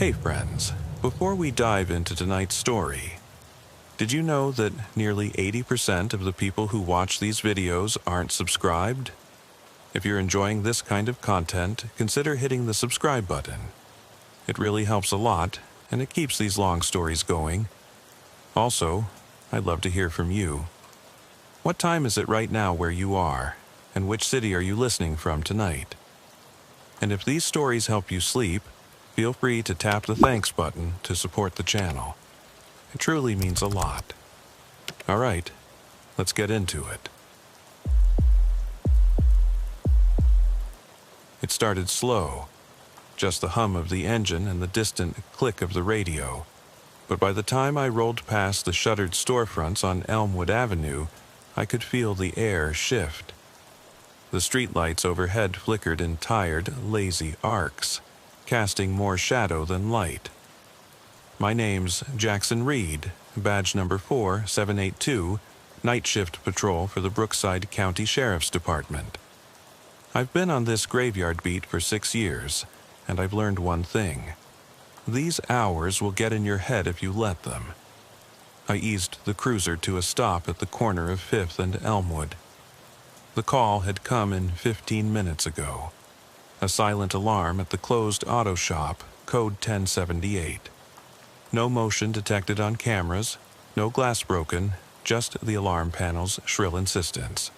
Hey friends, before we dive into tonight's story, did you know that nearly 80% of the people who watch these videos aren't subscribed? If you're enjoying this kind of content, consider hitting the subscribe button. It really helps a lot, and it keeps these long stories going. Also, I'd love to hear from you. What time is it right now where you are, and which city are you listening from tonight? And if these stories help you sleep, feel free to tap the thanks button to support the channel. It truly means a lot. All right, let's get into it. It started slow, just the hum of the engine and the distant click of the radio. But by the time I rolled past the shuttered storefronts on Elmwood Avenue, I could feel the air shift. The streetlights overhead flickered in tired, lazy arcs, casting more shadow than light. My name's Jackson Reed, badge number 4782, night shift patrol for the Brookside County Sheriff's Department. I've been on this graveyard beat for 6 years, and I've learned one thing. These hours will get in your head if you let them. I eased the cruiser to a stop at the corner of 5th and Elmwood. The call had come in 15 minutes ago. A silent alarm at the closed auto shop, code 1078. No motion detected on cameras, no glass broken, just the alarm panel's shrill insistence.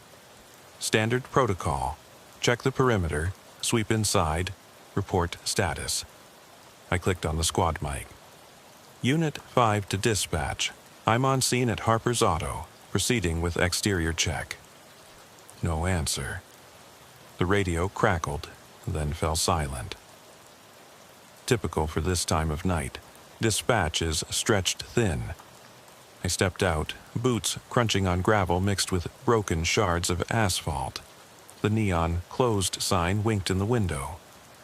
Standard protocol: check the perimeter, sweep inside, report status. I clicked on the squad mic. Unit 5 to dispatch. I'm on scene at Harper's Auto, proceeding with exterior check. No answer. The radio crackled, then fell silent. Typical for this time of night, dispatch is stretched thin. I stepped out, boots crunching on gravel mixed with broken shards of asphalt. The neon closed sign winked in the window,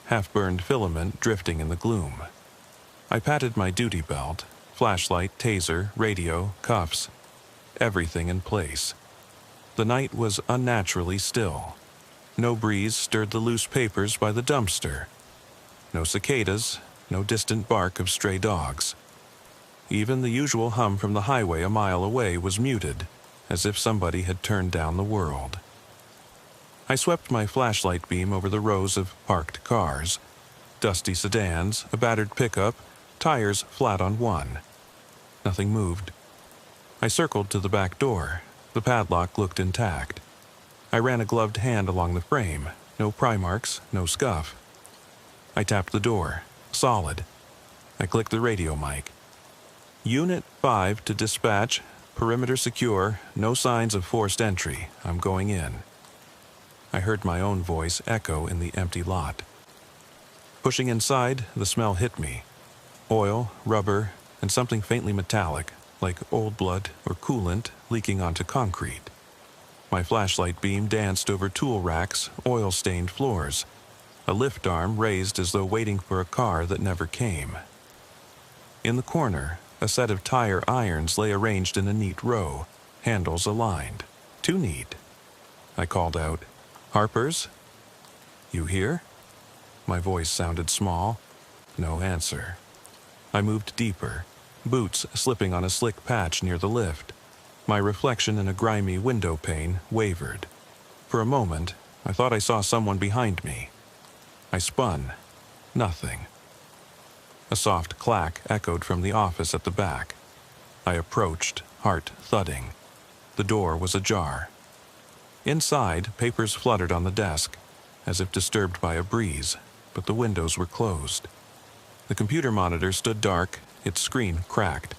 half-burned filament drifting in the gloom. I patted my duty belt, flashlight, taser, radio, cuffs, everything in place. The night was unnaturally still. No breeze stirred the loose papers by the dumpster. No cicadas, no distant bark of stray dogs. Even the usual hum from the highway a mile away was muted, as if somebody had turned down the world. I swept my flashlight beam over the rows of parked cars. Dusty sedans, a battered pickup, tires flat on one. Nothing moved. I circled to the back door. The padlock looked intact. I ran a gloved hand along the frame. No pry marks, no scuff. I tapped the door. Solid. I clicked the radio mic. Unit 5 to dispatch. Perimeter secure. No signs of forced entry. I'm going in. I heard my own voice echo in the empty lot. Pushing inside, the smell hit me. Oil, rubber, and something faintly metallic, like old blood or coolant leaking onto concrete. My flashlight beam danced over tool racks, oil-stained floors. A lift arm raised as though waiting for a car that never came. In the corner, a set of tire irons lay arranged in a neat row, handles aligned. Too neat. I called out, "Harper's? You here?" My voice sounded small. No answer. I moved deeper, boots slipping on a slick patch near the lift. My reflection in a grimy window pane wavered. For a moment, I thought I saw someone behind me. I spun. Nothing. A soft clack echoed from the office at the back. I approached, heart thudding. The door was ajar. Inside, papers fluttered on the desk, as if disturbed by a breeze, but the windows were closed. The computer monitor stood dark, its screen cracked.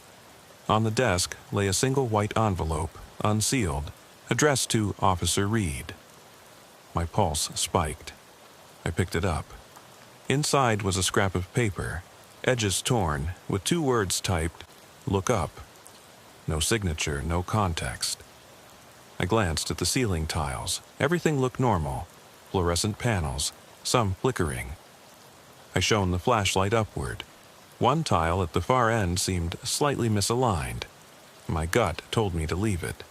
On the desk lay a single white envelope, unsealed, addressed to Officer Reed. My pulse spiked. I picked it up. Inside was a scrap of paper, edges torn, with 2 words typed, "Look up." No signature, no context. I glanced at the ceiling tiles. Everything looked normal. Fluorescent panels, some flickering. I shone the flashlight upward. One tile at the far end seemed slightly misaligned. My gut told me to leave it.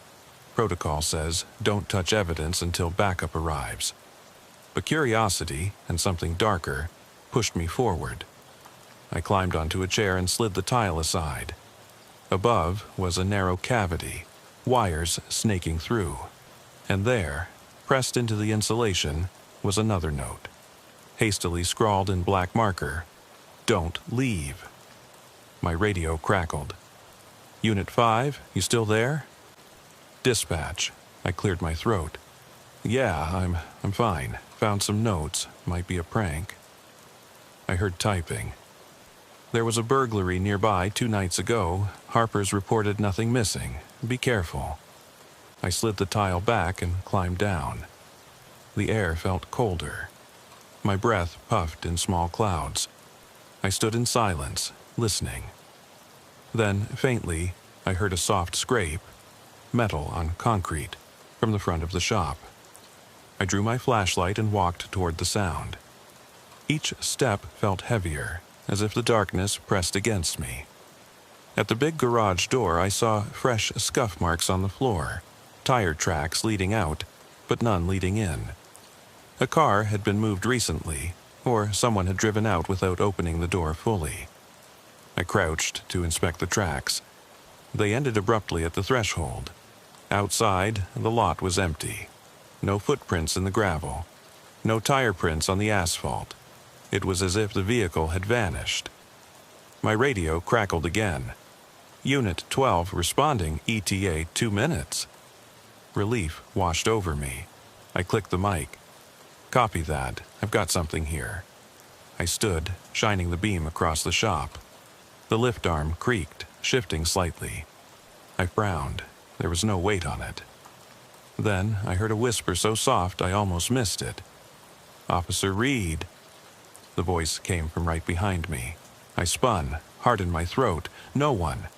Protocol says, don't touch evidence until backup arrives. But curiosity, and something darker, pushed me forward. I climbed onto a chair and slid the tile aside. Above was a narrow cavity, wires snaking through. And there, pressed into the insulation, was another note. Hastily scrawled in black marker, "Don't leave." My radio crackled. "Unit 5, you still there?" "Dispatch." I cleared my throat. "Yeah, I'm fine. Found some notes. Might be a prank." I heard typing. "There was a burglary nearby 2 nights ago. Harper's reported nothing missing. Be careful." I slid the tile back and climbed down. The air felt colder. My breath puffed in small clouds. I stood in silence, listening. Then, faintly, I heard a soft scrape, metal on concrete, from the front of the shop. I drew my flashlight and walked toward the sound. Each step felt heavier, as if the darkness pressed against me. At the big garage door, I saw fresh scuff marks on the floor, tire tracks leading out, but none leading in. A car had been moved recently, or someone had driven out without opening the door fully. I crouched to inspect the tracks. They ended abruptly at the threshold. Outside, the lot was empty. No footprints in the gravel. No tire prints on the asphalt. It was as if the vehicle had vanished. My radio crackled again. "Unit 12 responding, ETA 2 minutes." Relief washed over me. I clicked the mic. "Copy that. I've got something here." I stood, shining the beam across the shop. The lift arm creaked, shifting slightly. I frowned. There was no weight on it. Then I heard a whisper so soft I almost missed it. "Officer Reed." The voice came from right behind me. I spun, heart in my throat. No one.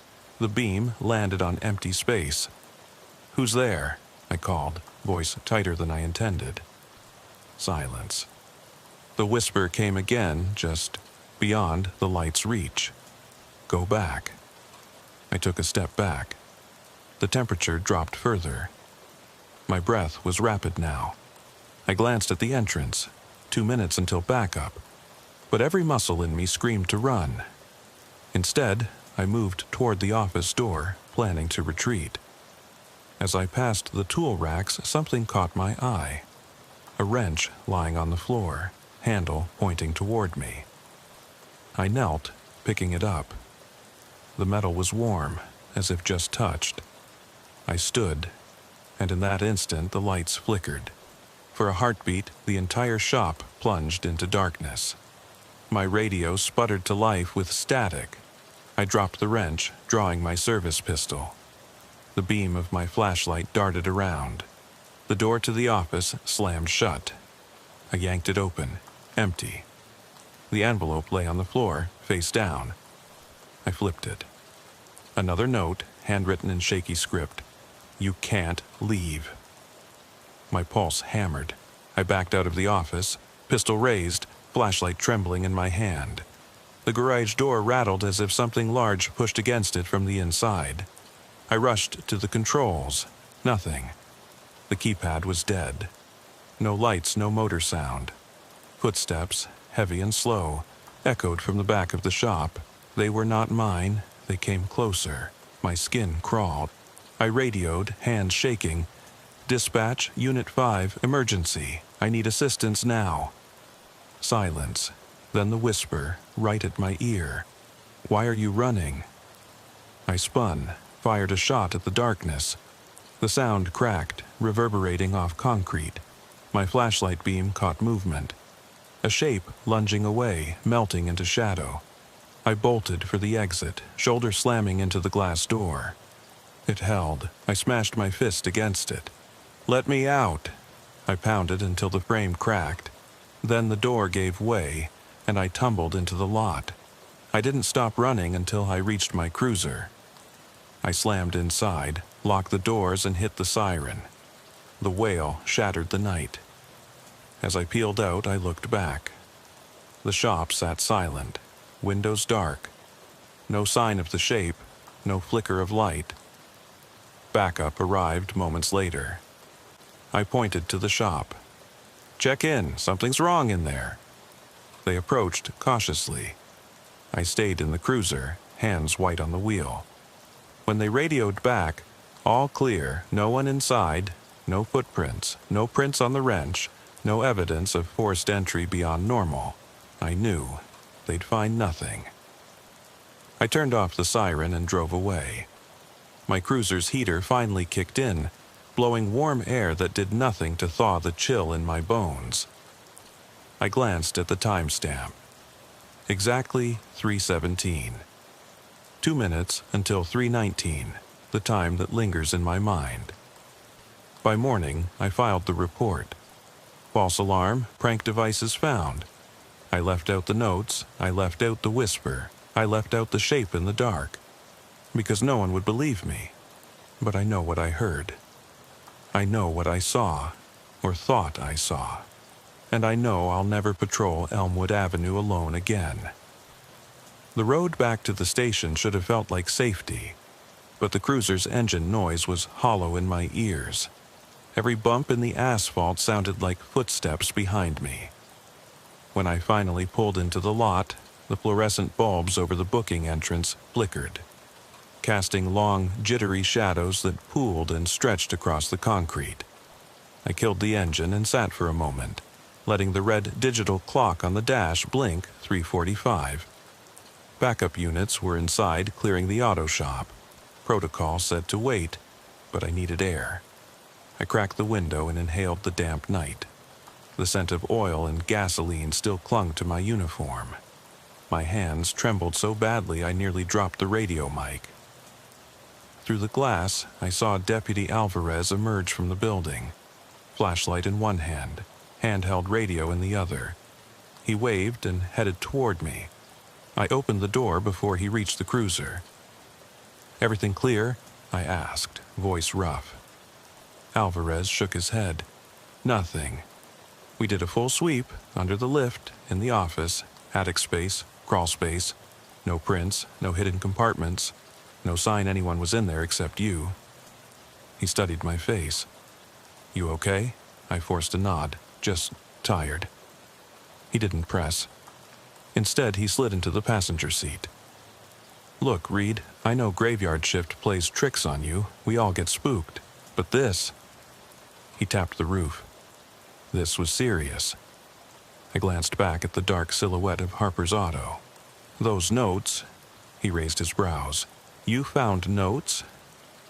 The beam landed on empty space. "Who's there?" I called, voice tighter than I intended. Silence. The whisper came again, just beyond the light's reach. "Go back." I took a step back. The temperature dropped further. My breath was rapid now. I glanced at the entrance. 2 minutes until backup. But every muscle in me screamed to run. Instead, I moved toward the office door, planning to retreat. As I passed the tool racks, something caught my eye. A wrench lying on the floor, handle pointing toward me. I knelt, picking it up. The metal was warm, as if just touched. I stood, and in that instant the lights flickered. For a heartbeat, the entire shop plunged into darkness. My radio sputtered to life with static. I dropped the wrench, drawing my service pistol. The beam of my flashlight darted around. The door to the office slammed shut. I yanked it open, empty. The envelope lay on the floor, face down. I flipped it. Another note, handwritten in shaky script. "You can't leave." My pulse hammered. I backed out of the office, pistol raised, flashlight trembling in my hand. The garage door rattled as if something large pushed against it from the inside. I rushed to the controls. Nothing. The keypad was dead. No lights, no motor sound. Footsteps, heavy and slow, echoed from the back of the shop. They were not mine. They came closer. My skin crawled. I radioed, hands shaking. "Dispatch, Unit 5, emergency. I need assistance now." Silence. Then the whisper, right at my ear. "Why are you running?" I spun, fired a shot at the darkness. The sound cracked, reverberating off concrete. My flashlight beam caught movement. A shape lunging away, melting into shadow. I bolted for the exit, shoulder slamming into the glass door. It held. I smashed my fist against it. "Let me out!" I pounded until the frame cracked. Then the door gave way, and I tumbled into the lot. I didn't stop running until I reached my cruiser. I slammed inside, locked the doors, and hit the siren. The wail shattered the night. As I peeled out, I looked back. The shop sat silent, windows dark. No sign of the shape, no flicker of light. Backup arrived moments later. I pointed to the shop. "Check in, something's wrong in there." They approached cautiously. I stayed in the cruiser, hands white on the wheel. When they radioed back, all clear, no one inside, no footprints, no prints on the wrench, no evidence of forced entry beyond normal, I knew they'd find nothing. I turned off the siren and drove away. My cruiser's heater finally kicked in, blowing warm air that did nothing to thaw the chill in my bones. I glanced at the timestamp. Exactly 3:17. 2 minutes until 3:19, the time that lingers in my mind. By morning, I filed the report. False alarm, prank devices found. I left out the notes, I left out the whisper, I left out the shape in the dark. Because no one would believe me. But I know what I heard. I know what I saw, or thought I saw. And I know I'll never patrol Elmwood Avenue alone again. The road back to the station should have felt like safety, but the cruiser's engine noise was hollow in my ears. Every bump in the asphalt sounded like footsteps behind me. When I finally pulled into the lot, the fluorescent bulbs over the booking entrance flickered, casting long, jittery shadows that pooled and stretched across the concrete. I killed the engine and sat for a moment, letting the red digital clock on the dash blink 3:45. Backup units were inside clearing the auto shop. Protocol said to wait, but I needed air. I cracked the window and inhaled the damp night. The scent of oil and gasoline still clung to my uniform. My hands trembled so badly I nearly dropped the radio mic. Through the glass, I saw Deputy Alvarez emerge from the building, flashlight in one hand, handheld radio in the other. He waved and headed toward me. I opened the door before he reached the cruiser. "Everything clear?" I asked, voice rough. Alvarez shook his head. "Nothing. We did a full sweep, under the lift, in the office, attic space, crawl space. No prints, no hidden compartments, no sign anyone was in there except you." He studied my face. "You okay?" I forced a nod, just tired. He didn't press. Instead, he slid into the passenger seat. "Look, Reed, I know graveyard shift plays tricks on you. We all get spooked. But this..." He tapped the roof. This was serious. I glanced back at the dark silhouette of Harper's auto. "Those notes..." He raised his brows. "You found notes?"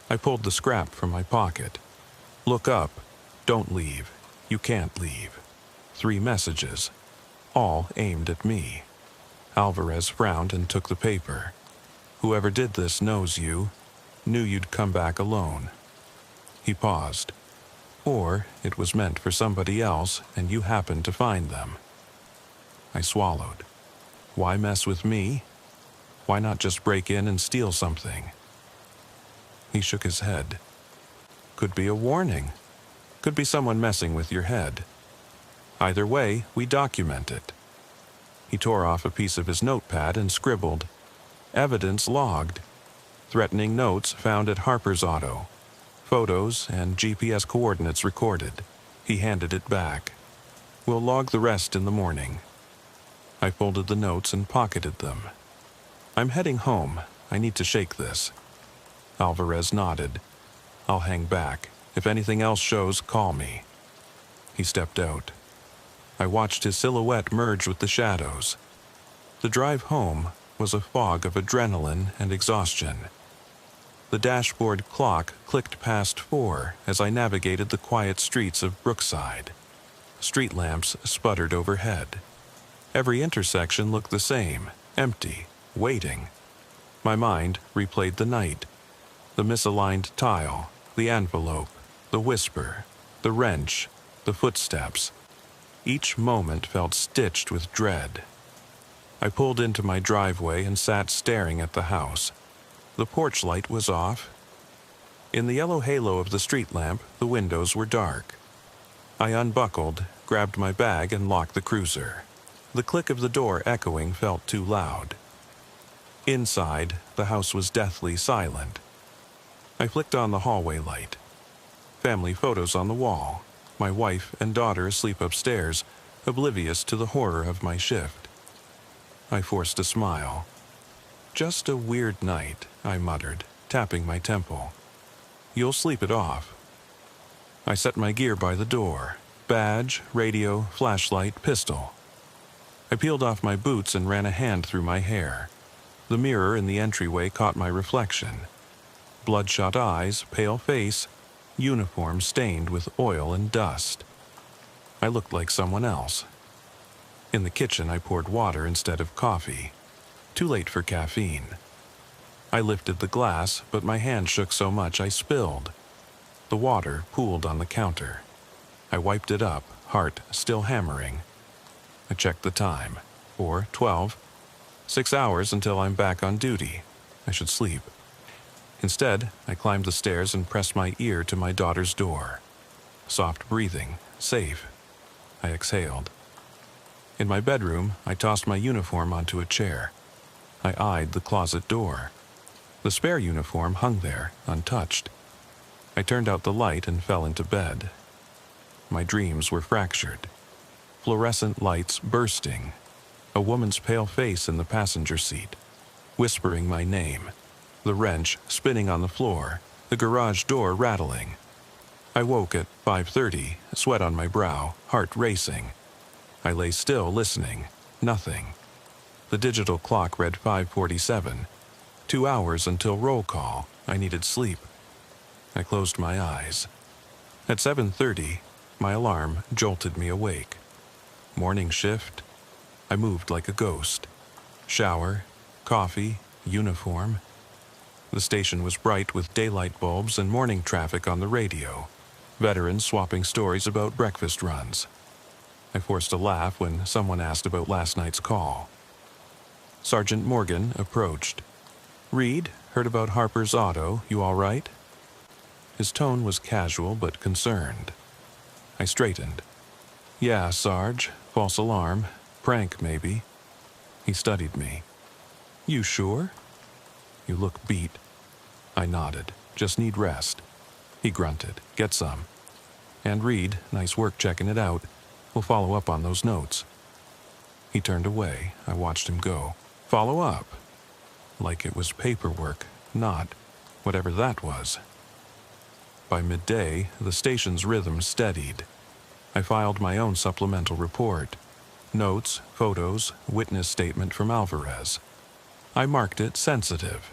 I pulled the scrap from my pocket. "Look up. Don't leave. You can't leave." 3 messages, all aimed at me. Alvarez frowned and took the paper. "Whoever did this knows you, knew you'd come back alone." He paused. "Or it was meant for somebody else and you happened to find them." I swallowed. Why mess with me? Why not just break in and steal something? He shook his head. "Could be a warning. Could be someone messing with your head. Either way, we document it." He tore off a piece of his notepad and scribbled, "Evidence logged. Threatening notes found at Harper's auto. Photos and GPS coordinates recorded." He handed it back. "We'll log the rest in the morning." I folded the notes and pocketed them. "I'm heading home. I need to shake this." Alvarez nodded. "I'll hang back. If anything else shows, call me." He stepped out. I watched his silhouette merge with the shadows. The drive home was a fog of adrenaline and exhaustion. The dashboard clock clicked past 4 as I navigated the quiet streets of Brookside. Street lamps sputtered overhead. Every intersection looked the same, empty, waiting. My mind replayed the night. The misaligned tile, the envelope, the whisper, the wrench, the footsteps. Each moment felt stitched with dread. I pulled into my driveway and sat staring at the house. The porch light was off. In the yellow halo of the street lamp, the windows were dark. I unbuckled, grabbed my bag, and locked the cruiser. The click of the door echoing felt too loud. Inside, the house was deathly silent. I flicked on the hallway light. Family photos on the wall. My wife and daughter asleep upstairs, oblivious to the horror of my shift. I forced a smile. Just a weird night, I muttered, tapping my temple. You'll sleep it off. I set my gear by the door. Badge, radio, flashlight, pistol. I peeled off my boots and ran a hand through my hair. The mirror in the entryway caught my reflection. Bloodshot eyes, pale face, uniform stained with oil and dust. I looked like someone else. In the kitchen, I poured water instead of coffee. Too late for caffeine. I lifted the glass, but my hand shook so much I spilled. The water pooled on the counter. I wiped it up, heart still hammering. I checked the time. 4:12. 6 hours until I'm back on duty. I should sleep. Instead, I climbed the stairs and pressed my ear to my daughter's door. Soft breathing, safe. I exhaled. In my bedroom, I tossed my uniform onto a chair. I eyed the closet door. The spare uniform hung there, untouched. I turned out the light and fell into bed. My dreams were fractured. Fluorescent lights bursting. A woman's pale face in the passenger seat, whispering my name. The wrench spinning on the floor, the garage door rattling. I woke at 5:30, sweat on my brow, heart racing. I lay still, listening. Nothing. The digital clock read 5:47. 2 hours until roll call. I needed sleep. I closed my eyes. At 7:30, my alarm jolted me awake. Morning shift. I moved like a ghost. Shower, coffee, uniform. The station was bright with daylight bulbs and morning traffic on the radio. Veterans swapping stories about breakfast runs. I forced a laugh when someone asked about last night's call. Sergeant Morgan approached. "Reed, heard about Harper's Auto, you all right?" His tone was casual but concerned. I straightened. "Yeah, Sarge. False alarm. Prank, maybe." He studied me. "You sure?" "You look beat." I nodded. "Just need rest." He grunted. "Get some." "And Reed, nice work checking it out. We'll follow up on those notes." He turned away. I watched him go. "Follow up?" Like it was paperwork, not whatever that was. By midday, the station's rhythm steadied. I filed my own supplemental report. Notes, photos, witness statement from Alvarez. I marked it sensitive.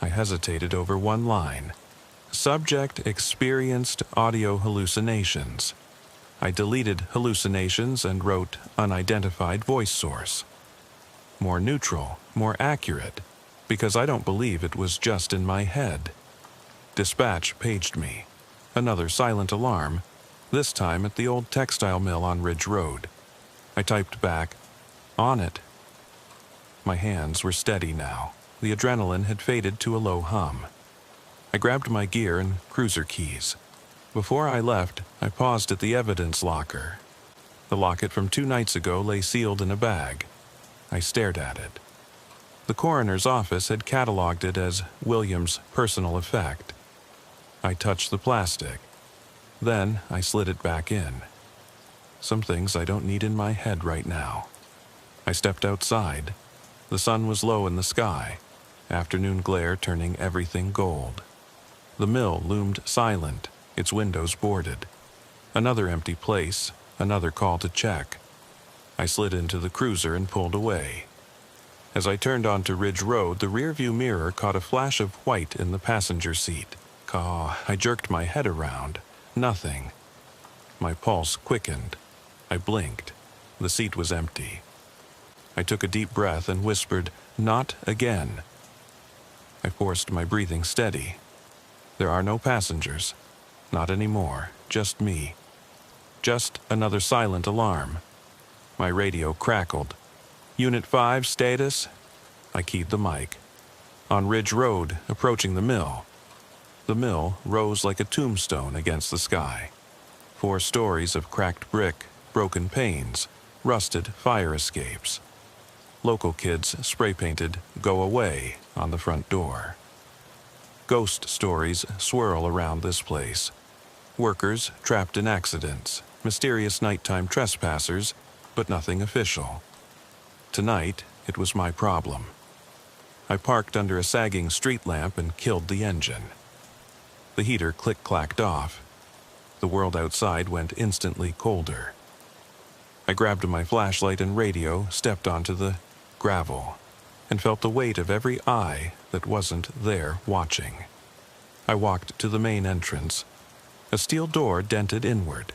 I hesitated over one line. Subject experienced audio hallucinations. I deleted hallucinations and wrote unidentified voice source. More neutral, more accurate, because I don't believe it was just in my head. Dispatch paged me. Another silent alarm, this time at the old textile mill on Ridge Road. I typed back, "On it." My hands were steady now. The adrenaline had faded to a low hum. I grabbed my gear and cruiser keys. Before I left, I paused at the evidence locker. The locket from 2 nights ago lay sealed in a bag. I stared at it. The coroner's office had cataloged it as William's personal effect. I touched the plastic. Then I slid it back in. Some things I don't need in my head right now. I stepped outside. The sun was low in the sky, afternoon glare turning everything gold. The mill loomed silent, its windows boarded. Another empty place, another call to check. I slid into the cruiser and pulled away. As I turned onto Ridge Road, the rearview mirror caught a flash of white in the passenger seat. I jerked my head around. Nothing. My pulse quickened. I blinked. The seat was empty. I took a deep breath and whispered, "Not again." I forced my breathing steady. There are no passengers. Not anymore. Just me. Just another silent alarm. My radio crackled. "Unit 5, status?" I keyed the mic. "On Ridge Road, approaching the mill." The mill rose like a tombstone against the sky. 4 stories of cracked brick, broken panes, rusted fire escapes. Local kids spray-painted "Go Away" on the front door. Ghost stories swirl around this place. Workers trapped in accidents, mysterious nighttime trespassers, but nothing official. Tonight, it was my problem. I parked under a sagging street lamp and killed the engine. The heater click-clacked off. The world outside went instantly colder. I grabbed my flashlight and radio, stepped onto the gravel, and felt the weight of every eye that wasn't there watching. I walked to the main entrance. A steel door dented inward.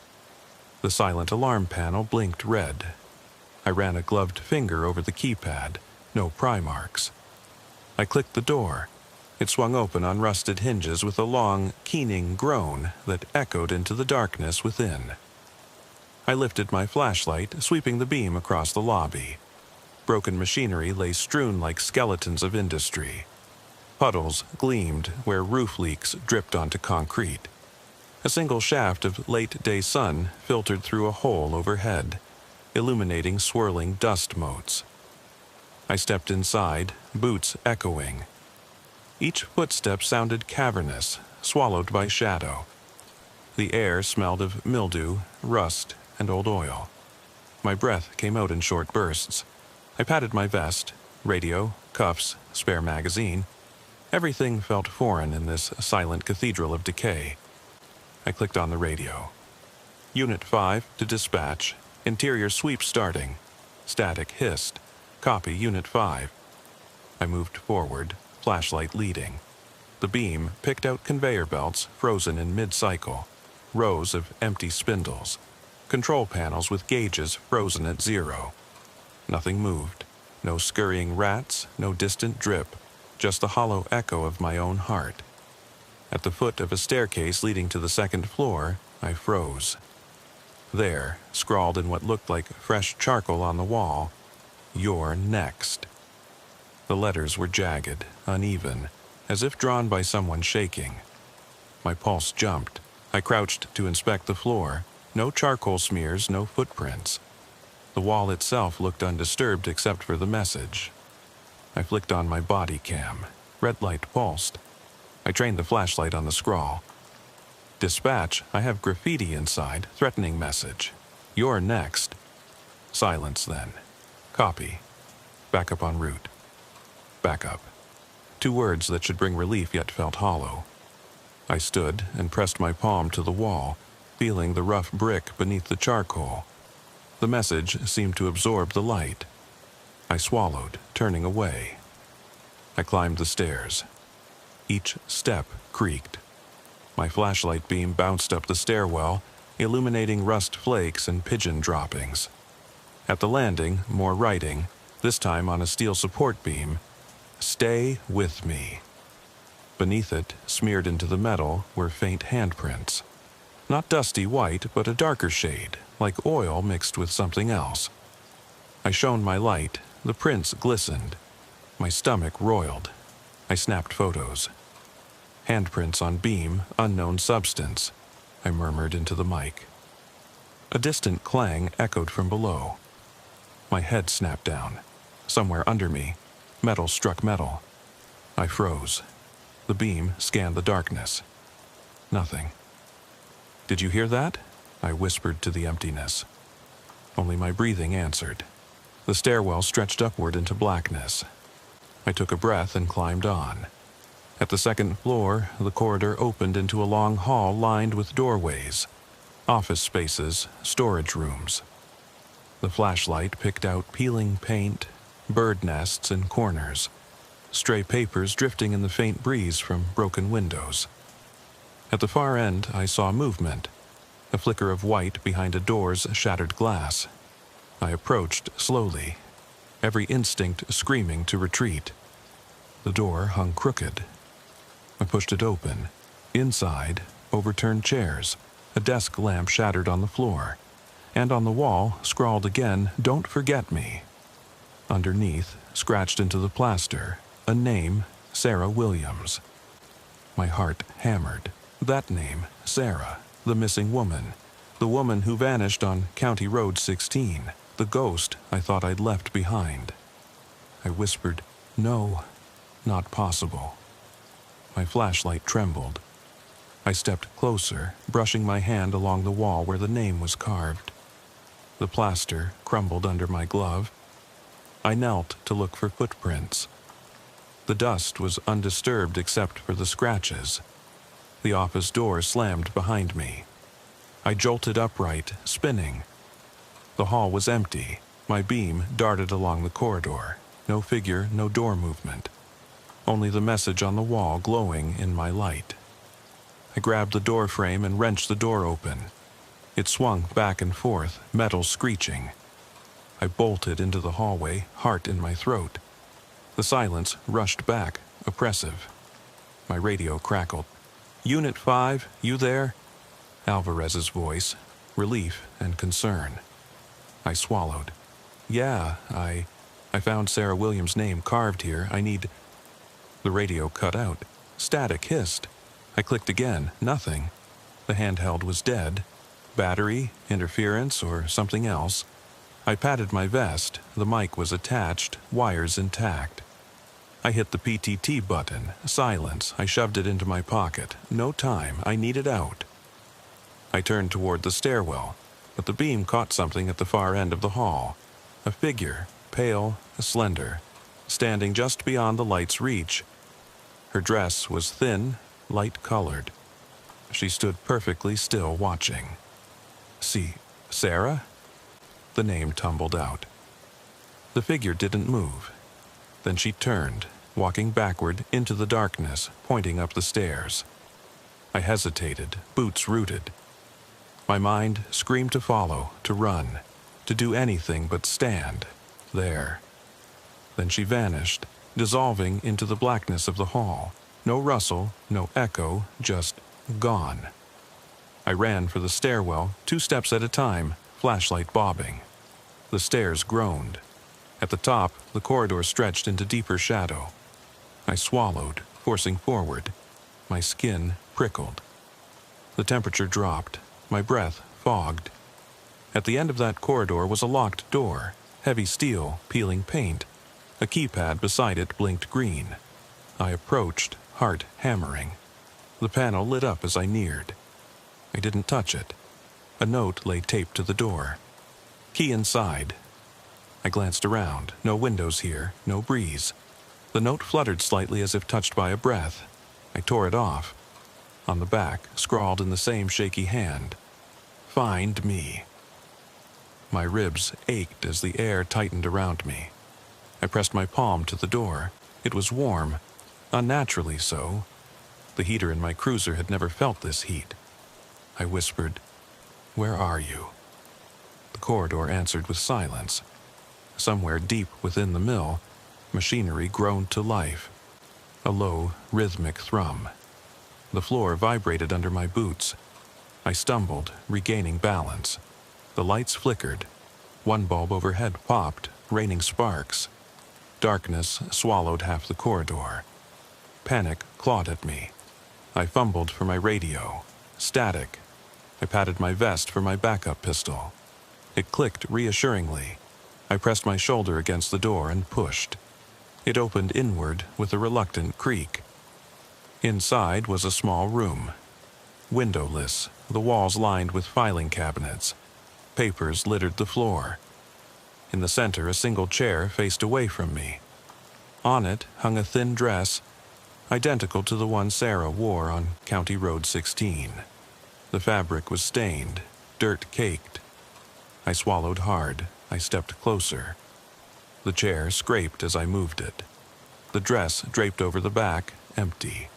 The silent alarm panel blinked red. I ran a gloved finger over the keypad. No pry marks. I clicked the door. It swung open on rusted hinges with a long, keening groan that echoed into the darkness within. I lifted my flashlight, sweeping the beam across the lobby. Broken machinery lay strewn like skeletons of industry. Puddles gleamed where roof leaks dripped onto concrete. A single shaft of late-day sun filtered through a hole overhead, illuminating swirling dust motes. I stepped inside, boots echoing. Each footstep sounded cavernous, swallowed by shadow. The air smelled of mildew, rust, and old oil. My breath came out in short bursts. I patted my vest, radio, cuffs, spare magazine. Everything felt foreign in this silent cathedral of decay. I clicked on the radio. Unit 5 to dispatch. Interior sweep starting. Static hissed. Copy Unit 5. I moved forward, flashlight leading. The beam picked out conveyor belts frozen in mid-cycle. Rows of empty spindles. Control panels with gauges frozen at 0. Nothing moved. No scurrying rats, no distant drip. Just the hollow echo of my own heart. At the foot of a staircase leading to the second floor, I froze. There, scrawled in what looked like fresh charcoal on the wall, "You're next." The letters were jagged, uneven, as if drawn by someone shaking. My pulse jumped. I crouched to inspect the floor. No charcoal smears, no footprints. The wall itself looked undisturbed except for the message. I flicked on my body cam. Red light pulsed. I trained the flashlight on the scrawl. Dispatch, I have graffiti inside, threatening message. "You're next." Silence then. Copy. Backup en route. Backup. 2 words that should bring relief yet felt hollow. I stood and pressed my palm to the wall, feeling the rough brick beneath the charcoal. The message seemed to absorb the light. I swallowed, turning away. I climbed the stairs. Each step creaked. My flashlight beam bounced up the stairwell, illuminating rust flakes and pigeon droppings. At the landing, more writing, this time on a steel support beam. "Stay with me." Beneath it, smeared into the metal, were faint handprints. Not dusty white, but a darker shade, like oil mixed with something else. I shone my light. The prints glistened. My stomach roiled. I snapped photos. "Handprints on beam, unknown substance," I murmured into the mic. A distant clang echoed from below. My head snapped down. Somewhere under me, metal struck metal. I froze. The beam scanned the darkness. Nothing. "Did you hear that?" I whispered to the emptiness. Only my breathing answered. The stairwell stretched upward into blackness. I took a breath and climbed on. At the second floor, the corridor opened into a long hall lined with doorways. Office spaces, storage rooms. The flashlight picked out peeling paint, bird nests in corners, stray papers drifting in the faint breeze from broken windows. At the far end, I saw movement, a flicker of white behind a door's shattered glass. I approached slowly, every instinct screaming to retreat. The door hung crooked. I pushed it open. Inside, overturned chairs, a desk lamp shattered on the floor, and on the wall, scrawled again, "Don't forget me." Underneath, scratched into the plaster, a name, Sarah Williams. My heart hammered. That name, Sarah, the missing woman, the woman who vanished on County Road 16, the ghost I thought I'd left behind. I whispered, "No, not possible." My flashlight trembled. I stepped closer, brushing my hand along the wall where the name was carved. The plaster crumbled under my glove. I knelt to look for footprints. The dust was undisturbed except for the scratches. The office door slammed behind me. I jolted upright, spinning. The hall was empty. My beam darted along the corridor. No figure, no door movement. Only the message on the wall glowing in my light. I grabbed the door frame and wrenched the door open. It swung back and forth, metal screeching. I bolted into the hallway, heart in my throat. The silence rushed back, oppressive. My radio crackled. "Unit 5, you there?" Alvarez's voice, relief and concern. I swallowed. "Yeah, I found Sarah Williams' name carved here. I need—" The radio cut out. Static hissed. I clicked again. Nothing. The handheld was dead. Battery, interference, or something else. I patted my vest. The mic was attached, wires intact. I hit the PTT button. Silence. I shoved it into my pocket. No time. I needed out. I turned toward the stairwell, but the beam caught something at the far end of the hall. A figure, pale, slender, standing just beyond the light's reach. Her dress was thin, light-colored. She stood perfectly still, watching. "See, Sarah?" The name tumbled out. The figure didn't move. Then she turned, walking backward into the darkness, pointing up the stairs. I hesitated, boots rooted. My mind screamed to follow, to run, to do anything but stand there. Then she vanished, dissolving into the blackness of the hall. No rustle, no echo, just gone. I ran for the stairwell, 2 steps at a time, flashlight bobbing. The stairs groaned. At the top, the corridor stretched into deeper shadow. I swallowed, forcing forward. My skin prickled. The temperature dropped. My breath fogged. At the end of that corridor was a locked door, heavy steel, peeling paint. A keypad beside it blinked green. I approached, heart hammering. The panel lit up as I neared. I didn't touch it. A note lay taped to the door. Key inside. I glanced around. No windows here, no breeze. The note fluttered slightly as if touched by a breath. I tore it off. On the back, scrawled in the same shaky hand, "Find me." My ribs ached as the air tightened around me. I pressed my palm to the door. It was warm, unnaturally so. The heater in my cruiser had never felt this heat. I whispered, "Where are you?" The corridor answered with silence. Somewhere deep within the mill, machinery groaned to life. A low, rhythmic thrum. The floor vibrated under my boots. I stumbled, regaining balance. The lights flickered. One bulb overhead popped, raining sparks. Darkness swallowed half the corridor. Panic clawed at me. I fumbled for my radio. Static. I patted my vest for my backup pistol. It clicked reassuringly. I pressed my shoulder against the door and pushed. It opened inward with a reluctant creak. Inside was a small room. Windowless, the walls lined with filing cabinets. Papers littered the floor. In the center, a single chair faced away from me. On it hung a thin dress, identical to the one Sarah wore on County Road 16. The fabric was stained, dirt caked. I swallowed hard. I stepped closer. The chair scraped as I moved it. The dress draped over the back, empty.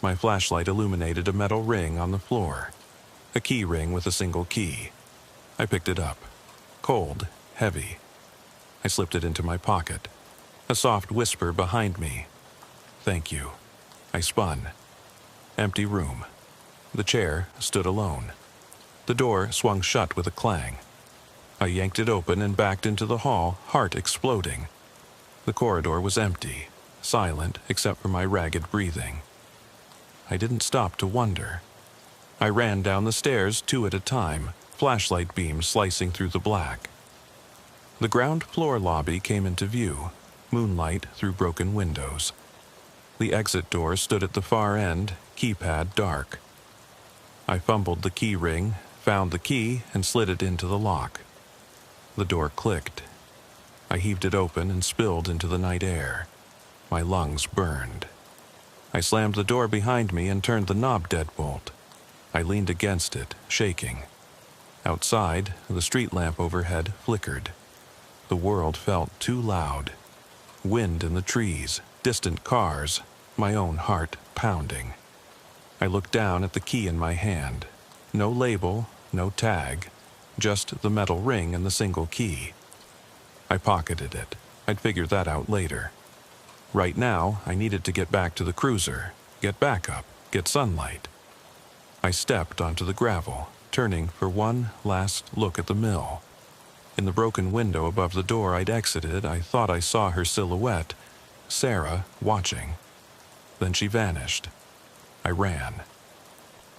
My flashlight illuminated a metal ring on the floor. A key ring with a single key. I picked it up. Cold, heavy. I slipped it into my pocket. A soft whisper behind me. "Thank you." I spun. Empty room. The chair stood alone. The door swung shut with a clang. I yanked it open and backed into the hall, heart exploding. The corridor was empty, silent except for my ragged breathing. I didn't stop to wonder. I ran down the stairs 2 at a time, flashlight beams slicing through the black. The ground floor lobby came into view, moonlight through broken windows. The exit door stood at the far end, keypad dark. I fumbled the key ring, found the key, and slid it into the lock. The door clicked. I heaved it open and spilled into the night air. My lungs burned. I slammed the door behind me and turned the knob deadbolt. I leaned against it, shaking. Outside, the street lamp overhead flickered. The world felt too loud. Wind in the trees, distant cars, my own heart pounding. I looked down at the key in my hand. No label, no tag, just the metal ring and the single key. I pocketed it. I'd figure that out later. Right now, I needed to get back to the cruiser, get backup, get sunlight. I stepped onto the gravel, turning for one last look at the mill. In the broken window above the door I'd exited, I thought I saw her silhouette, Sarah, watching. Then she vanished. I ran.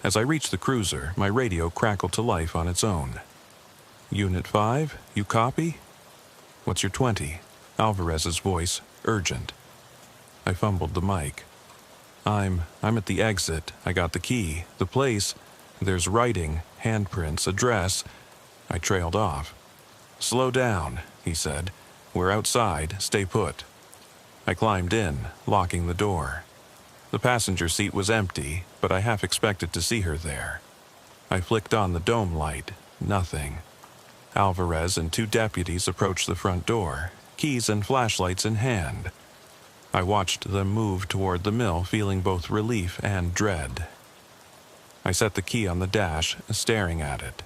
As I reached the cruiser, my radio crackled to life on its own. "Unit 5, you copy?" "What's your 20? Alvarez's voice, urgent. I fumbled the mic. I'm at the exit. I got the key. The place. There's writing, handprints, address." I trailed off. "Slow down," he said. "We're outside. Stay put." I climbed in, locking the door. The passenger seat was empty, but I half expected to see her there. I flicked on the dome light. Nothing. Alvarez and 2 deputies approached the front door, keys and flashlights in hand. I watched them move toward the mill, feeling both relief and dread. I set the key on the dash, staring at it.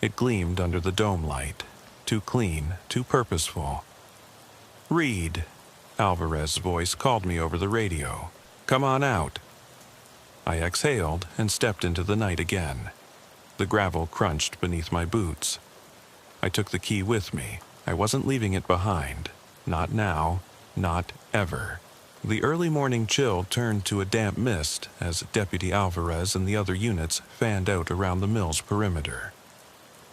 It gleamed under the dome light. Too clean, too purposeful. "Reed," Alvarez's voice called me over the radio. "Come on out." I exhaled and stepped into the night again. The gravel crunched beneath my boots. I took the key with me. I wasn't leaving it behind. Not now. Not ever. The early morning chill turned to a damp mist as Deputy Alvarez and the other units fanned out around the mill's perimeter.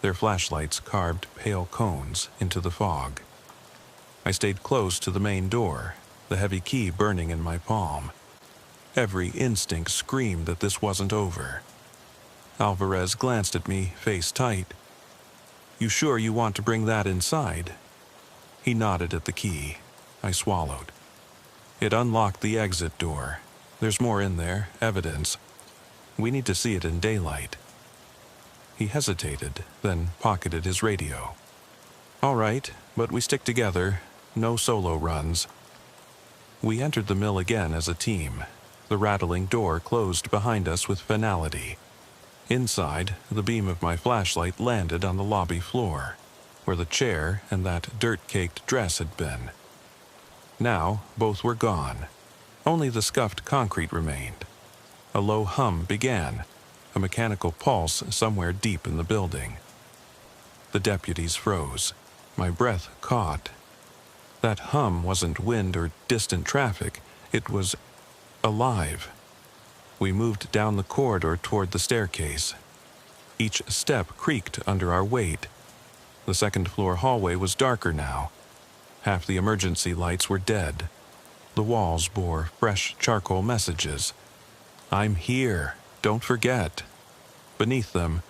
Their flashlights carved pale cones into the fog. I stayed close to the main door, the heavy key burning in my palm. Every instinct screamed that this wasn't over. Alvarez glanced at me, face tight. "You sure you want to bring that inside?" He nodded at the key. I swallowed. It unlocked the exit door. "There's more in there, evidence. We need to see it in daylight." He hesitated, then pocketed his radio. "All right, but we stick together. No solo runs." We entered the mill again as a team. The rattling door closed behind us with finality. Inside, the beam of my flashlight landed on the lobby floor, where the chair and that dirt-caked dress had been. Now, both were gone. Only the scuffed concrete remained. A low hum began, a mechanical pulse somewhere deep in the building. The deputies froze. My breath caught. That hum wasn't wind or distant traffic. It was alive. We moved down the corridor toward the staircase. Each step creaked under our weight. The second-floor hallway was darker now. Half the emergency lights were dead. The walls bore fresh charcoal messages. "I'm here. Don't forget." Beneath them,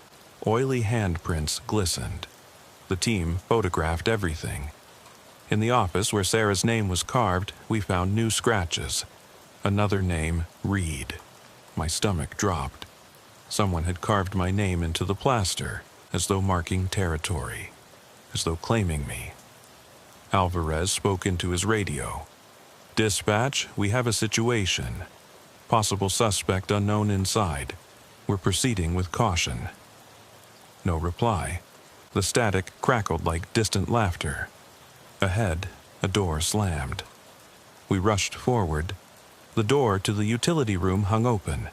oily handprints glistened. The team photographed everything. In the office where Sarah's name was carved, we found new scratches. Another name, Reed. My stomach dropped. Someone had carved my name into the plaster, as though marking territory, as though claiming me. Alvarez spoke into his radio. "Dispatch, we have a situation. Possible suspect unknown inside. We're proceeding with caution." No reply. The static crackled like distant laughter. Ahead, a door slammed. We rushed forward. The door to the utility room hung open.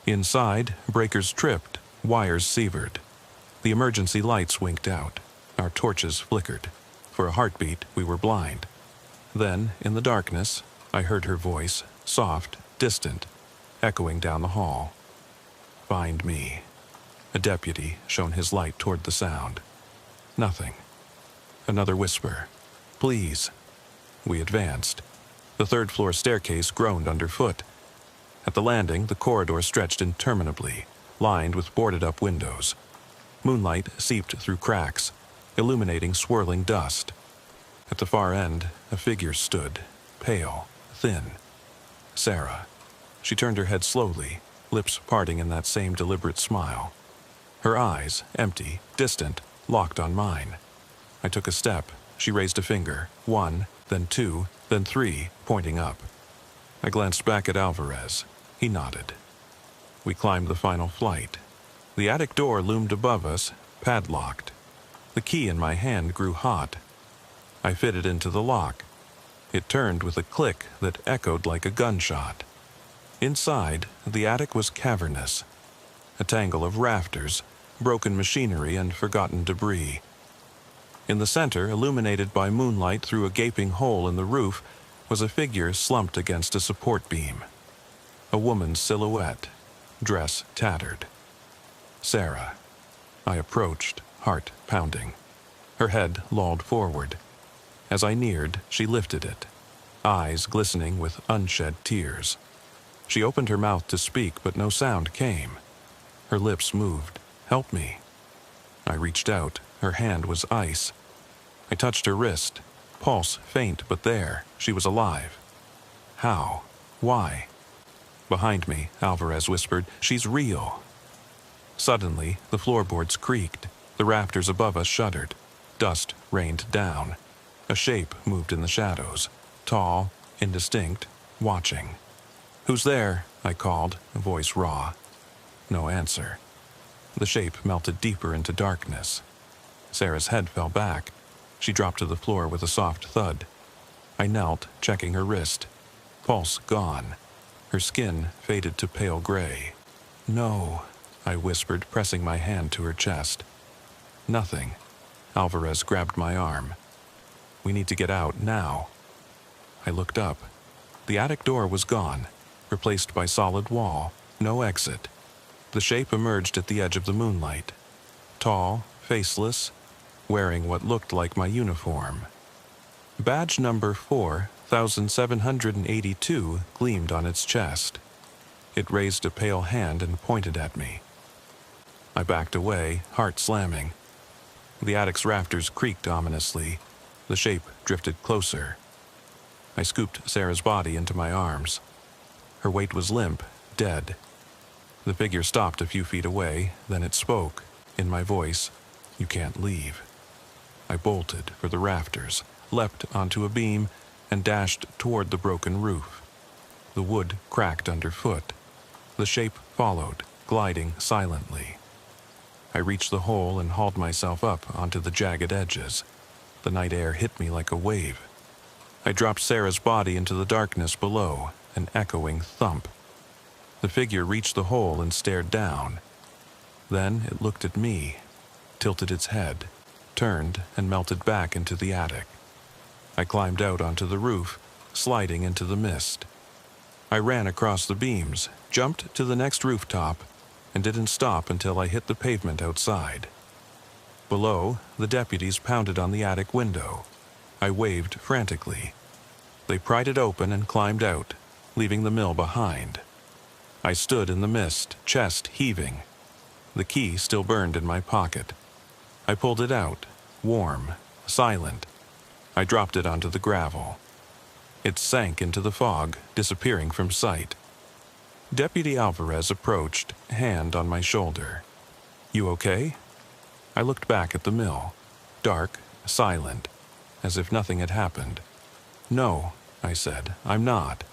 Inside, breakers tripped, wires severed. The emergency lights winked out. Our torches flickered. For a heartbeat, we were blind. Then, in the darkness, I heard her voice, soft, distant, echoing down the hall. "Find me." A deputy shone his light toward the sound. Nothing. Another whisper. "Please." We advanced. The third-floor staircase groaned underfoot. At the landing, the corridor stretched interminably, lined with boarded-up windows. Moonlight seeped through cracks, illuminating swirling dust. At the far end, a figure stood, pale, thin. Sarah. She turned her head slowly, lips parting in that same deliberate smile. Her eyes, empty, distant, locked on mine. I took a step. She raised a finger. 1, then 2, then 3, pointing up. I glanced back at Alvarez. He nodded. We climbed the final flight. The attic door loomed above us, padlocked. The key in my hand grew hot. I fitted into the lock. It turned with a click that echoed like a gunshot. Inside, the attic was cavernous. A tangle of rafters, broken machinery, and forgotten debris. In the center, illuminated by moonlight through a gaping hole in the roof, was a figure slumped against a support beam. A woman's silhouette, dress tattered. Sarah. I approached, heart pounding. Her head lolled forward. As I neared, she lifted it, eyes glistening with unshed tears. She opened her mouth to speak, but no sound came. Her lips moved. "Help me." I reached out. Her hand was ice. I touched her wrist. Pulse faint, but there. She was alive. How? Why? Behind me, Alvarez whispered, "She's real." Suddenly, the floorboards creaked. The rafters above us shuddered. Dust rained down. A shape moved in the shadows, tall, indistinct, watching. "Who's there?" I called, a voice raw. No answer. The shape melted deeper into darkness. Sarah's head fell back. She dropped to the floor with a soft thud. I knelt, checking her wrist. Pulse gone. Her skin faded to pale gray. "No," I whispered, pressing my hand to her chest. Nothing. Alvarez grabbed my arm. "We need to get out now." I looked up. The attic door was gone, replaced by solid wall, no exit. The shape emerged at the edge of the moonlight. Tall, faceless, wearing what looked like my uniform. Badge number 4782 gleamed on its chest. It raised a pale hand and pointed at me. I backed away, heart slamming. The attic's rafters creaked ominously. The shape drifted closer. I scooped Sarah's body into my arms. Her weight was limp, dead. The figure stopped a few feet away, then it spoke, in my voice, "You can't leave." I bolted for the rafters, leapt onto a beam, and dashed toward the broken roof. The wood cracked underfoot. The shape followed, gliding silently. I reached the hole and hauled myself up onto the jagged edges. The night air hit me like a wave. I dropped Sarah's body into the darkness below, an echoing thump. The figure reached the hole and stared down. Then it looked at me, tilted its head, turned and melted back into the attic. I climbed out onto the roof, sliding into the mist. I ran across the beams, jumped to the next rooftop, and didn't stop until I hit the pavement outside. Below, the deputies pounded on the attic window. I waved frantically. They pried it open and climbed out, leaving the mill behind. I stood in the mist, chest heaving. The key still burned in my pocket. I pulled it out, warm, silent. I dropped it onto the gravel. It sank into the fog, disappearing from sight. Deputy Alvarez approached, hand on my shoulder. "You okay?" I looked back at the mill, dark, silent, as if nothing had happened. "No," I said, "I'm not."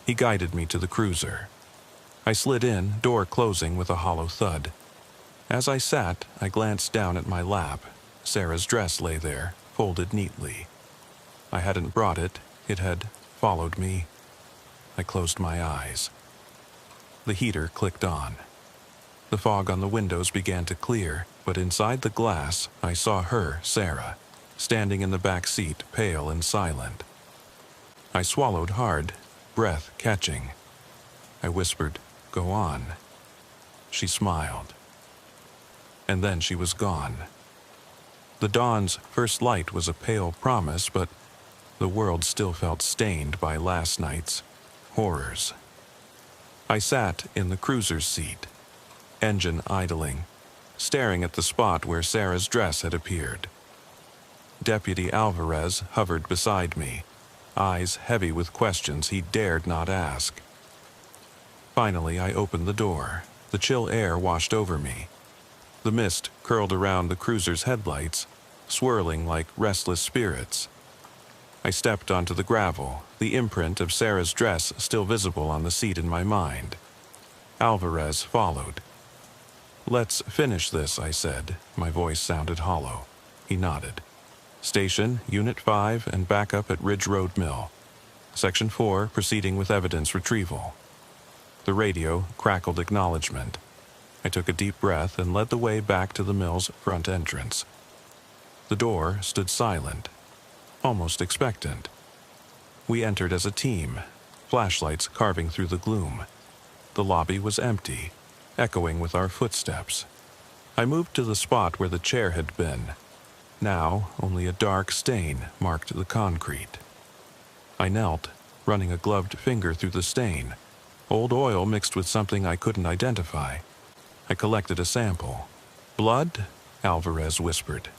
He guided me to the cruiser. I slid in, door closing with a hollow thud. As I sat, I glanced down at my lap. Sarah's dress lay there, folded neatly. I hadn't brought it. It had followed me. I closed my eyes. The heater clicked on. The fog on the windows began to clear, but inside the glass, I saw her, Sarah, standing in the back seat, pale and silent. I swallowed hard, breath catching. I whispered, "Go on." She smiled. And then she was gone. The dawn's first light was a pale promise, but the world still felt stained by last night's horrors. I sat in the cruiser's seat, engine idling, staring at the spot where Sarah's dress had appeared. Deputy Alvarez hovered beside me, eyes heavy with questions he dared not ask. Finally, I opened the door. The chill air washed over me. The mist curled around the cruiser's headlights, swirling like restless spirits. I stepped onto the gravel, the imprint of Sarah's dress still visible on the seat in my mind. Alvarez followed. "Let's finish this," I said. My voice sounded hollow. He nodded. "Station, Unit 5, and backup at Ridge Road Mill. Section 4, proceeding with evidence retrieval." The radio crackled acknowledgement. I took a deep breath and led the way back to the mill's front entrance. The door stood silent, almost expectant. We entered as a team, flashlights carving through the gloom. The lobby was empty, echoing with our footsteps. I moved to the spot where the chair had been. Now, only a dark stain marked the concrete. I knelt, running a gloved finger through the stain. Old oil mixed with something I couldn't identify. I collected a sample. "Blood?" Alvarez whispered.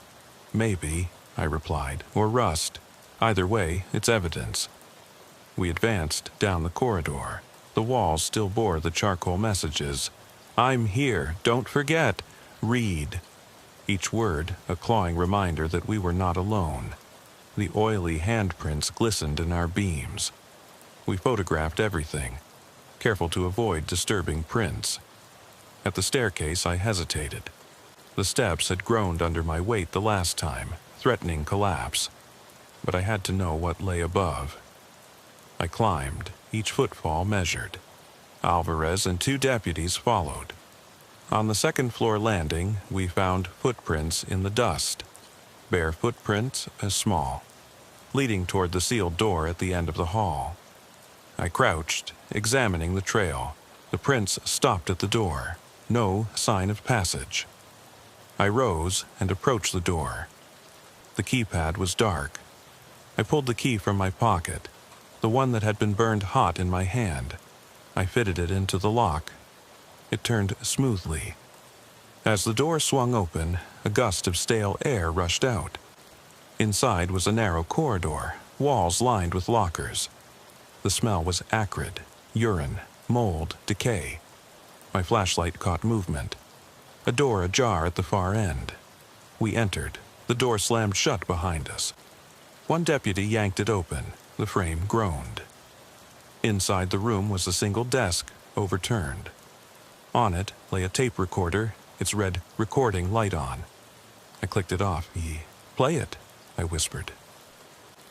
"Maybe," I replied, "or rust. Either way, it's evidence." We advanced down the corridor. The walls still bore the charcoal messages. "I'm here, don't forget. Read." Each word a clawing reminder that we were not alone. The oily handprints glistened in our beams. We photographed everything, careful to avoid disturbing prints. At the staircase, I hesitated. The steps had groaned under my weight the last time, threatening collapse. But I had to know what lay above. I climbed, each footfall measured. Alvarez and 2 deputies followed. On the second-floor landing, we found footprints in the dust. Bare footprints as small, leading toward the sealed door at the end of the hall. I crouched, examining the trail. The prints stopped at the door. No sign of passage. I rose and approached the door. The keypad was dark. I pulled the key from my pocket, the one that had been burned hot in my hand. I fitted it into the lock. It turned smoothly. As the door swung open, a gust of stale air rushed out. Inside was a narrow corridor, walls lined with lockers. The smell was acrid, urine, mold, decay. My flashlight caught movement. A door ajar at the far end. We entered. The door slammed shut behind us. One deputy yanked it open. The frame groaned. Inside the room was a single desk, overturned. On it lay a tape recorder, its red recording light on. I clicked it off. "Play it," I whispered.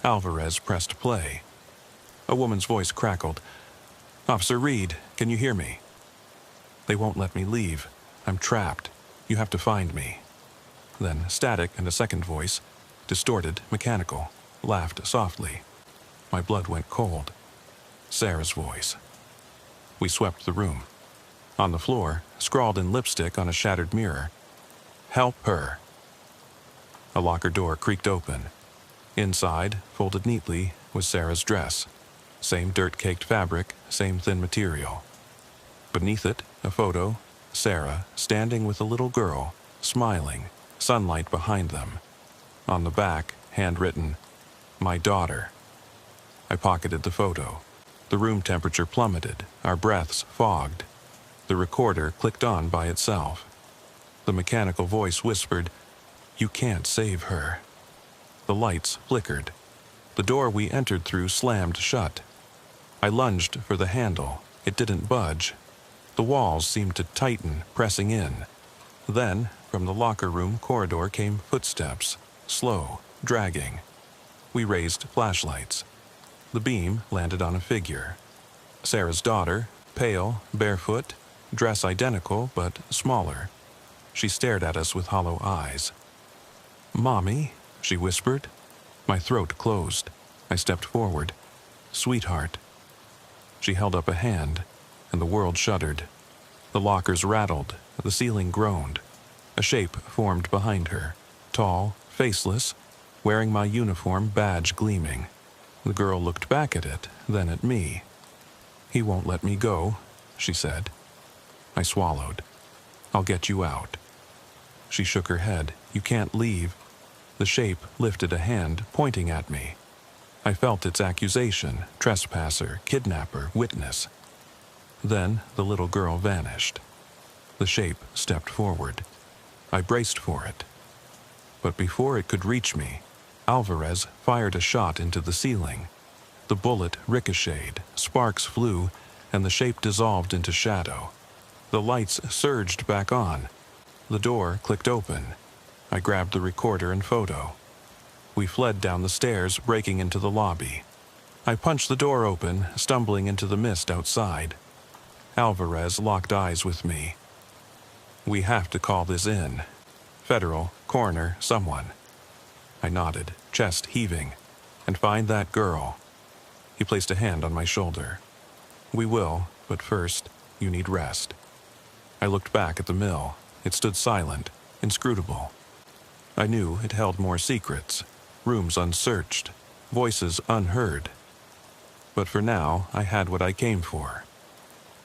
Alvarez pressed play. A woman's voice crackled. "Officer Reed, can you hear me?" "They won't let me leave. I'm trapped. You have to find me." Then static and a second voice, distorted, mechanical, laughed softly. My blood went cold. Sarah's voice. We swept the room. On the floor, scrawled in lipstick on a shattered mirror, "Help her." A locker door creaked open. Inside, folded neatly, was Sarah's dress. Same dirt-caked fabric, same thin material. Beneath it, a photo, Sarah standing with a little girl, smiling, sunlight behind them. On the back, handwritten, "My daughter." I pocketed the photo. The room temperature plummeted, our breaths fogged. The recorder clicked on by itself. The mechanical voice whispered, "You can't save her." The lights flickered. The door we entered through slammed shut. I lunged for the handle. It didn't budge. The walls seemed to tighten, pressing in. Then, from the locker room corridor came footsteps, slow, dragging. We raised flashlights. The beam landed on a figure. Sarah's daughter, pale, barefoot, dress identical but smaller. She stared at us with hollow eyes. "Mommy," she whispered. My throat closed. I stepped forward. "Sweetheart." She held up a hand, and the world shuddered. The lockers rattled, the ceiling groaned. A shape formed behind her, tall, faceless, wearing my uniform badge gleaming. The girl looked back at it, then at me. "He won't let me go," she said. I swallowed. "I'll get you out." She shook her head. "You can't leave." The shape lifted a hand, pointing at me. I felt its accusation: trespasser, kidnapper, witness. Then the little girl vanished. The shape stepped forward. I braced for it. But before it could reach me, Alvarez fired a shot into the ceiling. The bullet ricocheted, sparks flew, and the shape dissolved into shadow. The lights surged back on. The door clicked open. I grabbed the recorder and photo. We fled down the stairs, breaking into the lobby. I punched the door open, stumbling into the mist outside. Alvarez locked eyes with me. "We have to call this in. Federal, coroner, someone." I nodded, chest heaving. "And find that girl." He placed a hand on my shoulder. "We will, but first, you need rest." I looked back at the mill. It stood silent, inscrutable. I knew it held more secrets, rooms unsearched, voices unheard. But for now, I had what I came for.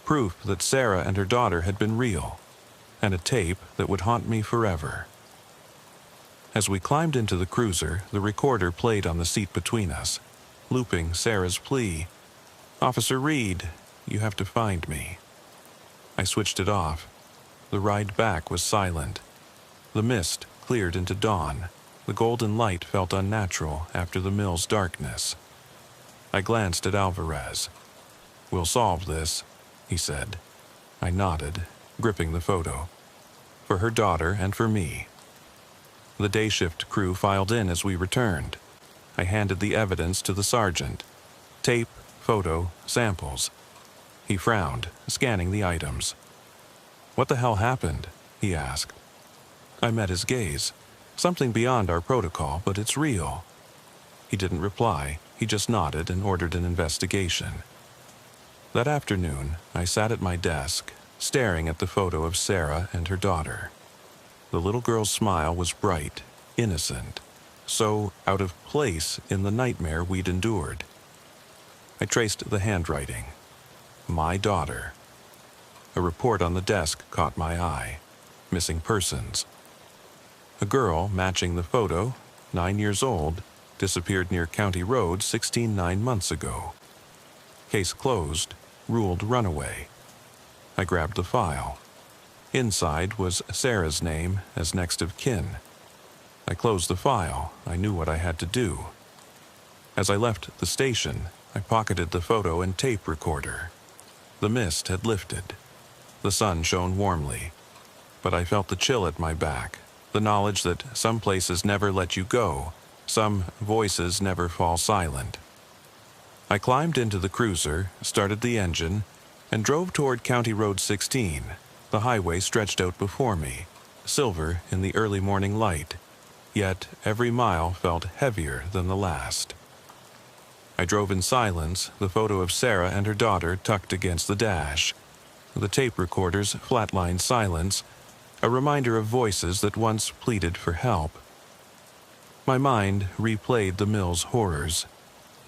Proof that Sarah and her daughter had been real, and a tape that would haunt me forever. As we climbed into the cruiser, the recorder played on the seat between us, looping Sarah's plea. "Officer Reed, you have to find me." I switched it off. The ride back was silent. The mist cleared into dawn. The golden light felt unnatural after the mill's darkness. I glanced at Alvarez. "We'll solve this," he said. I nodded, gripping the photo. For her daughter and for me. The day shift crew filed in as we returned. I handed the evidence to the sergeant. Tape, photo, samples. He frowned, scanning the items. "What the hell happened?" he asked. I met his gaze. "Something beyond our protocol, but it's real." He didn't reply. He just nodded and ordered an investigation. That afternoon, I sat at my desk, staring at the photo of Sarah and her daughter. The little girl's smile was bright, innocent, so out of place in the nightmare we'd endured. I traced the handwriting. My daughter. A report on the desk caught my eye. Missing persons. A girl matching the photo, 9 years old, disappeared near County Road 9 months ago. Case closed, ruled runaway. I grabbed the file. Inside was Sarah's name as next of kin. I closed the file. I knew what I had to do. As I left the station, I pocketed the photo and tape recorder. The mist had lifted. The sun shone warmly, but I felt the chill at my back, the knowledge that some places never let you go, some voices never fall silent. I climbed into the cruiser, started the engine, and drove toward County Road 16. The highway stretched out before me, silver in the early morning light, yet every mile felt heavier than the last. I drove in silence, the photo of Sarah and her daughter tucked against the dash, the tape recorder's flatline silence, a reminder of voices that once pleaded for help. My mind replayed the mill's horrors,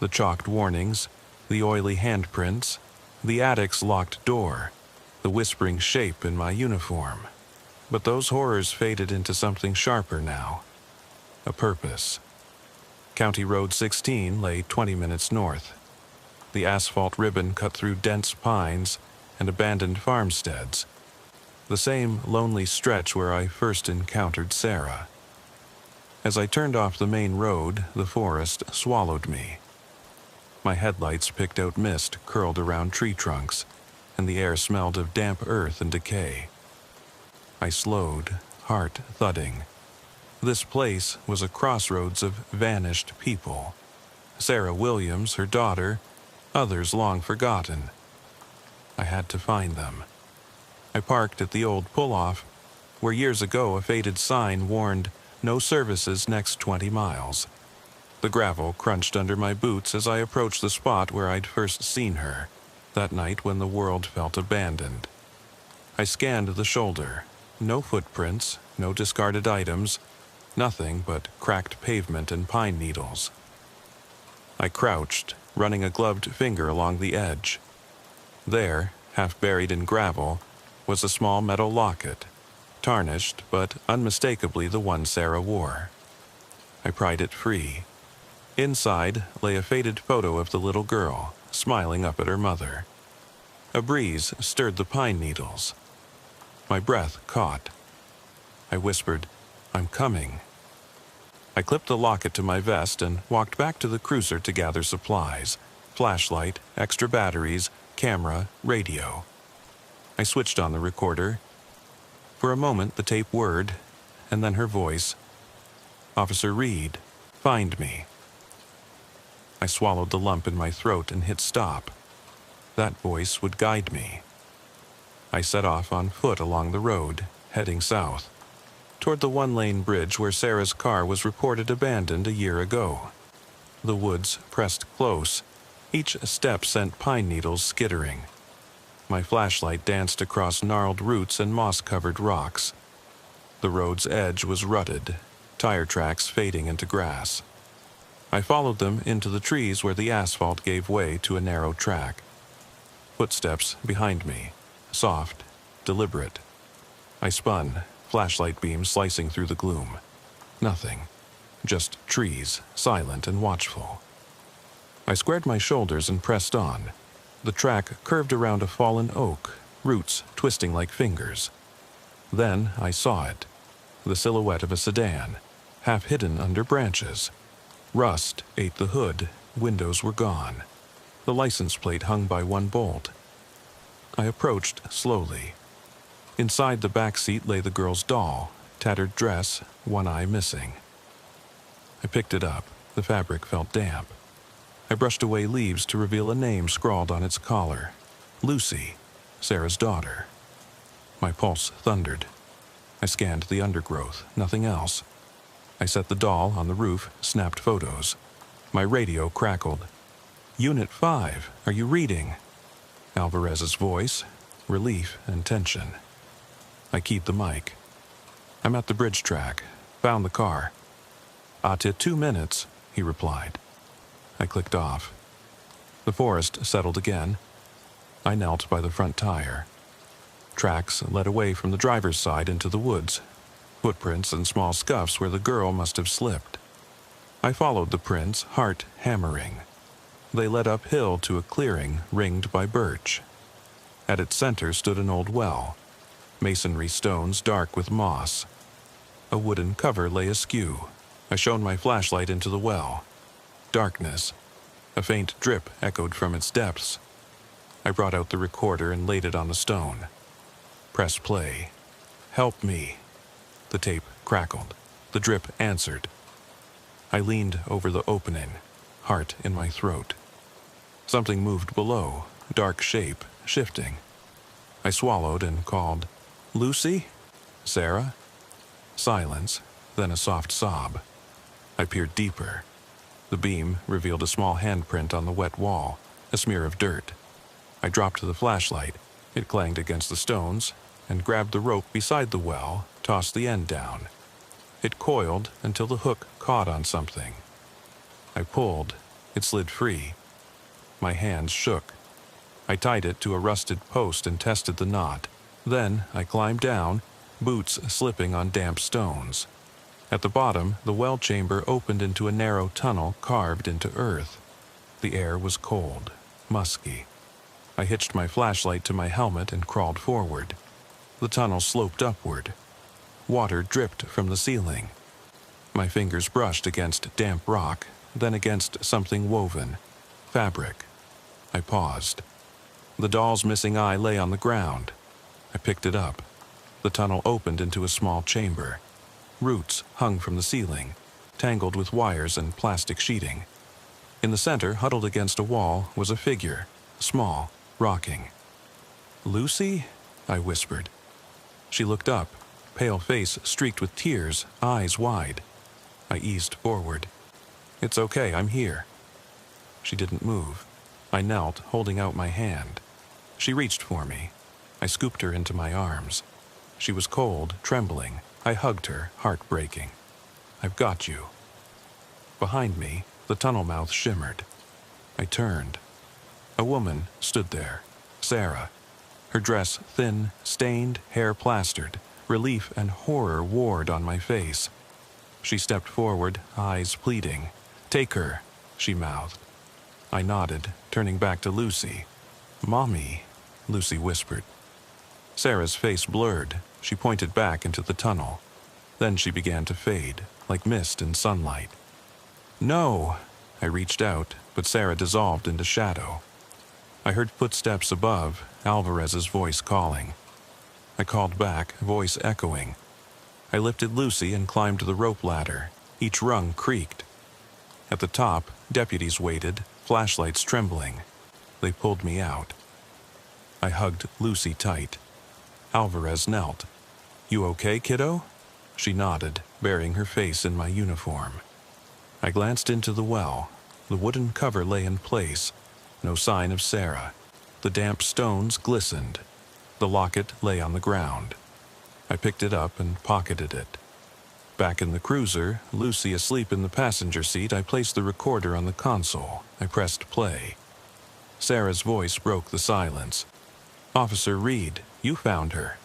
the chalked warnings, the oily handprints, the attic's locked door, the whispering shape in my uniform. But those horrors faded into something sharper now. A purpose. County Road 16 lay 20 minutes north. The asphalt ribbon cut through dense pines and abandoned farmsteads. The same lonely stretch where I first encountered Sarah. As I turned off the main road, the forest swallowed me. My headlights picked out mist curled around tree trunks, and the air smelled of damp earth and decay. I slowed, heart thudding. This place was a crossroads of vanished people. Sarah Williams, her daughter, others long forgotten. I had to find them. I parked at the old pull-off, where years ago a faded sign warned no services next 20 miles. The gravel crunched under my boots as I approached the spot where I'd first seen her, that night when the world felt abandoned. I scanned the shoulder. No footprints, no discarded items, nothing but cracked pavement and pine needles. I crouched, running a gloved finger along the edge. There, half buried in gravel, was a small metal locket, tarnished but unmistakably the one Sarah wore. I pried it free. Inside lay a faded photo of the little girl, smiling up at her mother. A breeze stirred the pine needles. My breath caught. I whispered, "I'm coming." I clipped the locket to my vest and walked back to the cruiser to gather supplies: flashlight, extra batteries, camera, radio. I switched on the recorder. For a moment the tape whirred, and then her voice. "Officer Reed, find me." I swallowed the lump in my throat and hit stop. That voice would guide me. I set off on foot along the road, heading south, toward the one-lane bridge where Sarah's car was reported abandoned a year ago. The woods pressed close. Each step sent pine needles skittering. My flashlight danced across gnarled roots and moss-covered rocks. The road's edge was rutted, tire tracks fading into grass. I followed them into the trees where the asphalt gave way to a narrow track. Footsteps behind me, soft, deliberate. I spun, flashlight beams slicing through the gloom. Nothing. Just trees, silent and watchful. I squared my shoulders and pressed on. The track curved around a fallen oak, roots twisting like fingers. Then I saw it. The silhouette of a sedan, half hidden under branches. Rust ate the hood, windows were gone. The license plate hung by one bolt. I approached slowly. Inside the back seat lay the girl's doll, tattered dress, one eye missing. I picked it up. The fabric felt damp. I brushed away leaves to reveal a name scrawled on its collar. Lucy, Sarah's daughter. My pulse thundered. I scanned the undergrowth, nothing else. I set the doll on the roof, snapped photos. My radio crackled. "Unit 5, are you reading?" Alvarez's voice, relief and tension. I keyed the mic. "I'm at the bridge track. Found the car." "Ata 2 minutes," he replied. I clicked off. The forest settled again. I knelt by the front tire. Tracks led away from the driver's side into the woods. Footprints and small scuffs where the girl must have slipped. I followed the prints, heart hammering. They led uphill to a clearing ringed by birch. At its center stood an old well, masonry stones dark with moss. A wooden cover lay askew. I shone my flashlight into the well. Darkness. A faint drip echoed from its depths. I brought out the recorder and laid it on the stone. Press play. "Help me." The tape crackled. The drip answered. I leaned over the opening, heart in my throat. Something moved below, dark shape, shifting. I swallowed and called, "Lucy? Sarah?" Silence, then a soft sob. I peered deeper. The beam revealed a small handprint on the wet wall, a smear of dirt. I dropped the flashlight. It clanged against the stones, and grabbed the rope beside the well, tossed the end down. It coiled until the hook caught on something. I pulled. It slid free. My hands shook. I tied it to a rusted post and tested the knot. Then I climbed down, boots slipping on damp stones. At the bottom, the well chamber opened into a narrow tunnel carved into earth. The air was cold, musky. I hitched my flashlight to my helmet and crawled forward. The tunnel sloped upward. Water dripped from the ceiling. My fingers brushed against damp rock, then against something woven. Fabric. I paused. The doll's missing eye lay on the ground. I picked it up. The tunnel opened into a small chamber. Roots hung from the ceiling, tangled with wires and plastic sheeting. In the center, huddled against a wall, was a figure, small, rocking. "Lucy?" I whispered. She looked up, pale face streaked with tears, eyes wide. I eased forward. "It's okay, I'm here." She didn't move. I knelt, holding out my hand. She reached for me. I scooped her into my arms. She was cold, trembling. I hugged her, heart breaking. "I've got you." Behind me, the tunnel mouth shimmered. I turned. A woman stood there, Sarah. Her dress thin, stained, hair plastered. Relief and horror warred on my face. She stepped forward, eyes pleading. "Take her. she mouthed. I nodded, turning back to Lucy. Mommy, Lucy whispered. Sarah's face blurred. She pointed back into the tunnel. Then she began to fade, like mist in sunlight. No! I reached out, but Sarah dissolved into shadow. I heard footsteps above, Alvarez's voice calling. I called back, voice echoing. I lifted Lucy and climbed the rope ladder. Each rung creaked. At the top, deputies waited, flashlights trembling. They pulled me out. I hugged Lucy tight. Alvarez knelt. You okay, kiddo? She nodded, burying her face in my uniform. I glanced into the well. The wooden cover lay in place. No sign of Sarah. The damp stones glistened. The locket lay on the ground. I picked it up and pocketed it. Back in the cruiser, Lucy asleep in the passenger seat, I placed the recorder on the console. I pressed play. Sarah's voice broke the silence. Officer Reed, you found her.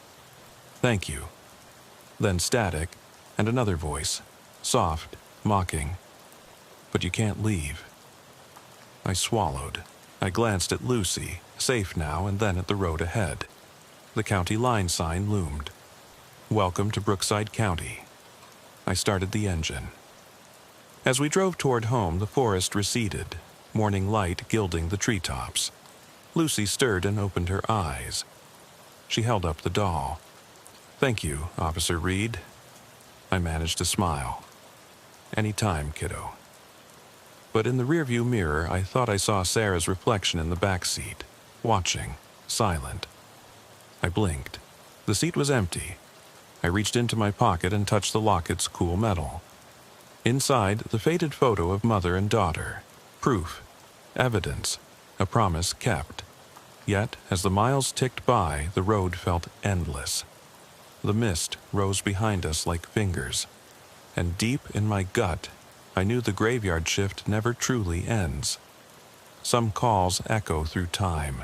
Thank you. Then static, and another voice, soft, mocking. But you can't leave. I swallowed. I glanced at Lucy, safe now, and then at the road ahead. The county line sign loomed. Welcome to Brookside County. I started the engine. As we drove toward home, the forest receded, morning light gilding the treetops. Lucy stirred and opened her eyes. She held up the doll. Thank you, Officer Reed. I managed to smile. Any time, kiddo. But in the rearview mirror, I thought I saw Sarah's reflection in the back seat, watching, silent. I blinked. The seat was empty. I reached into my pocket and touched the locket's cool metal. Inside, the faded photo of mother and daughter. Proof. Evidence. A promise kept. Yet, as the miles ticked by, the road felt endless. The mist rose behind us like fingers. And deep in my gut, I knew the graveyard shift never truly ends. Some calls echo through time.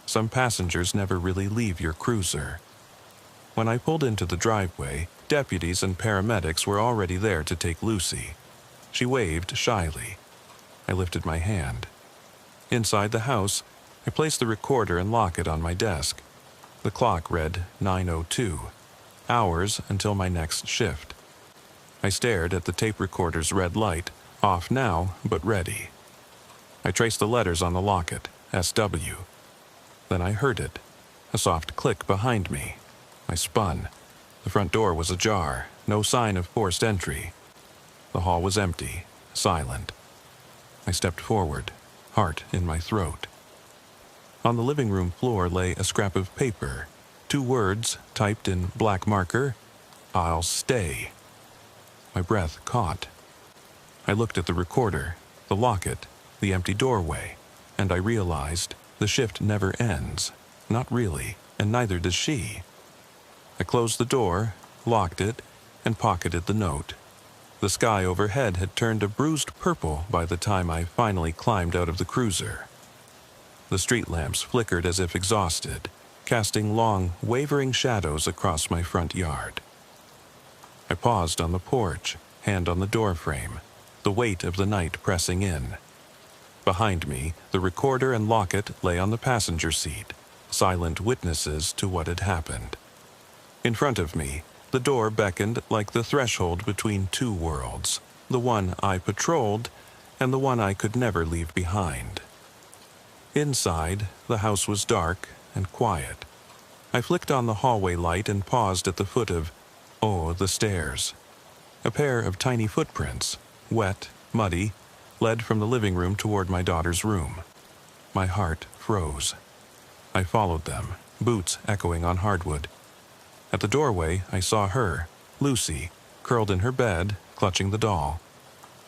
Some passengers never really leave your cruiser. When I pulled into the driveway, deputies and paramedics were already there to take Lucy. She waved shyly. I lifted my hand. Inside the house, I placed the recorder and locket on my desk. The clock read 9:02, hours until my next shift. I stared at the tape recorder's red light, off now, but ready. I traced the letters on the locket, SW. Then I heard it, a soft click behind me. I spun. The front door was ajar, no sign of forced entry. The hall was empty, silent. I stepped forward, heart in my throat. On the living room floor lay a scrap of paper, 2 words typed in black marker, I'll stay. My breath caught. I looked at the recorder, the locket, the empty doorway, and I realized the shift never ends. Not really, and neither does she. I closed the door, locked it, and pocketed the note. The sky overhead had turned a bruised purple by the time I finally climbed out of the cruiser. The street lamps flickered as if exhausted, casting long, wavering shadows across my front yard. I paused on the porch, hand on the doorframe, the weight of the night pressing in. Behind me, the recorder and locket lay on the passenger seat, silent witnesses to what had happened. In front of me, the door beckoned like the threshold between 2 worlds, the one I patrolled and the one I could never leave behind. Inside, the house was dark and quiet. I flicked on the hallway light and paused at the foot of, the stairs. A pair of tiny footprints, wet, muddy, led from the living room toward my daughter's room. My heart froze. I followed them, boots echoing on hardwood. At the doorway, I saw her, Lucy, curled in her bed, clutching the doll.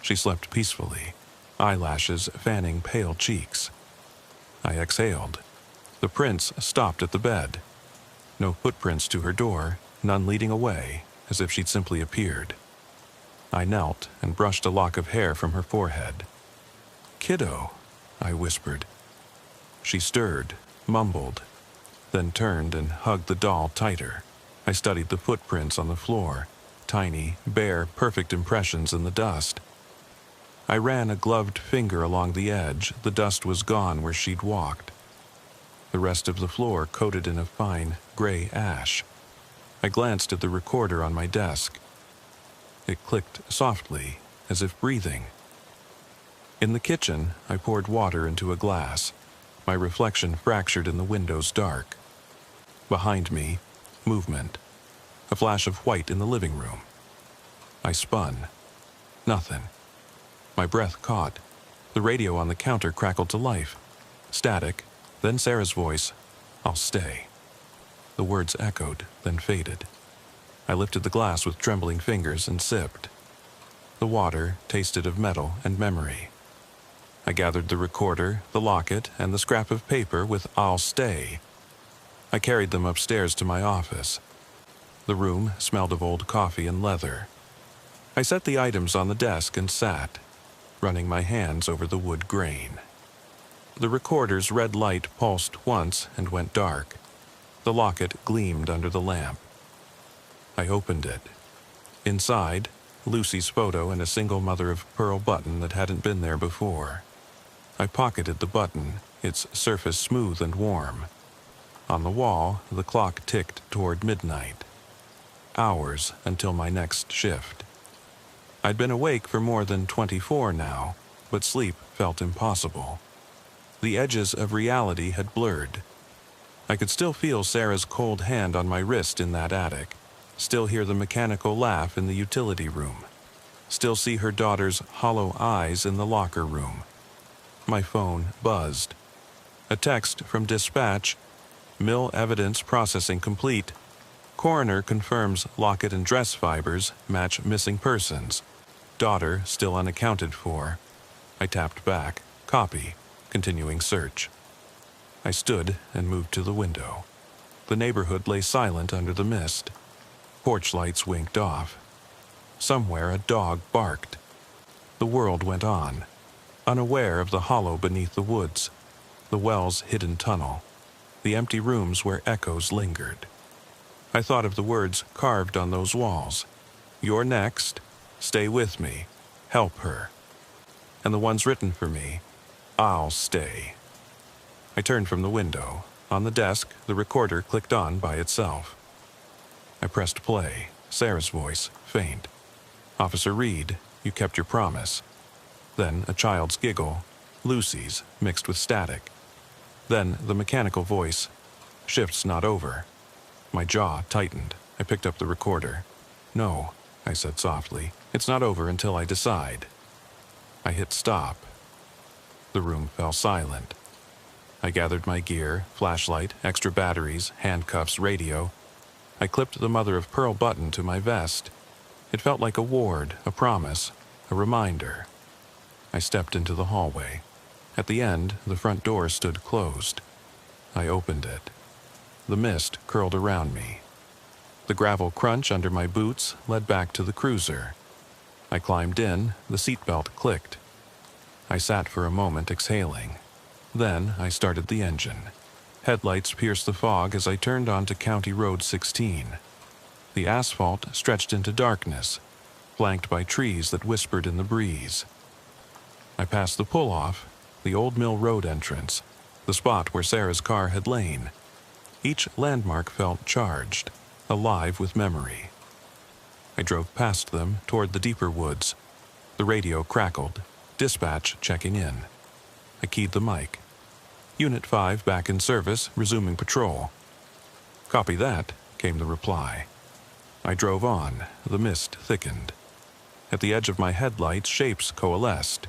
She slept peacefully, eyelashes fanning pale cheeks. I exhaled. The prints stopped at the bed. No footprints to her door, none leading away, as if she'd simply appeared. I knelt and brushed a lock of hair from her forehead. "Kiddo," I whispered. She stirred, mumbled, then turned and hugged the doll tighter. I studied the footprints on the floor, tiny, bare, perfect impressions in the dust. I ran a gloved finger along the edge. The dust was gone where she'd walked. The rest of the floor coated in a fine gray ash. I glanced at the recorder on my desk. It clicked softly, as if breathing. In the kitchen, I poured water into a glass. My reflection fractured in the window's dark. Behind me, movement. A flash of white in the living room. I spun. Nothing. My breath caught. The radio on the counter crackled to life. Static, then Sarah's voice, "I'll stay." The words echoed, then faded. I lifted the glass with trembling fingers and sipped. The water tasted of metal and memory. I gathered the recorder, the locket, and the scrap of paper with "I'll stay." I carried them upstairs to my office. The room smelled of old coffee and leather. I set the items on the desk and sat, running my hands over the wood grain. The recorder's red light pulsed once and went dark. The locket gleamed under the lamp. I opened it. Inside, Lucy's photo and a single mother-of-pearl button that hadn't been there before. I pocketed the button, its surface smooth and warm. On the wall, the clock ticked toward midnight. Hours until my next shift. I'd been awake for more than 24 now, but sleep felt impossible. The edges of reality had blurred. I could still feel Sarah's cold hand on my wrist in that attic, still hear the mechanical laugh in the utility room, still see her daughter's hollow eyes in the locker room. My phone buzzed. A text from dispatch: "Mill evidence processing complete. Coroner confirms locket and dress fibers match missing persons. Daughter still unaccounted for." I tapped back. Copy. Continuing search. I stood and moved to the window. The neighborhood lay silent under the mist. Porch lights winked off. Somewhere a dog barked. The world went on, unaware of the hollow beneath the woods, the well's hidden tunnel, the empty rooms where echoes lingered. I thought of the words carved on those walls. "You're next. Stay with me. Help her." And the ones written for me: "I'll stay." I turned from the window. On the desk, the recorder clicked on by itself. I pressed play. Sarah's voice, faint. "Officer Reed, you kept your promise." Then a child's giggle, Lucy's, mixed with static. Then the mechanical voice, "Shift's not over." My jaw tightened. I picked up the recorder. "No," I said softly. "It's not over until I decide." I hit stop. The room fell silent. I gathered my gear, flashlight, extra batteries, handcuffs, radio. I clipped the mother-of-pearl button to my vest. It felt like a ward, a promise, a reminder. I stepped into the hallway. At the end, the front door stood closed. I opened it. The mist curled around me. The gravel crunch under my boots led back to the cruiser. I climbed in, the seatbelt clicked. I sat for a moment, exhaling. Then I started the engine. Headlights pierced the fog as I turned onto County Road 16. The asphalt stretched into darkness, flanked by trees that whispered in the breeze. I passed the pull-off, the old Mill Road entrance, the spot where Sarah's car had lain. Each landmark felt charged, alive with memory. I drove past them toward the deeper woods. The radio crackled, dispatch checking in. I keyed the mic. "Unit 5 back in service, resuming patrol." "Copy that," came the reply. I drove on. The mist thickened. At the edge of my headlights, shapes coalesced.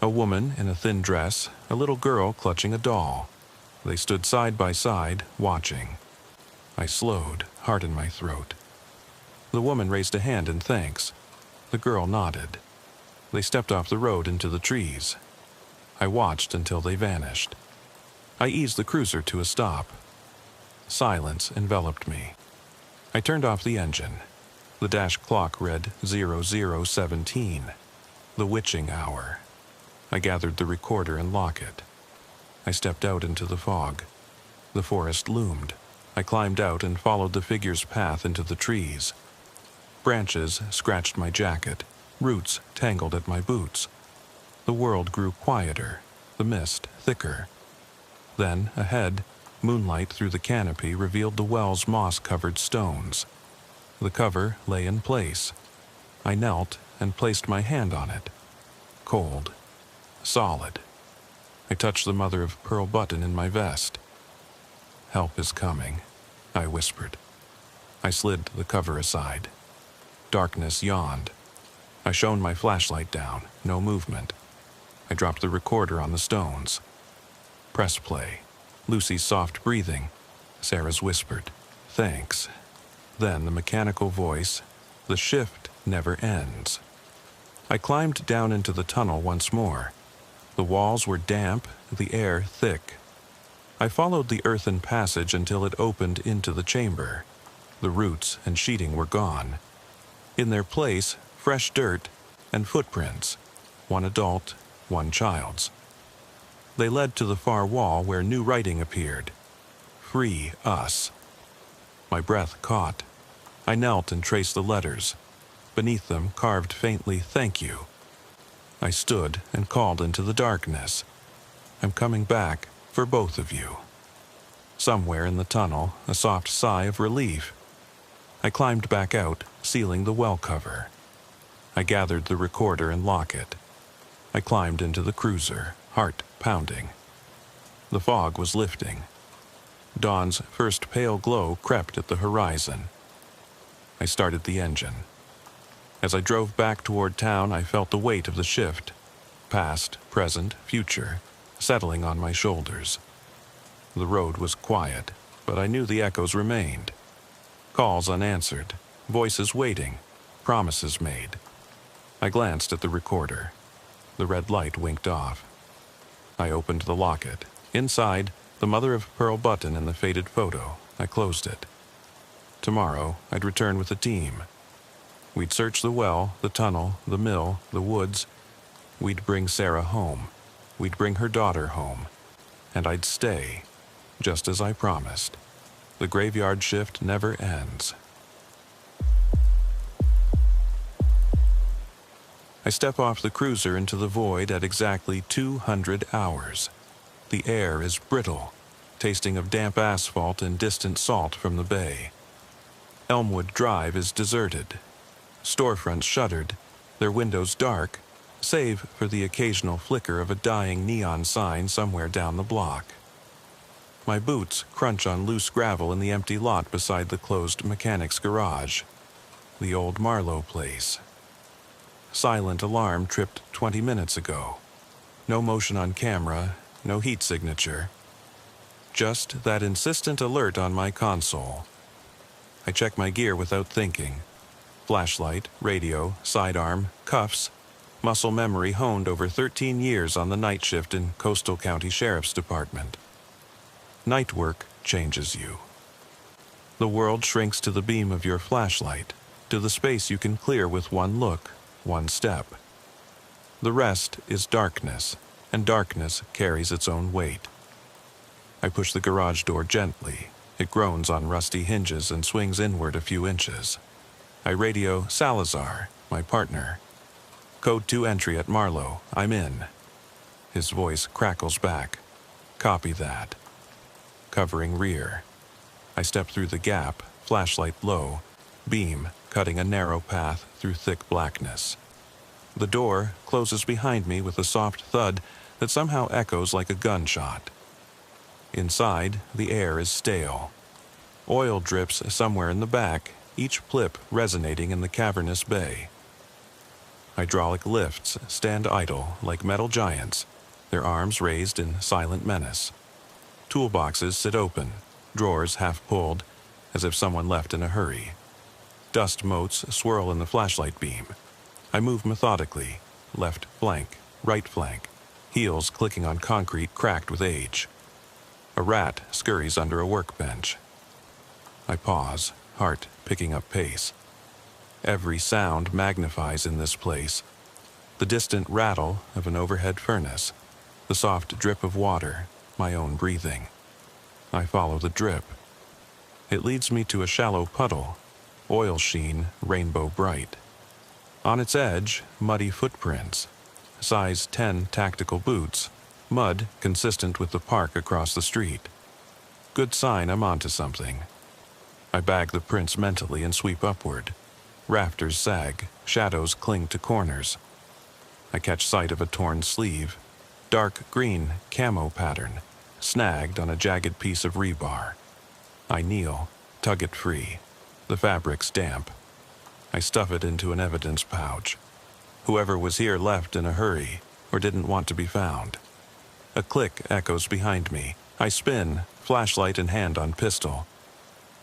A woman in a thin dress, a little girl clutching a doll. They stood side by side, watching. I slowed, heart in my throat. The woman raised a hand in thanks. The girl nodded. They stepped off the road into the trees. I watched until they vanished. I eased the cruiser to a stop. Silence enveloped me. I turned off the engine. The dash clock read 0017, the witching hour. I gathered the recorder and locket. I stepped out into the fog. The forest loomed. I climbed out and followed the figure's path into the trees. Branches scratched my jacket. Roots tangled at my boots. The world grew quieter, the mist thicker. Then, ahead, moonlight through the canopy revealed the well's moss-covered stones. The cover lay in place. I knelt and placed my hand on it. Cold. Solid. I touched the mother-of-pearl button in my vest. "Help is coming," I whispered. I slid the cover aside. Darkness yawned. I shone my flashlight down. No movement. I dropped the recorder on the stones. Press play. Lucy's soft breathing. Sarah's whispered, "Thanks." Then the mechanical voice, "The shift never ends." I climbed down into the tunnel once more. The walls were damp, the air thick. I followed the earthen passage until it opened into the chamber. The roots and sheeting were gone. In their place, fresh dirt and footprints, one adult, one child's. They led to the far wall where new writing appeared. "Free us." My breath caught. I knelt and traced the letters. Beneath them, carved faintly, "Thank you." I stood and called into the darkness. "I'm coming back for both of you." Somewhere in the tunnel, a soft sigh of relief. I climbed back out, sealing the well cover. I gathered the recorder and locket. I climbed into the cruiser, heart pounding. The fog was lifting. Dawn's first pale glow crept at the horizon. I started the engine. As I drove back toward town, I felt the weight of the shift, past, present, future, settling on my shoulders. The road was quiet, but I knew the echoes remained. Calls unanswered, voices waiting, promises made. I glanced at the recorder. The red light winked off. I opened the locket. Inside, the mother-of-pearl button in the faded photo. I closed it. Tomorrow, I'd return with a team. We'd search the well, the tunnel, the mill, the woods. We'd bring Sarah home. We'd bring her daughter home. And I'd stay, just as I promised. The graveyard shift never ends. I step off the cruiser into the void at exactly 200 hours. The air is brittle, tasting of damp asphalt and distant salt from the bay. Elmwood Drive is deserted. Storefronts shuttered, their windows dark, save for the occasional flicker of a dying neon sign somewhere down the block. My boots crunch on loose gravel in the empty lot beside the closed mechanic's garage. The old Marlowe place. Silent alarm tripped 20 minutes ago. No motion on camera, no heat signature. Just that insistent alert on my console. I check my gear without thinking. Flashlight, radio, sidearm, cuffs. Muscle memory honed over 13 years on the night shift in Coastal County Sheriff's Department. Night work changes you. The world shrinks to the beam of your flashlight, to the space you can clear with one look, one step. The rest is darkness, and darkness carries its own weight. I push the garage door gently. It groans on rusty hinges and swings inward a few inches. I radio Salazar, my partner. "Code 2 entry at Marlowe. I'm in." His voice crackles back. "Copy that." Covering rear. I step through the gap, flashlight low, beam cutting a narrow path through thick blackness. The door closes behind me with a soft thud that somehow echoes like a gunshot. Inside, the air is stale. Oil drips somewhere in the back, each blip resonating in the cavernous bay. Hydraulic lifts stand idle like metal giants, their arms raised in silent menace. Toolboxes sit open, drawers half pulled, as if someone left in a hurry. Dust motes swirl in the flashlight beam. I move methodically, left flank, right flank, heels clicking on concrete cracked with age. A rat scurries under a workbench. I pause, heart picking up pace. Every sound magnifies in this place. The distant rattle of an overhead furnace, the soft drip of water, my own breathing. I follow the drip. It leads me to a shallow puddle, oil sheen, rainbow bright. On its edge, muddy footprints. size 10 tactical boots, mud consistent with the park across the street. Good sign I'm onto something. I bag the prints mentally and sweep upward. Rafters sag, shadows cling to corners. I catch sight of a torn sleeve, dark green camo pattern, snagged on a jagged piece of rebar. I kneel, tug it free. The fabric's damp. I stuff it into an evidence pouch. Whoever was here left in a hurry or didn't want to be found. A click echoes behind me. I spin, flashlight in hand on pistol.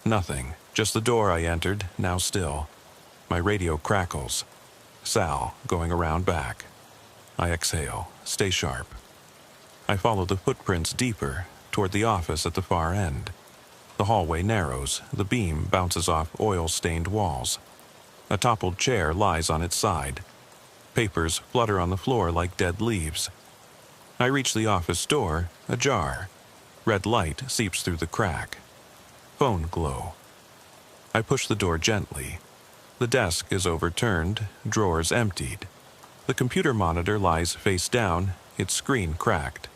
Nothing, just the door I entered, now still. My radio crackles. Sal, going around back. I exhale, stay sharp. I follow the footprints deeper, toward the office at the far end. The hallway narrows, the beam bounces off oil-stained walls. A toppled chair lies on its side. Papers flutter on the floor like dead leaves. I reach the office door, ajar. Red light seeps through the crack. Phone glow. I push the door gently. The desk is overturned, drawers emptied. The computer monitor lies face down, its screen cracked.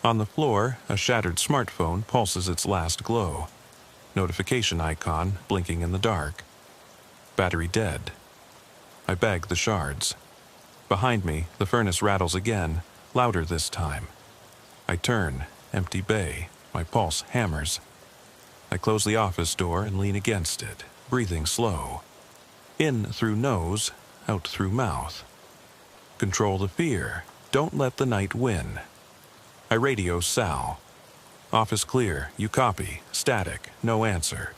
On the floor, a shattered smartphone pulses its last glow. Notification icon blinking in the dark. Battery dead. I bag the shards. Behind me, the furnace rattles again, louder this time. I turn, empty bay, my pulse hammers. I close the office door and lean against it, breathing slow. In through nose, out through mouth. Control the fear. Don't let the night win. I radio Sal. Office clear, you copy, static, no answer.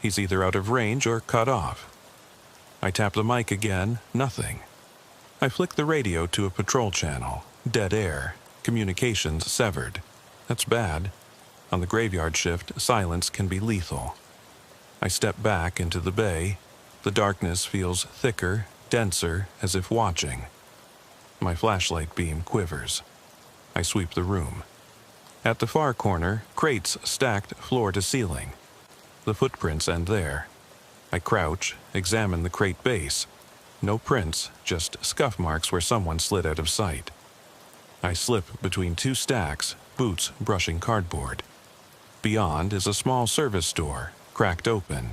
He's either out of range or cut off. I tap the mic again, nothing. I flick the radio to a patrol channel, dead air, communications severed. That's bad. On the graveyard shift, silence can be lethal. I step back into the bay. The darkness feels thicker, denser, as if watching. My flashlight beam quivers. I sweep the room. At the far corner, crates stacked floor to ceiling. The footprints end there. I crouch, examine the crate base. No prints, just scuff marks where someone slid out of sight. I slip between two stacks, boots brushing cardboard. Beyond is a small service door, cracked open.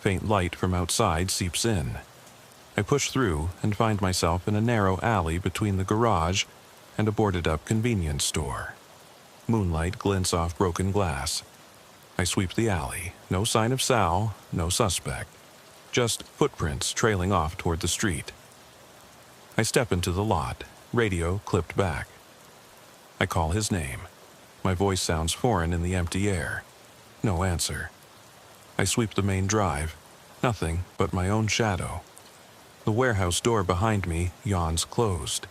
Faint light from outside seeps in. I push through and find myself in a narrow alley between the garage and a boarded-up convenience store. Moonlight glints off broken glass. I sweep the alley. No sign of Sal, no suspect. Just footprints trailing off toward the street. I step into the lot, radio clipped back. I call his name. My voice sounds foreign in the empty air. No answer. I sweep the main drive. Nothing but my own shadow. The warehouse door behind me yawns closed.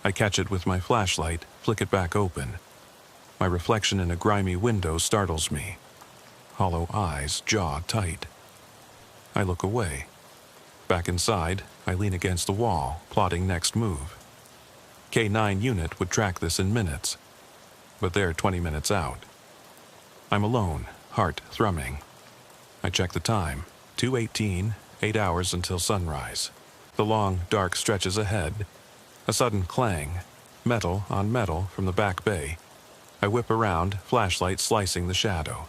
I catch it with my flashlight, flick it back open. My reflection in a grimy window startles me. Hollow eyes, jaw tight. I look away. Back inside, I lean against the wall, plotting next move. K9 unit would track this in minutes, but they're 20 minutes out. I'm alone, heart thrumming. I check the time, 2:18, 8 hours until sunrise. The long, dark stretches ahead. A sudden clang, metal on metal from the back bay. I whip around, flashlight slicing the shadow.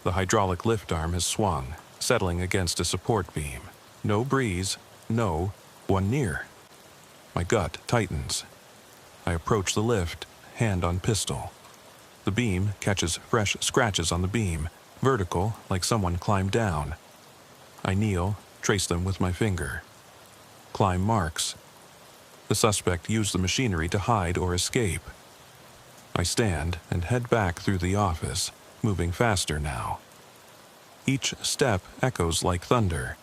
The hydraulic lift arm has swung, settling against a support beam. No breeze, no one near. My gut tightens. I approach the lift, hand on pistol. The beam catches fresh scratches on the beam, vertical like someone climbed down. I kneel, trace them with my finger. Climb marks. The suspect used the machinery to hide or escape. I stand and head back through the office, moving faster now. Each step echoes like thunder.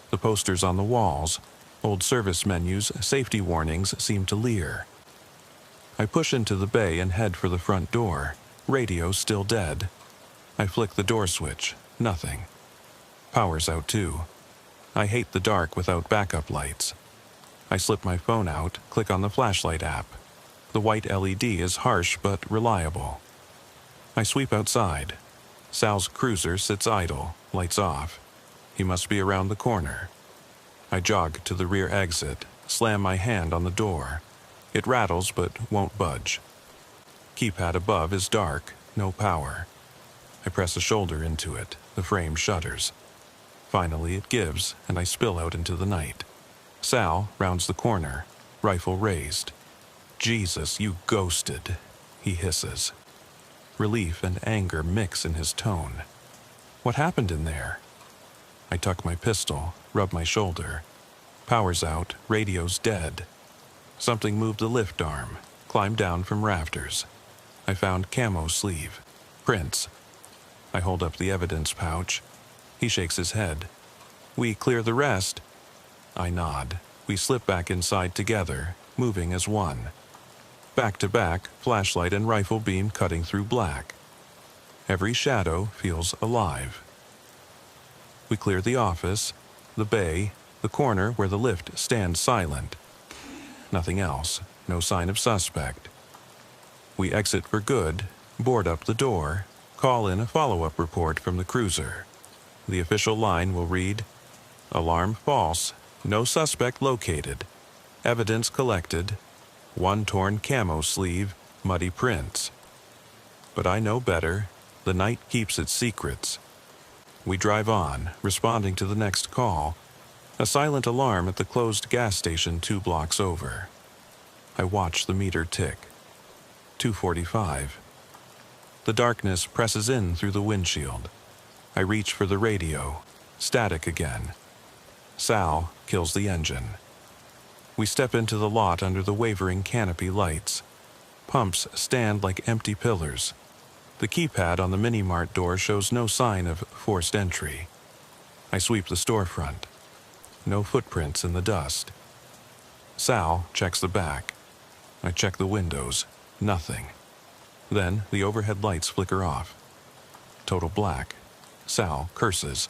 The posters on the walls, old service menus, safety warnings seem to leer. I push into the bay and head for the front door, radio still dead. I flick the door switch, nothing. Power's out too. I hate the dark without backup lights. I slip my phone out, click on the flashlight app. The white LED is harsh but reliable. I sweep outside. Sal's cruiser sits idle, lights off. He must be around the corner. I jog to the rear exit, slam my hand on the door. It rattles but won't budge. Keypad above is dark, no power. I press a shoulder into it. The frame shudders. Finally it gives, and I spill out into the night. Sal rounds the corner, rifle raised. "Jesus, you ghosted," he hisses. Relief and anger mix in his tone. "What happened in there?" I tuck my pistol, rub my shoulder. Power's out, radio's dead. Something moved the lift arm, climbed down from rafters. I found camo sleeve. Prints. I hold up the evidence pouch. He shakes his head. "We clear the rest?" I nod. We slip back inside together, moving as one. Back to back, flashlight and rifle beam cutting through black. Every shadow feels alive. We clear the office, the bay, the corner where the lift stands silent. Nothing else, no sign of suspect. We exit for good, board up the door, call in a follow-up report from the cruiser. The official line will read, "Alarm false, no suspect located. Evidence collected. One torn camo sleeve, muddy prints." But I know better. The night keeps its secrets. We drive on, responding to the next call. A silent alarm at the closed gas station 2 blocks over. I watch the meter tick. 2:45. The darkness presses in through the windshield. I reach for the radio. Static again. Sal kills the engine. We step into the lot under the wavering canopy lights. Pumps stand like empty pillars. The keypad on the mini-mart door shows no sign of forced entry. I sweep the storefront. No footprints in the dust. Sal checks the back. I check the windows. Nothing. Then the overhead lights flicker off. Total black. Sal curses.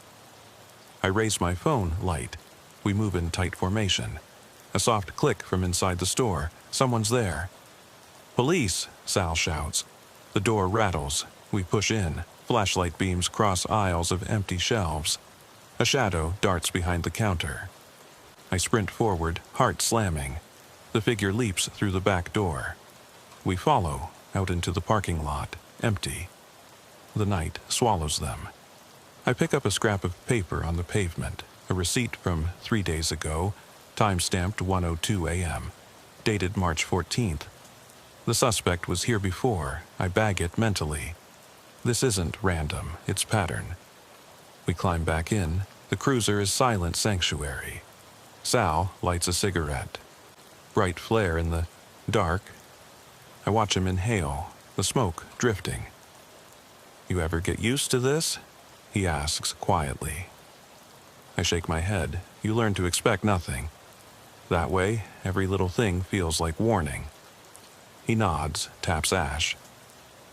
I raise my phone light. We move in tight formation. A soft click from inside the store. Someone's there. "Police!" Sal shouts. The door rattles. We push in. Flashlight beams cross aisles of empty shelves. A shadow darts behind the counter. I sprint forward, heart slamming. The figure leaps through the back door. We follow, out into the parking lot, empty. The night swallows them. I pick up a scrap of paper on the pavement, a receipt from 3 days ago, time-stamped 1:02 a.m., dated March 14th. The suspect was here before. I bag it mentally. This isn't random, it's pattern. We climb back in. The cruiser is silent sanctuary. Sal lights a cigarette. Bright flare in the dark. I watch him inhale, the smoke drifting. "You ever get used to this?" he asks quietly. I shake my head. You learn to expect nothing. That way, every little thing feels like warning. He nods, taps ash.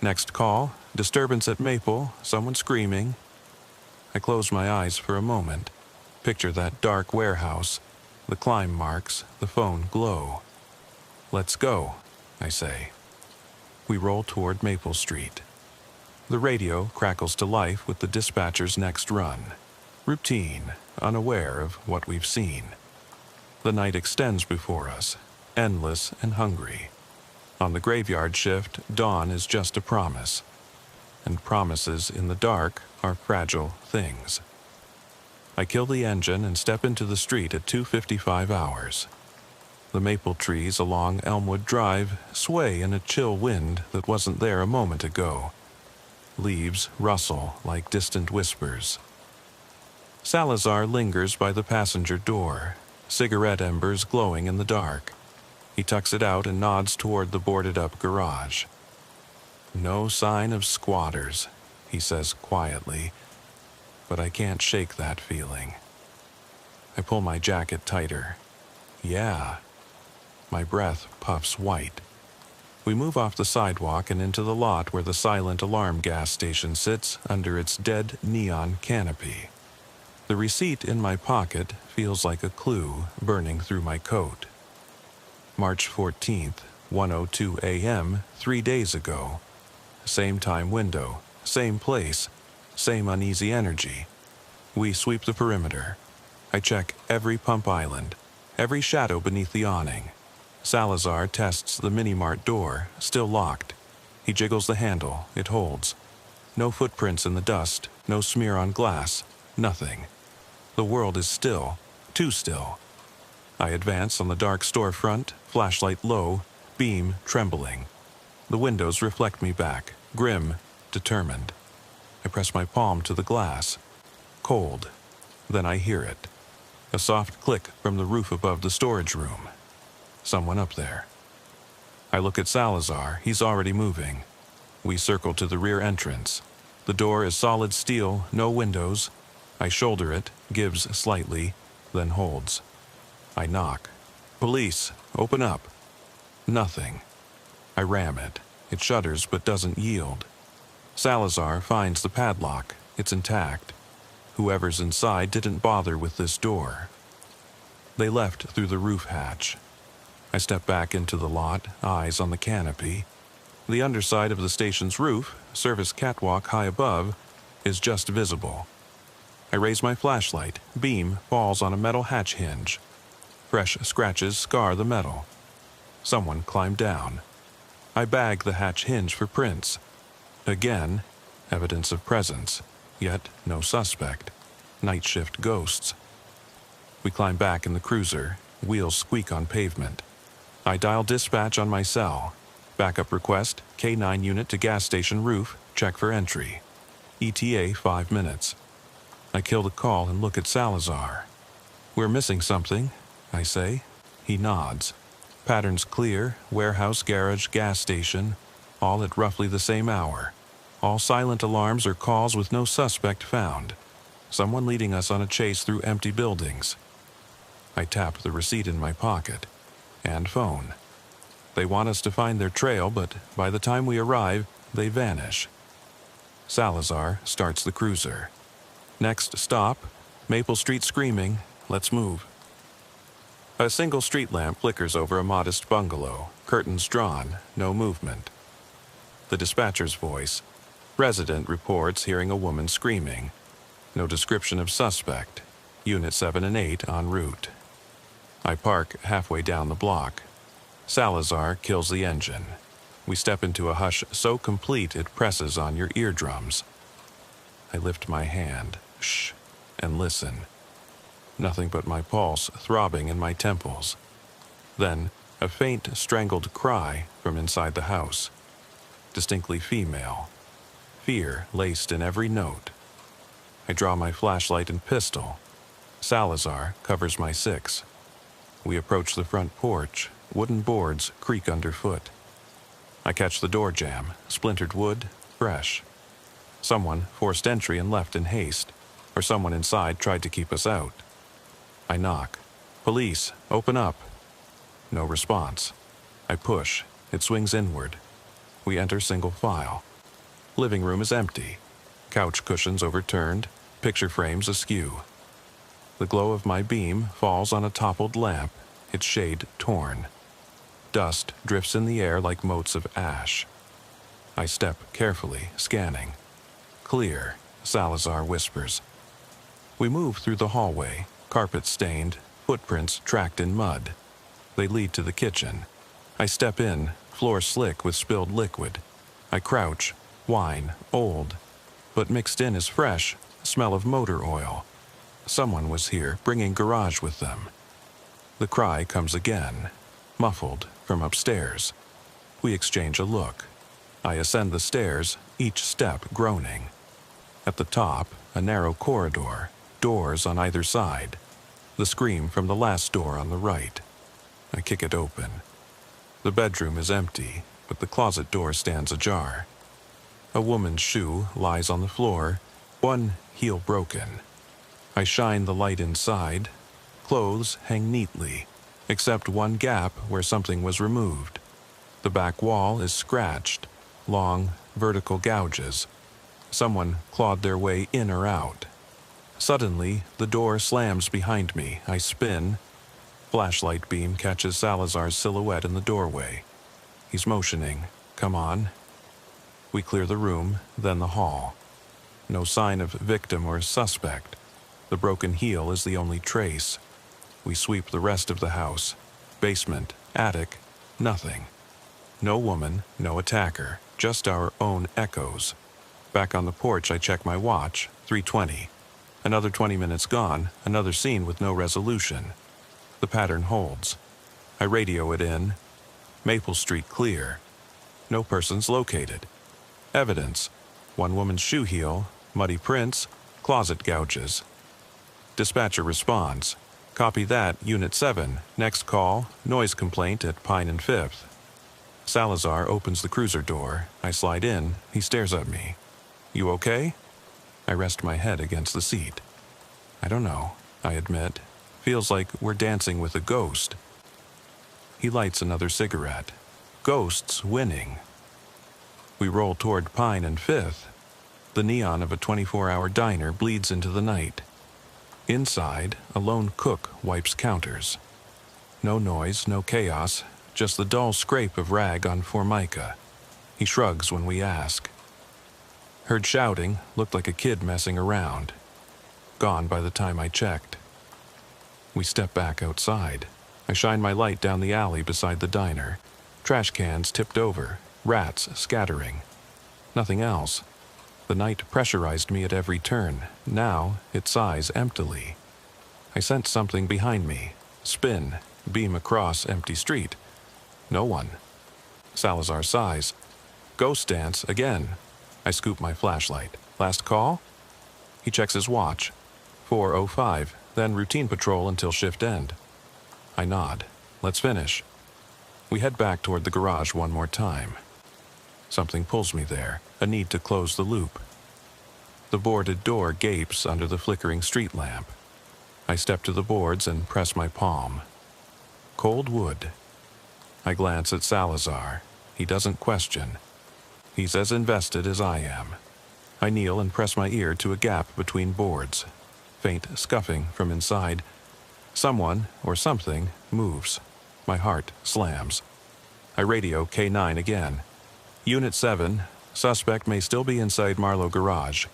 Next call, disturbance at Maple, someone screaming. I close my eyes for a moment. Picture that dark warehouse, the climb marks, the phone glow. "Let's go," I say. We roll toward Maple Street. The radio crackles to life with the dispatcher's next run. Routine, unaware of what we've seen. The night extends before us, endless and hungry. On the graveyard shift, dawn is just a promise. And promises in the dark are fragile things. I kill the engine and step into the street at 2:55 hours. The maple trees along Elmwood Drive sway in a chill wind that wasn't there a moment ago. Leaves rustle like distant whispers. Salazar lingers by the passenger door, cigarette embers glowing in the dark. He tucks it out and nods toward the boarded-up garage. "No sign of squatters," he says quietly, but I can't shake that feeling. I pull my jacket tighter. Yeah. My breath puffs white. We move off the sidewalk and into the lot where the silent alarm gas station sits under its dead neon canopy. The receipt in my pocket feels like a clue burning through my coat. March 14th, 1:02 a.m., 3 days ago. Same time window, same place, same uneasy energy. We sweep the perimeter. I check every pump island, every shadow beneath the awning. Salazar tests the mini-mart door, still locked. He jiggles the handle, it holds. No footprints in the dust, no smear on glass, nothing. The world is still, too still. I advance on the dark storefront, flashlight low, beam trembling. The windows reflect me back, grim, determined. I press my palm to the glass. Cold. Then I hear it. A soft click from the roof above the storage room. Someone up there. I look at Salazar. He's already moving. We circle to the rear entrance. The door is solid steel, no windows. I shoulder it, gives slightly, then holds. I knock. Police, open up. Nothing. I ram it. It shudders but doesn't yield. Salazar finds the padlock. It's intact. Whoever's inside didn't bother with this door. They left through the roof hatch. I step back into the lot, eyes on the canopy. The underside of the station's roof, service catwalk high above, is just visible. I raise my flashlight. Beam falls on a metal hatch hinge. Fresh scratches scar the metal. Someone climbed down. I bag the hatch hinge for prints. Again, evidence of presence, yet no suspect. Night shift ghosts. We climb back in the cruiser. Wheels squeak on pavement. I dial dispatch on my cell. Backup request, K9 unit to gas station roof, check for entry. ETA 5 minutes. I kill the call and look at Salazar. We're missing something, I say. He nods. Patterns clear, warehouse, garage, gas station, all at roughly the same hour. All silent alarms or calls with no suspect found. Someone leading us on a chase through empty buildings. I tap the receipt in my pocket. And phone. They want us to find their trail, but by the time we arrive, they vanish. Salazar starts the cruiser. Next stop, Maple Street screaming, let's move. A single street lamp flickers over a modest bungalow, curtains drawn, no movement. The dispatcher's voice. Resident reports hearing a woman screaming. No description of suspect. Unit 7 and 8 en route. I park halfway down the block. Salazar kills the engine. We step into a hush so complete it presses on your eardrums. I lift my hand, shh, and listen. Nothing but my pulse throbbing in my temples. Then, a faint, strangled cry from inside the house. Distinctly female. Fear laced in every note. I draw my flashlight and pistol. Salazar covers my 6. We approach the front porch. Wooden boards creak underfoot. I catch the door jam. Splintered wood, fresh. Someone forced entry and left in haste, or someone inside tried to keep us out. I knock. Police, open up. No response. I push. It swings inward. We enter single file. Living room is empty. Couch cushions overturned, picture frames askew. The glow of my beam falls on a toppled lamp, its shade torn. Dust drifts in the air like motes of ash. I step carefully, scanning. Clear, Salazar whispers. We move through the hallway, carpet stained, footprints tracked in mud. They lead to the kitchen. I step in, floor slick with spilled liquid. I crouch, wine, old. But mixed in is fresh, smell of motor oil. Someone was here, bringing garage with them. The cry comes again, muffled, from upstairs. We exchange a look. I ascend the stairs, each step groaning. At the top, a narrow corridor, doors on either side. The scream from the last door on the right. I kick it open. The bedroom is empty, but the closet door stands ajar. A woman's shoe lies on the floor, one heel broken. I shine the light inside. Clothes hang neatly, except one gap where something was removed. The back wall is scratched, long, vertical gouges. Someone clawed their way in or out. Suddenly, the door slams behind me. I spin. Flashlight beam catches Salazar's silhouette in the doorway. He's motioning. Come on. We clear the room, then the hall. No sign of victim or suspect. The broken heel is the only trace. We sweep the rest of the house. Basement, Attic, nothing. No woman, no attacker, just our own echoes. Back on the porch, I check my watch, 3:20. Another 20 minutes gone, another scene with no resolution. The pattern holds. I radio it in. Maple Street clear. No persons located. Evidence: one woman's shoe heel, muddy prints, closet gouges. Dispatcher responds. Copy that, Unit 7. Next call, noise complaint at Pine and 5th. Salazar opens the cruiser door. I slide in. He stares at me. You okay? I rest my head against the seat. I don't know, I admit. Feels like we're dancing with a ghost. He lights another cigarette. Ghosts winning. We roll toward Pine and 5th. The neon of a 24-hour diner bleeds into the night. Inside, a lone cook wipes counters. No noise, no chaos, just the dull scrape of rag on formica. He shrugs when we ask. Heard shouting, looked like a kid messing around. Gone by the time I checked. We step back outside. I shine my light down the alley beside the diner. Trash cans tipped over, rats scattering. Nothing else. The night pressurized me at every turn. Now it sighs emptily. I sense something behind me. Spin, beam across empty street. No one. Salazar sighs. Ghost dance again. I scoop my flashlight. Last call? He checks his watch. 4:05, then routine patrol until shift end. I nod. Let's finish. We head back toward the garage one more time. Something pulls me there, a need to close the loop. The boarded door gapes under the flickering street lamp. I step to the boards and press my palm. Cold wood. I glance at Salazar. He doesn't question. He's as invested as I am. I kneel and press my ear to a gap between boards. Faint scuffing from inside. Someone, or something, moves. My heart slams. I radio K9 again. Unit 7, suspect may still be inside Marlowe Garage.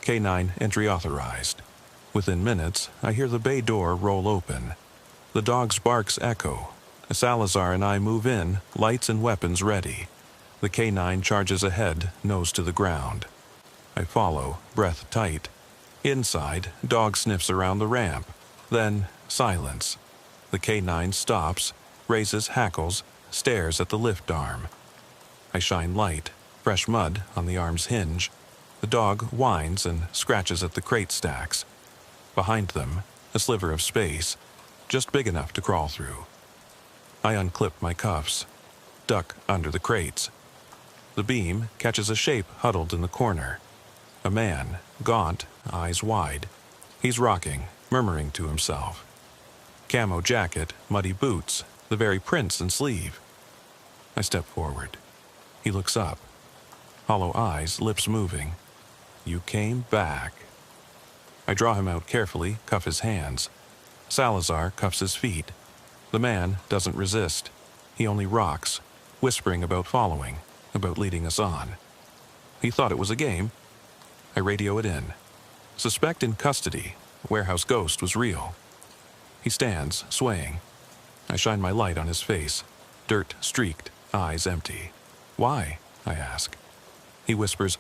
K9 entry authorized. Within minutes, I hear the bay door roll open. The dog's barks echo. Salazar and I move in, lights and weapons ready. The K9 charges ahead, nose to the ground. I follow, breath tight. Inside, dog sniffs around the ramp. Then, silence. The K9 stops, raises hackles, stares at the lift arm. I shine light, fresh mud on the arm's hinge. The dog whines and scratches at the crate stacks. Behind them, a sliver of space, just big enough to crawl through. I unclip my cuffs, duck under the crates. The beam catches a shape huddled in the corner. A man, gaunt, eyes wide. He's rocking, murmuring to himself. Camo jacket, muddy boots, the very prints and sleeve. I step forward. He looks up. Hollow eyes, lips moving. You came back. I draw him out carefully, cuff his hands. Salazar cuffs his feet. The man doesn't resist. He only rocks, whispering about following, about leading us on. He thought it was a game. I radio it in. Suspect in custody. Warehouse ghost was real. He stands, swaying. I shine my light on his face. Dirt streaked, eyes empty. Why? I ask. He whispers,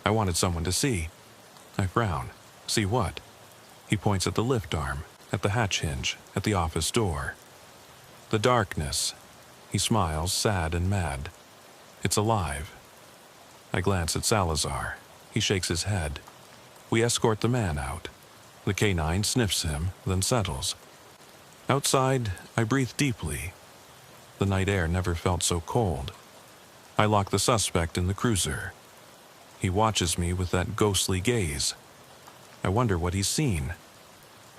I wanted someone to see. I frown. See what? He points at the lift arm, at the hatch hinge, at the office door. The darkness. He smiles, sad and mad. It's alive. I glance at Salazar. He shakes his head. We escort the man out. The K9 sniffs him, then settles. Outside, I breathe deeply. The night air never felt so cold. I lock the suspect in the cruiser. He watches me with that ghostly gaze. I wonder what he's seen.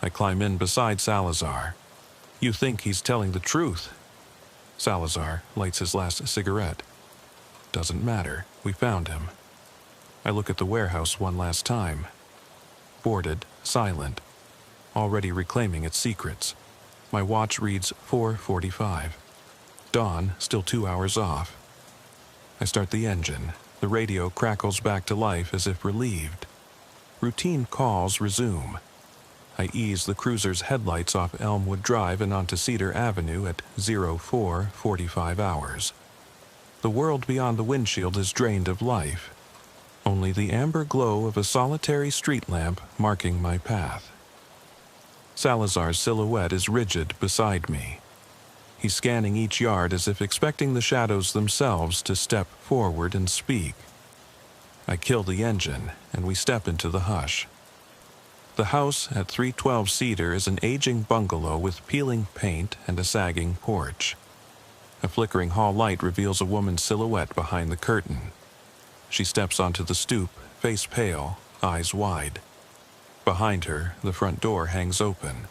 I climb in beside Salazar. You think he's telling the truth. Salazar lights his last cigarette. Doesn't matter, we found him. I look at the warehouse one last time. Boarded, silent, already reclaiming its secrets. My watch reads 4:45. Dawn, still 2 hours off. I start the engine. The radio crackles back to life as if relieved. Routine calls resume. I ease the cruiser's headlights off Elmwood Drive and onto Cedar Avenue at 04:45 hours. The world beyond the windshield is drained of life. Only the amber glow of a solitary street lamp marking my path. Salazar's silhouette is rigid beside me. He's scanning each yard as if expecting the shadows themselves to step forward and speak. I kill the engine, and we step into the hush. The house at 312 Cedar is an aging bungalow with peeling paint and a sagging porch. A flickering hall light reveals a woman's silhouette behind the curtain. She steps onto the stoop, face pale, eyes wide. Behind her, the front door hangs open.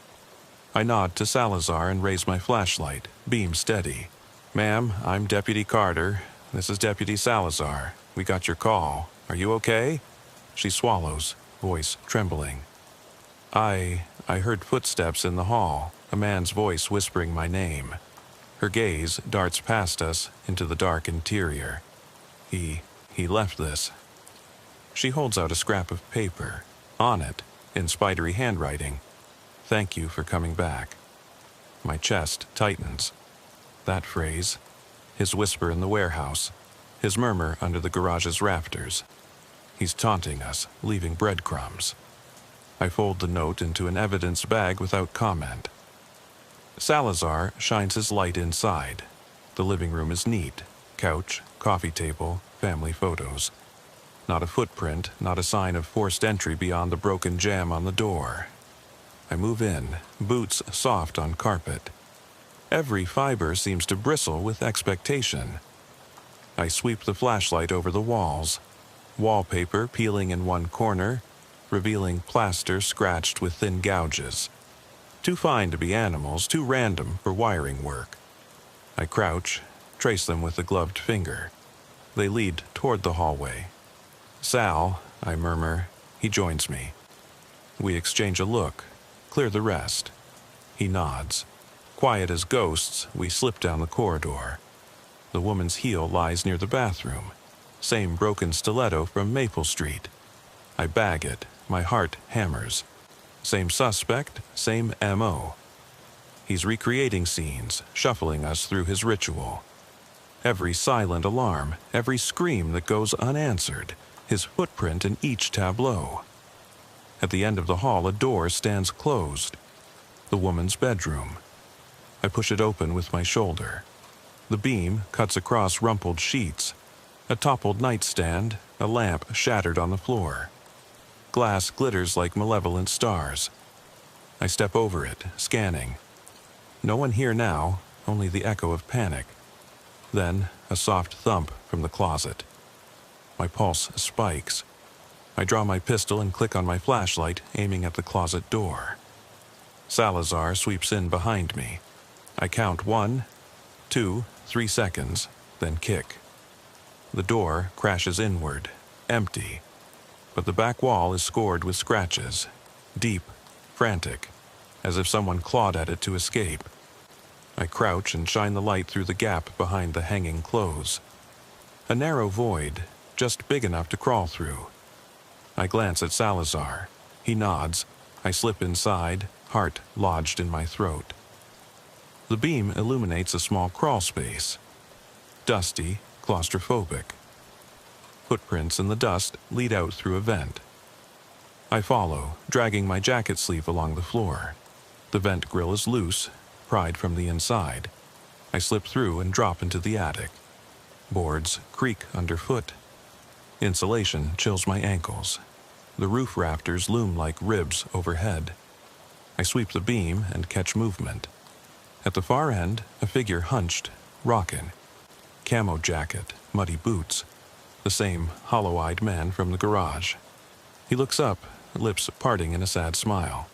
I nod to Salazar and raise my flashlight, beam steady. "Ma'am, I'm Deputy Carter. This is Deputy Salazar. We got your call. Are you okay?" She swallows, voice trembling. I heard footsteps in the hall, a man's voice whispering my name. Her gaze darts past us into the dark interior. He left this. She holds out a scrap of paper. On it, in spidery handwriting, "Thank you for coming back." My chest tightens. That phrase, his whisper in the warehouse, his murmur under the garage's rafters. He's taunting us, leaving breadcrumbs. I fold the note into an evidence bag without comment. Salazar shines his light inside. The living room is neat. Couch, coffee table, family photos. Not a footprint, not a sign of forced entry beyond the broken jamb on the door. I move in, boots soft on carpet. Every fiber seems to bristle with expectation. I sweep the flashlight over the walls. Wallpaper peeling in one corner, revealing plaster scratched with thin gouges. Too fine to be animals, too random for wiring work. I crouch, trace them with a gloved finger. They lead toward the hallway. "Sal," I murmur. He joins me. We exchange a look, clear the rest. He nods. Quiet as ghosts, we slip down the corridor. The woman's heel lies near the bathroom. Same broken stiletto from Maple Street. I bag it. My heart hammers. Same suspect, same M.O. He's recreating scenes, shuffling us through his ritual. Every silent alarm, every scream that goes unanswered, his footprint in each tableau. At the end of the hall, a door stands closed. The woman's bedroom. I push it open with my shoulder. The beam cuts across rumpled sheets. A toppled nightstand, a lamp shattered on the floor. Glass glitters like malevolent stars. I step over it, scanning. No one here now, only the echo of panic. Then, a soft thump from the closet. My pulse spikes. I draw my pistol and click on my flashlight, aiming at the closet door. Salazar sweeps in behind me. I count 1, 2, 3 seconds, then kick. The door crashes inward, empty. But the back wall is scored with scratches, deep, frantic, as if someone clawed at it to escape. I crouch and shine the light through the gap behind the hanging clothes. A narrow void, just big enough to crawl through. I glance at Salazar. He nods. I slip inside, heart lodged in my throat. The beam illuminates a small crawl space. Dusty, claustrophobic. Footprints in the dust lead out through a vent. I follow, dragging my jacket sleeve along the floor. The vent grill is loose, pried from the inside. I slip through and drop into the attic. Boards creak underfoot. Insulation chills my ankles. The roof rafters loom like ribs overhead. I sweep the beam and catch movement. At the far end, a figure hunched, rocking. Camo jacket, muddy boots. The same hollow-eyed man from the garage. He looks up, lips parting in a sad smile.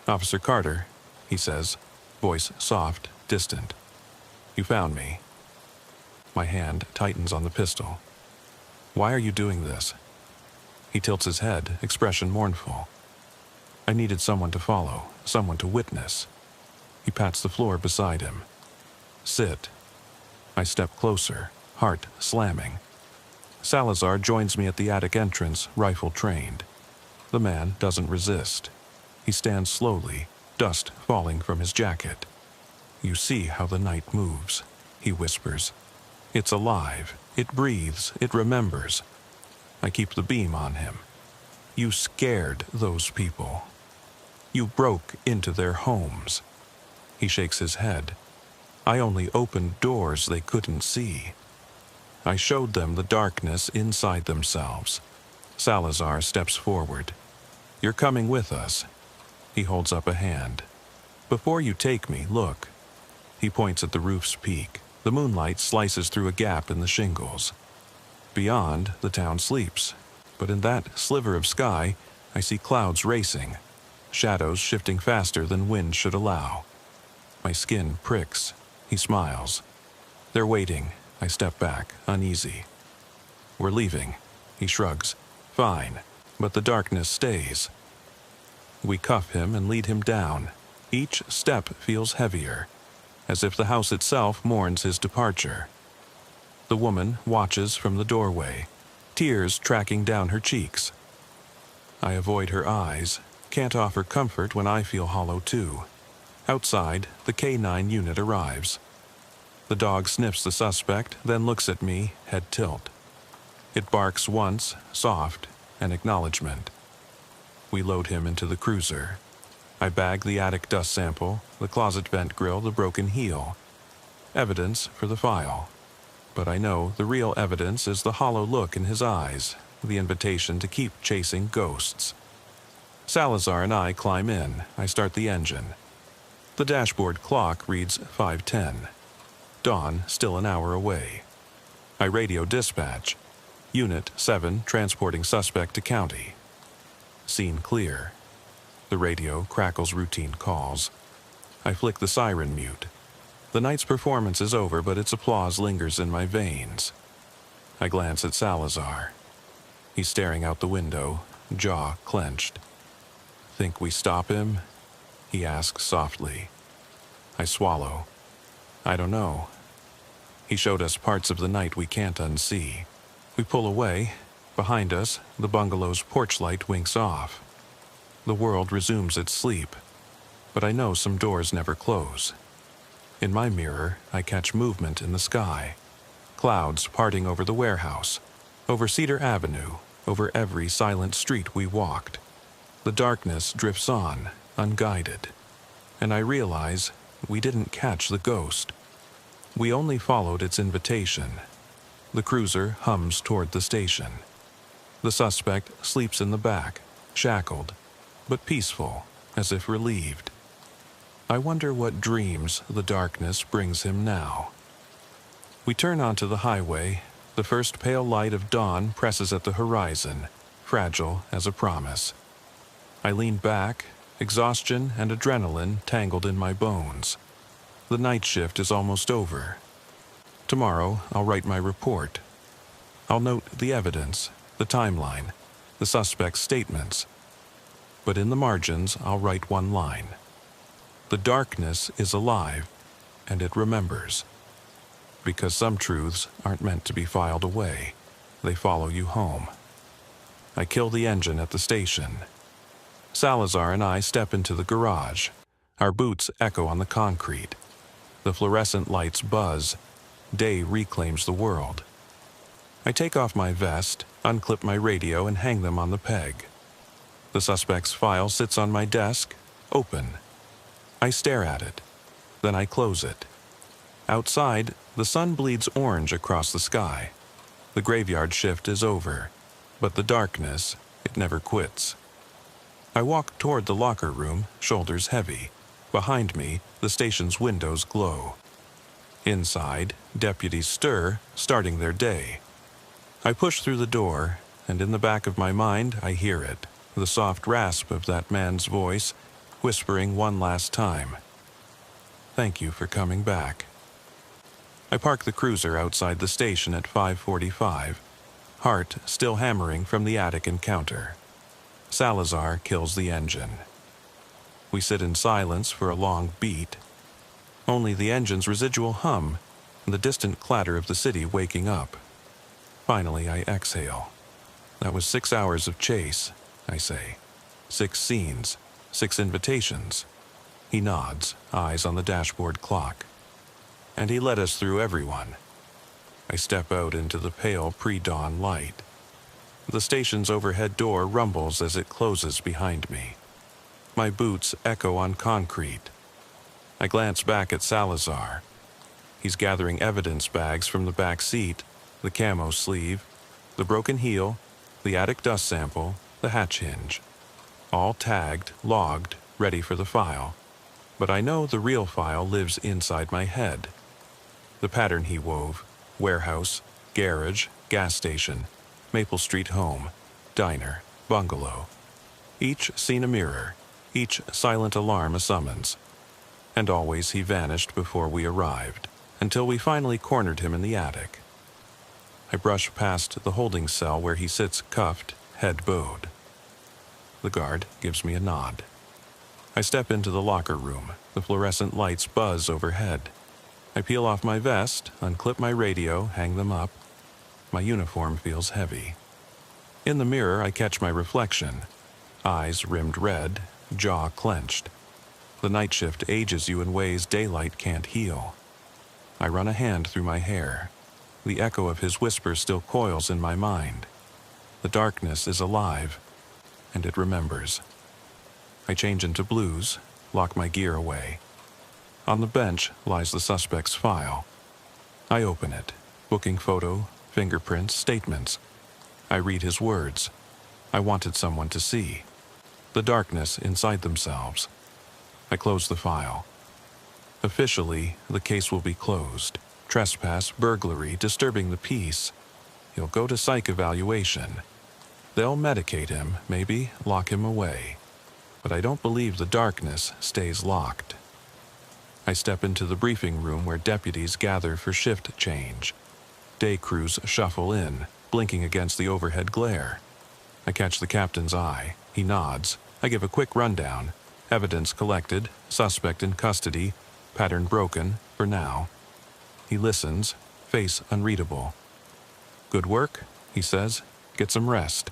"Officer Carter," he says, voice soft, distant. "You found me." My hand tightens on the pistol. "Why are you doing this?" He tilts his head, expression mournful. "I needed someone to follow, someone to witness." He pats the floor beside him. "Sit." I step closer, heart slamming. Salazar joins me at the attic entrance, rifle trained. The man doesn't resist. He stands slowly, dust falling from his jacket. "You see how the night moves," he whispers. "It's alive. It breathes. It remembers." I keep the beam on him. "You scared those people. You broke into their homes." He shakes his head. "I only opened doors they couldn't see. I showed them the darkness inside themselves." Salazar steps forward. "You're coming with us." He holds up a hand. "Before you take me, look." He points at the roof's peak. The moonlight slices through a gap in the shingles. Beyond, the town sleeps, but in that sliver of sky, I see clouds racing, shadows shifting faster than wind should allow. My skin pricks. He smiles. "They're waiting." I step back, uneasy. "We're leaving." He shrugs. "Fine, but the darkness stays." We cuff him and lead him down. Each step feels heavier, as if the house itself mourns his departure. The woman watches from the doorway, tears tracking down her cheeks. I avoid her eyes, can't offer comfort when I feel hollow too. Outside, the K9 unit arrives. The dog sniffs the suspect, then looks at me, head tilt. It barks once, soft, an acknowledgement. We load him into the cruiser. I bag the attic dust sample, the closet vent grill, the broken heel. Evidence for the file. But I know the real evidence is the hollow look in his eyes, the invitation to keep chasing ghosts. Salazar and I climb in. I start the engine. The dashboard clock reads 5:10. Dawn still an hour away. I radio dispatch. Unit 7 transporting suspect to county. Scene clear. The radio crackles routine calls. I flick the siren mute. The night's performance is over, but its applause lingers in my veins. I glance at Salazar. He's staring out the window, jaw clenched. "Think we stop him?" he asks softly. I swallow. "I don't know." He showed us parts of the night we can't unsee. We pull away. Behind us, the bungalow's porch light winks off. The world resumes its sleep, but I know some doors never close. In my mirror, I catch movement in the sky. Clouds parting over the warehouse, over Cedar Avenue, over every silent street we walked. The darkness drifts on, unguided, and I realize we didn't catch the ghost. We only followed its invitation. The cruiser hums toward the station. The suspect sleeps in the back, shackled, but peaceful, as if relieved. I wonder what dreams the darkness brings him now. We turn onto the highway. The first pale light of dawn presses at the horizon, fragile as a promise. I lean back, exhaustion and adrenaline tangled in my bones. The night shift is almost over. Tomorrow, I'll write my report. I'll note the evidence, the timeline, the suspect's statements. But in the margins, I'll write one line. The darkness is alive, and it remembers. Because some truths aren't meant to be filed away. They follow you home. I kill the engine at the station. Salazar and I step into the garage. Our boots echo on the concrete. The fluorescent lights buzz. Day reclaims the world. I take off my vest, unclip my radio, and hang them on the peg. The suspect's file sits on my desk, open. I stare at it. Then I close it. Outside, the sun bleeds orange across the sky. The graveyard shift is over, but the darkness, it never quits. I walk toward the locker room, shoulders heavy. Behind me, the station's windows glow. Inside, deputies stir, starting their day. I push through the door, and in the back of my mind, I hear it, the soft rasp of that man's voice, whispering one last time. "Thank you for coming back." I park the cruiser outside the station at 5:45, heart still hammering from the attic encounter. Salazar kills the engine. We sit in silence for a long beat. Only the engine's residual hum and the distant clatter of the city waking up. Finally, I exhale. That was 6 hours of chase, I say. 6 scenes. 6 invitations. He nods, eyes on the dashboard clock. And he led us through everyone. I step out into the pale pre-dawn light. The station's overhead door rumbles as it closes behind me. My boots echo on concrete. I glance back at Salazar. He's gathering evidence bags from the back seat, the camo sleeve, the broken heel, the attic dust sample, the hatch hinge. All tagged, logged, ready for the file. But I know the real file lives inside my head. The pattern he wove: warehouse, garage, gas station, Maple Street home, diner, bungalow. Each scene a mirror, each silent alarm a summons. And always he vanished before we arrived, until we finally cornered him in the attic. I brush past the holding cell where he sits cuffed, head bowed. The guard gives me a nod. I step into the locker room. The fluorescent lights buzz overhead. I peel off my vest, unclip my radio, hang them up. My uniform feels heavy. In the mirror, I catch my reflection. Eyes rimmed red, jaw clenched. The night shift ages you in ways daylight can't heal. I run a hand through my hair. The echo of his whisper still coils in my mind. The darkness is alive, and it remembers. I change into blues, lock my gear away. On the bench lies the suspect's file. I open it, booking photo, fingerprints, statements. I read his words. I wanted someone to see. The darkness inside themselves. I close the file. Officially, the case will be closed. Trespass, burglary, disturbing the peace. He'll go to psych evaluation. They'll medicate him, maybe lock him away. But I don't believe the darkness stays locked. I step into the briefing room where deputies gather for shift change. Day crews shuffle in, blinking against the overhead glare. I catch the captain's eye. He nods. I give a quick rundown. Evidence collected, suspect in custody, pattern broken, for now. He listens, face unreadable. "Good work," he says. "Get some rest."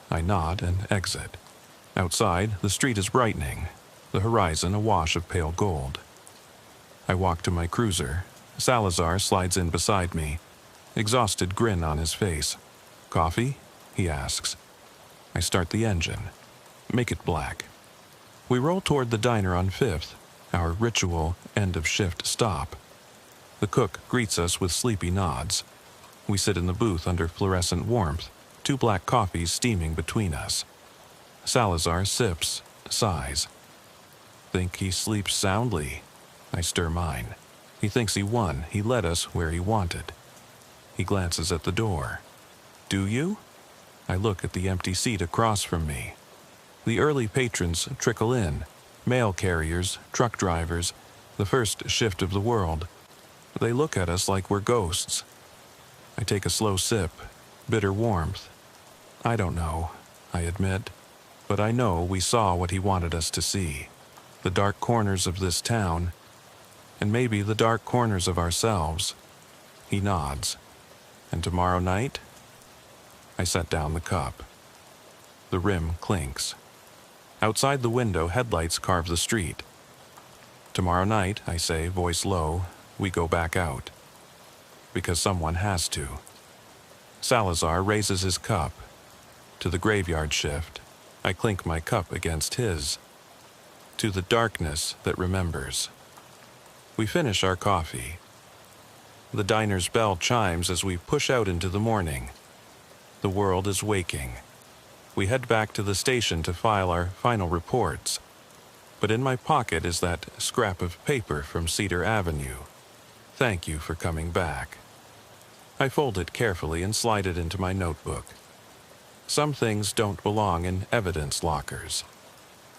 I nod and exit. Outside, the street is brightening, the horizon awash of pale gold. I walk to my cruiser. Salazar slides in beside me, exhausted grin on his face. "Coffee?" he asks. I start the engine. "Make it black." We roll toward the diner on 5th, our ritual end-of-shift stop. The cook greets us with sleepy nods. We sit in the booth under fluorescent warmth, 2 black coffees steaming between us. Salazar sips, sighs. "Think he sleeps soundly?" I stir mine. He thinks he won. He led us where he wanted. He glances at the door. "Do you?" I look at the empty seat across from me. The early patrons trickle in. Mail carriers, truck drivers, the first shift of the world. They look at us like we're ghosts. I take a slow sip, bitter warmth. I don't know, I admit, but I know we saw what he wanted us to see. The dark corners of this town, and maybe the dark corners of ourselves. He nods. And tomorrow night? I set down the cup. The rim clinks. Outside the window, headlights carve the street. Tomorrow night, I say, voice low, we go back out. Because someone has to. Salazar raises his cup. To the graveyard shift, I clink my cup against his. To the darkness that remembers. We finish our coffee. The diner's bell chimes as we push out into the morning. The world is waking. We head back to the station to file our final reports. But in my pocket is that scrap of paper from Cedar Avenue. Thank you for coming back. I fold it carefully and slide it into my notebook. Some things don't belong in evidence lockers.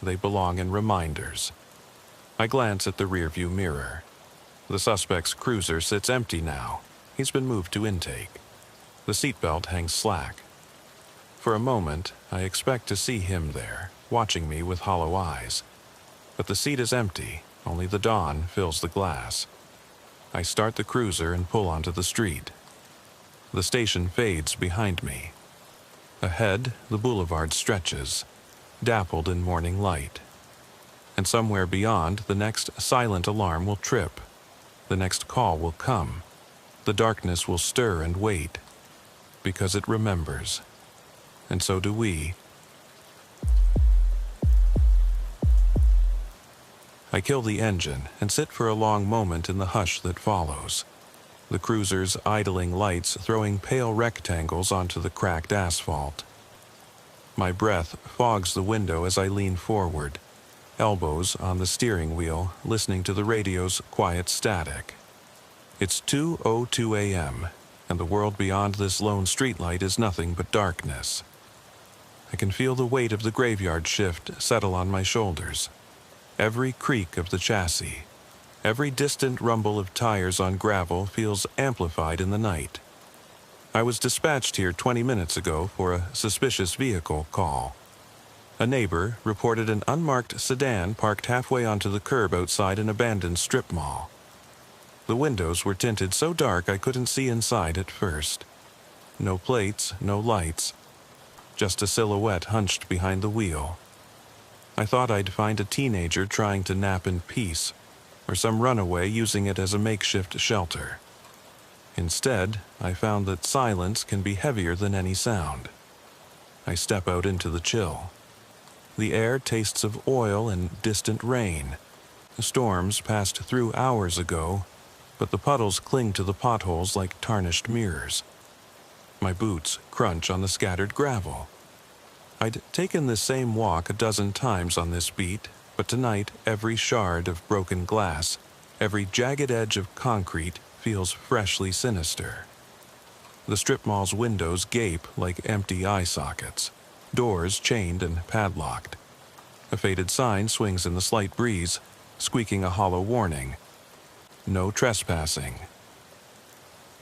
They belong in reminders. I glance at the rearview mirror. The suspect's cruiser sits empty now. He's been moved to intake. The seatbelt hangs slack. For a moment, I expect to see him there, watching me with hollow eyes. But the seat is empty, only the dawn fills the glass. I start the cruiser and pull onto the street. The station fades behind me. Ahead, the boulevard stretches, dappled in morning light. And somewhere beyond, the next silent alarm will trip. The next call will come. The darkness will stir and wait, because it remembers. And so do we. I kill the engine and sit for a long moment in the hush that follows. The cruiser's idling lights throwing pale rectangles onto the cracked asphalt. My breath fogs the window as I lean forward, elbows on the steering wheel, listening to the radio's quiet static. It's 2:02 a.m., and the world beyond this lone streetlight is nothing but darkness. I can feel the weight of the graveyard shift settle on my shoulders. Every creak of the chassis, every distant rumble of tires on gravel feels amplified in the night. I was dispatched here 20 minutes ago for a suspicious vehicle call. A neighbor reported an unmarked sedan parked halfway onto the curb outside an abandoned strip mall. The windows were tinted so dark I couldn't see inside at first. No plates, no lights, just a silhouette hunched behind the wheel. I thought I'd find a teenager trying to nap in peace, or some runaway using it as a makeshift shelter. Instead, I found that silence can be heavier than any sound. I step out into the chill. The air tastes of oil and distant rain. Storms passed through hours ago, but the puddles cling to the potholes like tarnished mirrors. My boots crunch on the scattered gravel. I'd taken this same walk a dozen times on this beat, but tonight every shard of broken glass, every jagged edge of concrete feels freshly sinister. The strip mall's windows gape like empty eye sockets, doors chained and padlocked. A faded sign swings in the slight breeze, squeaking a hollow warning. No trespassing.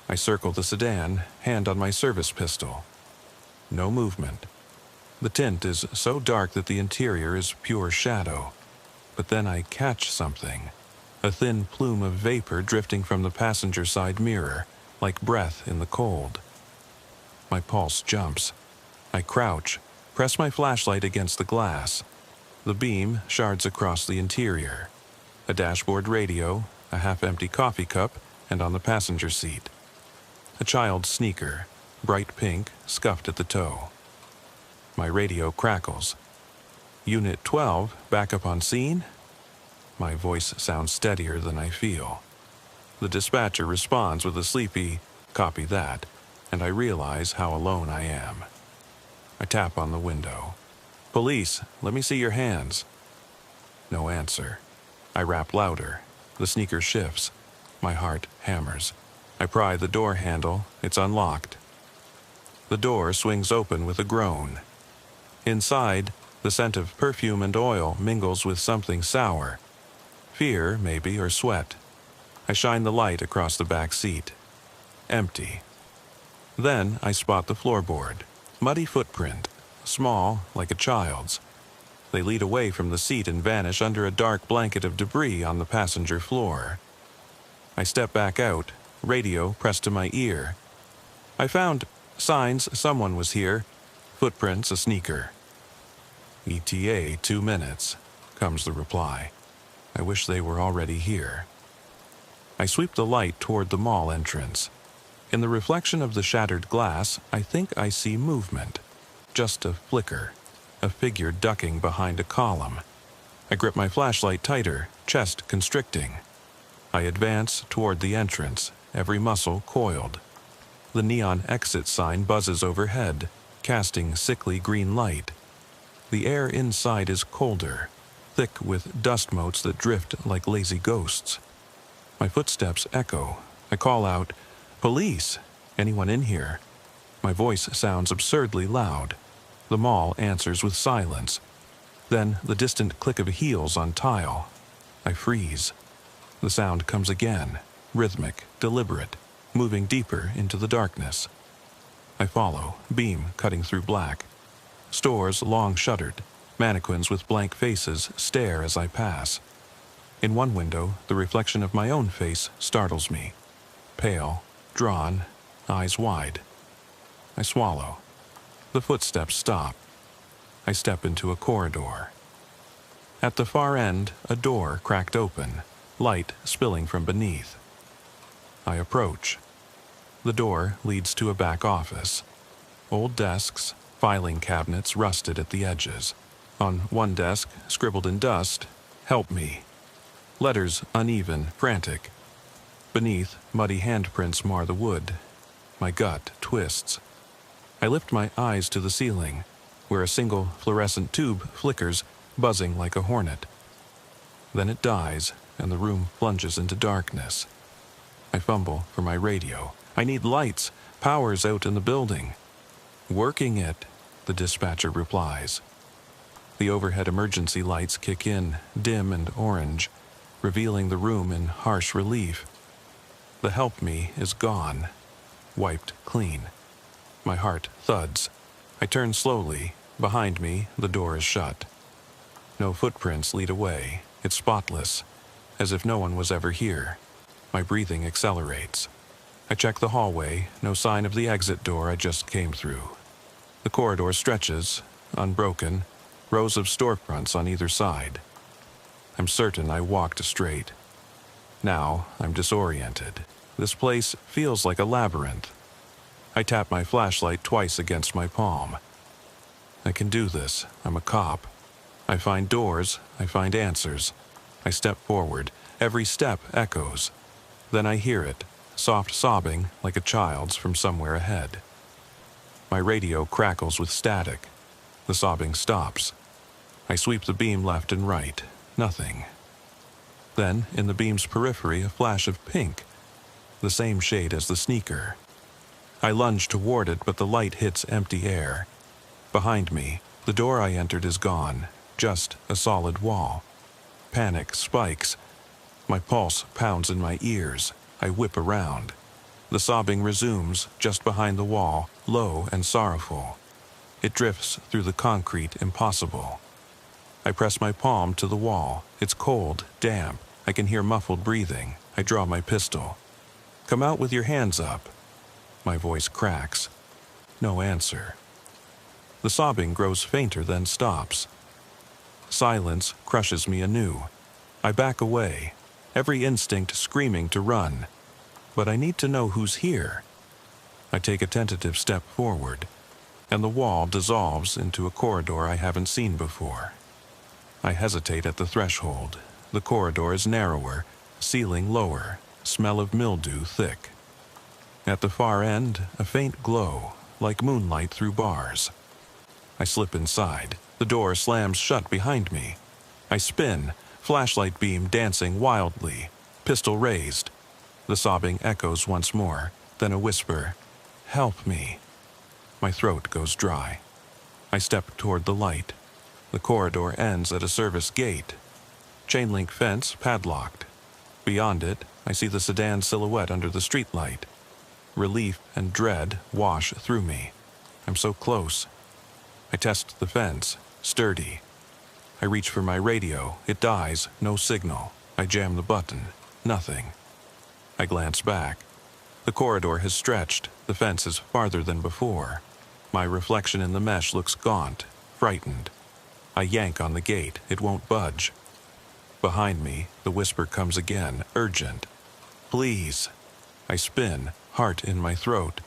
I circle the sedan, hand on my service pistol. No movement. The tint is so dark that the interior is pure shadow. But then I catch something. A thin plume of vapor drifting from the passenger side mirror, like breath in the cold. My pulse jumps. I crouch, press my flashlight against the glass. The beam shards across the interior. A dashboard radio, a half-empty coffee cup, and on the passenger seat. A child's sneaker, bright pink, scuffed at the toe. My radio crackles. Unit 12, back up on scene? My voice sounds steadier than I feel. The dispatcher responds with a sleepy, "Copy that," and I realize how alone I am. I tap on the window. "Police, let me see your hands." No answer. I rap louder. The sneaker shifts. My heart hammers. I pry the door handle. It's unlocked. The door swings open with a groan. Inside, the scent of perfume and oil mingles with something sour. Fear, maybe, or sweat. I shine the light across the back seat. Empty. Then I spot the floorboard. Muddy footprint. Small, like a child's. They lead away from the seat and vanish under a dark blanket of debris on the passenger floor. I step back out, radio pressed to my ear. I found signs someone was here. Footprints, a sneaker. ETA 2 minutes, comes the reply. I wish they were already here. I sweep the light toward the mall entrance. In the reflection of the shattered glass, I think I see movement. Just a flicker, a figure ducking behind a column. I grip my flashlight tighter, chest constricting. I advance toward the entrance, every muscle coiled. The neon exit sign buzzes overhead, casting sickly green light. The air inside is colder, thick with dust motes that drift like lazy ghosts. My footsteps echo. I call out, "Police! Anyone in here?" My voice sounds absurdly loud. The mall answers with silence. Then the distant click of heels on tile. I freeze. The sound comes again, rhythmic, deliberate, moving deeper into the darkness. I follow, beam cutting through black. Stores long shuttered. Mannequins with blank faces stare as I pass. In one window, the reflection of my own face startles me. Pale, drawn, eyes wide. I swallow. The footsteps stop. I step into a corridor. At the far end, a door cracked open, light spilling from beneath. I approach. The door leads to a back office. Old desks, filing cabinets rusted at the edges. On one desk, scribbled in dust, "Help me." Letters uneven, frantic. Beneath, muddy handprints mar the wood. My gut twists. I lift my eyes to the ceiling, where a single fluorescent tube flickers, buzzing like a hornet. Then it dies, and the room plunges into darkness. I fumble for my radio. I need lights. Power's out in the building. "Working it," the dispatcher replies. The overhead emergency lights kick in, dim and orange, revealing the room in harsh relief. The help me is gone, wiped clean. My heart thuds. I turn slowly. Behind me, the door is shut. No footprints lead away. It's spotless, as if no one was ever here. My breathing accelerates. I check the hallway, no sign of the exit door I just came through. The corridor stretches, unbroken, rows of storefronts on either side. I'm certain I walked straight. Now I'm disoriented. This place feels like a labyrinth. I tap my flashlight twice against my palm. I can do this. I'm a cop. I find doors. I find answers. I step forward. Every step echoes. Then I hear it, soft sobbing like a child's from somewhere ahead. My radio crackles with static. The sobbing stops. I sweep the beam left and right. Nothing. Then, in the beam's periphery, a flash of pink, the same shade as the sneaker. I lunge toward it, but the light hits empty air. Behind me, the door I entered is gone, just a solid wall. Panic spikes. My pulse pounds in my ears. I whip around. The sobbing resumes just behind the wall, low and sorrowful. It drifts through the concrete, impossible. I press my palm to the wall. It's cold, damp. I can hear muffled breathing. I draw my pistol. "Come out with your hands up." My voice cracks. No answer. The sobbing grows fainter, then stops. Silence crushes me anew. I back away, every instinct screaming to run. But I need to know who's here. I take a tentative step forward, and the wall dissolves into a corridor I haven't seen before. I hesitate at the threshold. The corridor is narrower, ceiling lower, smell of mildew thick. At the far end, a faint glow, like moonlight through bars. I slip inside. The door slams shut behind me. I spin, flashlight beam dancing wildly, pistol raised. The sobbing echoes once more, then a whisper, "Help me." My throat goes dry. I step toward the light. The corridor ends at a service gate. Chain-link fence padlocked. Beyond it, I see the sedan silhouette under the streetlight. Relief and dread wash through me. I'm so close. I test the fence, sturdy. I reach for my radio. It dies, no signal. I jam the button. Nothing. I glance back. The corridor has stretched. The fence is farther than before. My reflection in the mesh looks gaunt, frightened. I yank on the gate. It won't budge. Behind me, the whisper comes again, urgent. "Please." I spin, heart in my throat.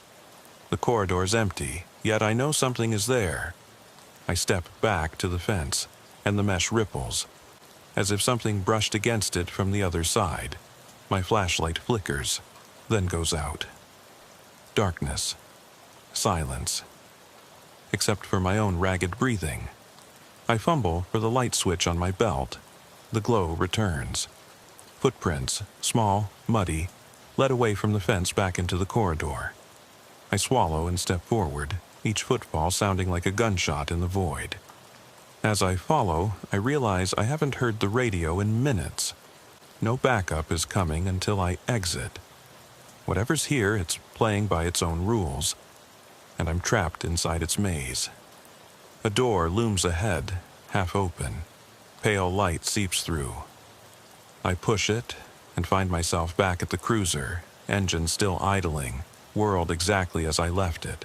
The corridor's empty, yet I know something is there. I step back to the fence, and the mesh ripples, as if something brushed against it from the other side. My flashlight flickers, then goes out. Darkness. Silence. Except for my own ragged breathing. I fumble for the light switch on my belt. The glow returns. Footprints, small, muddy, led away from the fence back into the corridor. I swallow and step forward, each footfall sounding like a gunshot in the void. As I follow, I realize I haven't heard the radio in minutes. No backup is coming until I exit. Whatever's here, it's playing by its own rules, and I'm trapped inside its maze. A door looms ahead, half open. Pale light seeps through. I push it and find myself back at the cruiser, engine still idling, world exactly as I left it.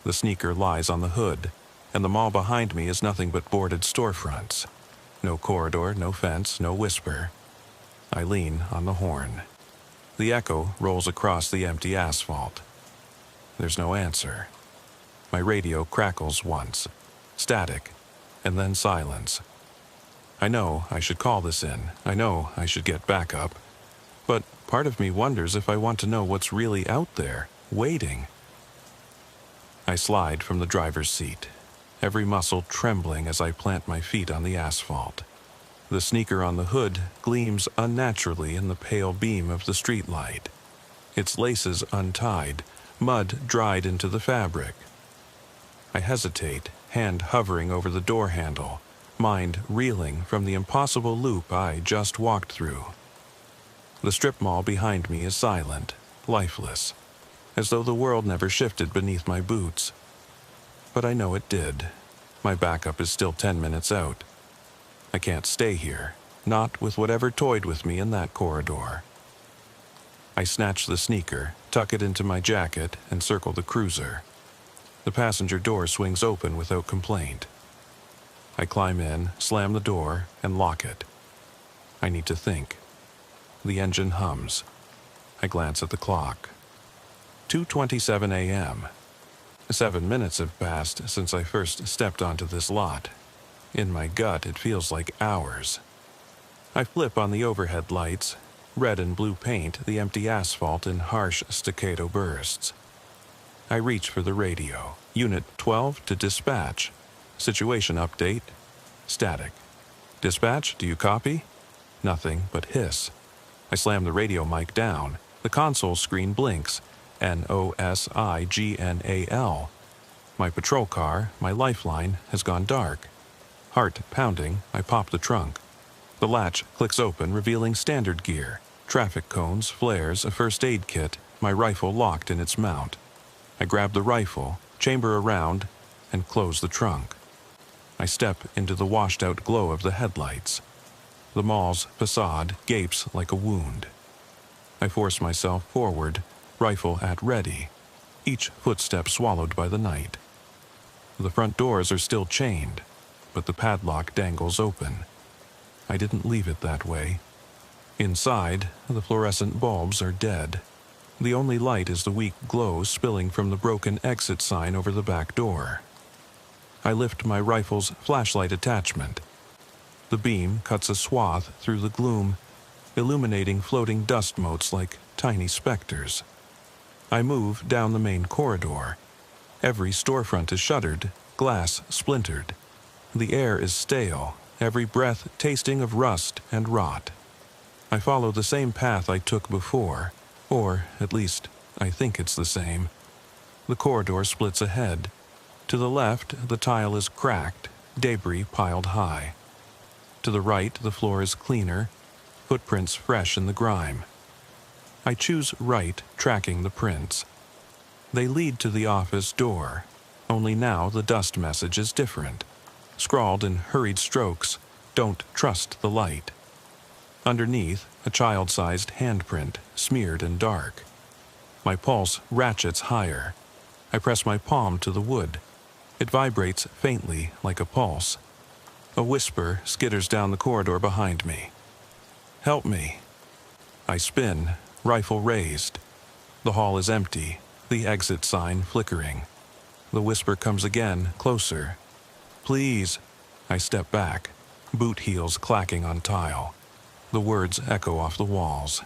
The sneaker lies on the hood, and the mall behind me is nothing but boarded storefronts. No corridor, no fence, no whisper. I lean on the horn. The echo rolls across the empty asphalt. There's no answer. My radio crackles once, static, and then silence. I know I should call this in. I know I should get backup. But part of me wonders if I want to know what's really out there, waiting. I slide from the driver's seat, every muscle trembling as I plant my feet on the asphalt. The sneaker on the hood gleams unnaturally in the pale beam of the streetlight. Its laces untied, mud dried into the fabric. I hesitate, hand hovering over the door handle, mind reeling from the impossible loop I just walked through. The strip mall behind me is silent, lifeless, as though the world never shifted beneath my boots. But I know it did. My backup is still 10 minutes out. I can't stay here, not with whatever toyed with me in that corridor. I snatch the sneaker, tuck it into my jacket, and circle the cruiser. The passenger door swings open without complaint. I climb in, slam the door, and lock it. I need to think. The engine hums. I glance at the clock. 2:27 a.m. 7 minutes have passed since I first stepped onto this lot. In my gut, it feels like hours. I flip on the overhead lights. Red and blue paint the empty asphalt in harsh staccato bursts. I reach for the radio. Unit 12 to dispatch. Situation update. Static. Dispatch, do you copy? Nothing but hiss. I slam the radio mic down. The console screen blinks. NOSIGNAL. My patrol car, my lifeline, has gone dark. Heart pounding, I pop the trunk. The latch clicks open, revealing standard gear. Traffic cones, flares, a first aid kit, my rifle locked in its mount. I grab the rifle, chamber around, and close the trunk. I step into the washed-out glow of the headlights. The mall's facade gapes like a wound. I force myself forward, rifle at ready, each footstep swallowed by the night. The front doors are still chained, but the padlock dangles open. I didn't leave it that way. Inside, the fluorescent bulbs are dead. The only light is the weak glow spilling from the broken exit sign over the back door. I lift my rifle's flashlight attachment. The beam cuts a swath through the gloom, illuminating floating dust motes like tiny specters. I move down the main corridor. Every storefront is shuttered, glass splintered. The air is stale, every breath tasting of rust and rot. I follow the same path I took before, or at least I think it's the same. The corridor splits ahead. To the left, the tile is cracked, debris piled high. To the right, the floor is cleaner, footprints fresh in the grime. I choose right, tracking the prints. They lead to the office door, only now the dust message is different. Scrawled in hurried strokes, "Don't trust the light." Underneath, a child-sized handprint, smeared and dark. My pulse ratchets higher. I press my palm to the wood. It vibrates faintly like a pulse. A whisper skitters down the corridor behind me. "Help me." I spin, rifle raised. The hall is empty, the exit sign flickering. The whisper comes again, closer. "Please." I step back, boot heels clacking on tile. The words echo off the walls.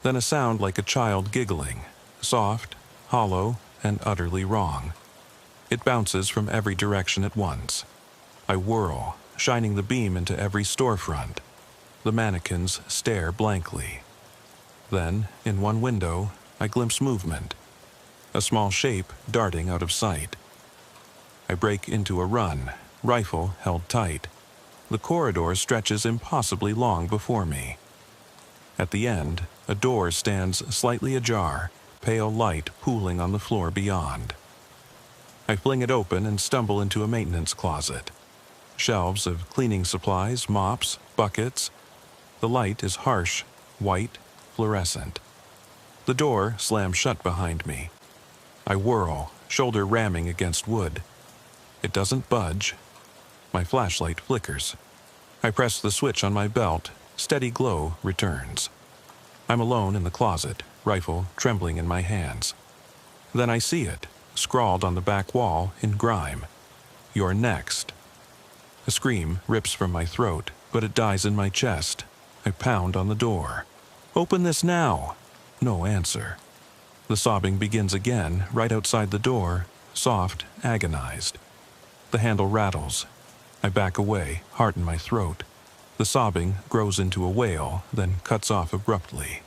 Then a sound like a child giggling, soft, hollow, and utterly wrong. It bounces from every direction at once. I whirl, shining the beam into every storefront. The mannequins stare blankly. Then, in one window, I glimpse movement. A small shape darting out of sight. I break into a run, rifle held tight. The corridor stretches impossibly long before me. At the end, a door stands slightly ajar, pale light pooling on the floor beyond. I fling it open and stumble into a maintenance closet. Shelves of cleaning supplies, mops, buckets. The light is harsh, white, fluorescent. The door slams shut behind me. I whirl, shoulder ramming against wood. It doesn't budge. My flashlight flickers. I press the switch on my belt. Steady glow returns. I'm alone in the closet, rifle trembling in my hands. Then I see it, scrawled on the back wall in grime. "You're next." A scream rips from my throat, but it dies in my chest. I pound on the door. "Open this now!" No answer. The sobbing begins again, right outside the door, soft, agonized. The handle rattles. I back away, heart in my throat. The sobbing grows into a wail, then cuts off abruptly.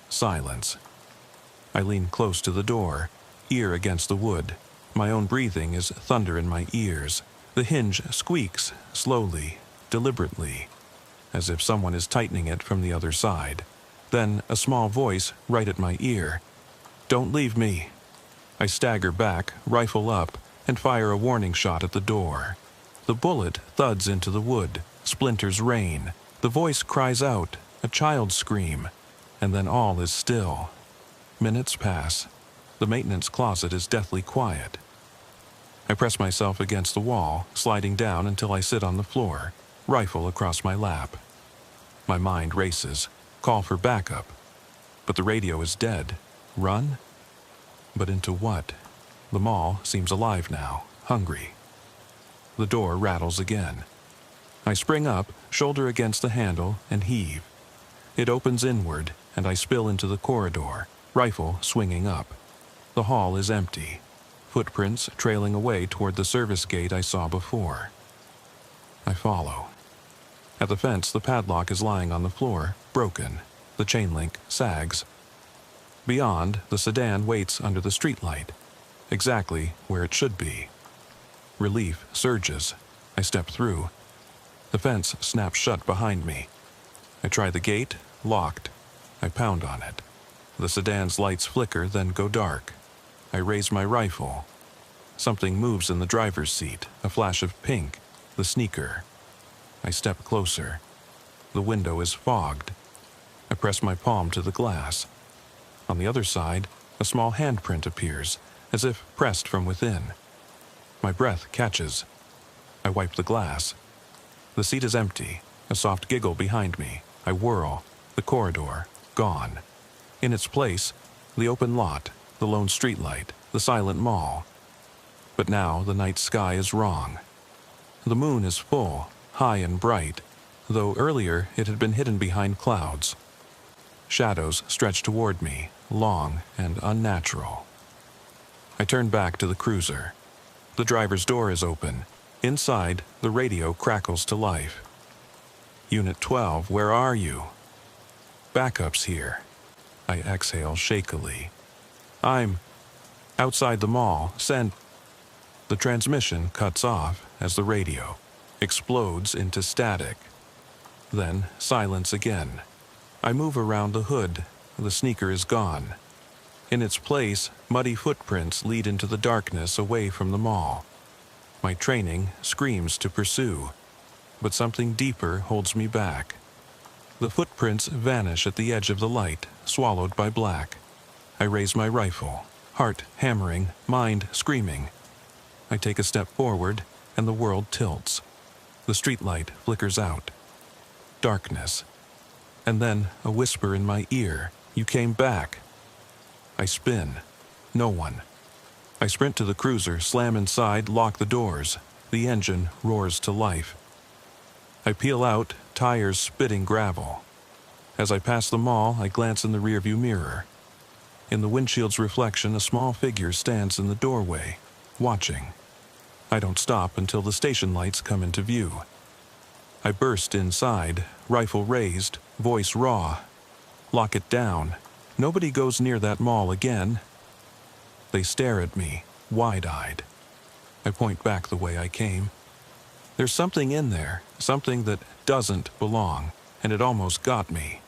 Silence. I lean close to the door, ear against the wood. My own breathing is thunder in my ears. The hinge squeaks, slowly, deliberately, as if someone is tightening it from the other side. Then a small voice right at my ear. "Don't leave me." I stagger back, rifle up, and fire a warning shot at the door. The bullet thuds into the wood, splinters rain. The voice cries out, a child's scream, and then all is still. Minutes pass. The maintenance closet is deathly quiet. I press myself against the wall, sliding down until I sit on the floor, rifle across my lap. My mind races. Call for backup. But the radio is dead. Run? But into what? The mall seems alive now, hungry. The door rattles again. I spring up, shoulder against the handle, and heave. It opens inward, and I spill into the corridor, rifle swinging up. The hall is empty. Footprints trailing away toward the service gate I saw before. I follow. At the fence, the padlock is lying on the floor, broken. The chain link sags. Beyond, the sedan waits under the streetlight, exactly where it should be. Relief surges. I step through. The fence snaps shut behind me. I try the gate, locked. I pound on it. The sedan's lights flicker, then go dark. I raise my rifle. Something moves in the driver's seat, a flash of pink, the sneaker. I step closer. The window is fogged. I press my palm to the glass. On the other side, a small handprint appears, as if pressed from within. My breath catches. I wipe the glass. The seat is empty, a soft giggle behind me. I whirl. The corridor, gone. In its place, the open lot, the lone streetlight, the silent mall. But now the night sky is wrong. The moon is full, high and bright, though earlier it had been hidden behind clouds. Shadows stretch toward me, long and unnatural. I turn back to the cruiser. The driver's door is open. Inside, the radio crackles to life. "Unit 12, where are you?" "Backup's here." I exhale shakily. "I'm outside the mall. Send..." The transmission cuts off as the radio explodes into static. Then silence again. I move around the hood. The sneaker is gone. In its place, muddy footprints lead into the darkness away from the mall. My training screams to pursue, but something deeper holds me back. The footprints vanish at the edge of the light, swallowed by black. I raise my rifle, heart hammering, mind screaming. I take a step forward, and the world tilts. The streetlight flickers out. Darkness. And then a whisper in my ear, "You came back." I spin. No one. I sprint to the cruiser, slam inside, lock the doors. The engine roars to life. I peel out, tires spitting gravel. As I pass the mall, I glance in the rearview mirror. In the windshield's reflection, a small figure stands in the doorway, watching. I don't stop until the station lights come into view. I burst inside, rifle raised, voice raw. Lock it down. Nobody goes near that mall again. They stare at me, wide-eyed. I point back the way I came. There's something in there, something that doesn't belong, and it almost got me.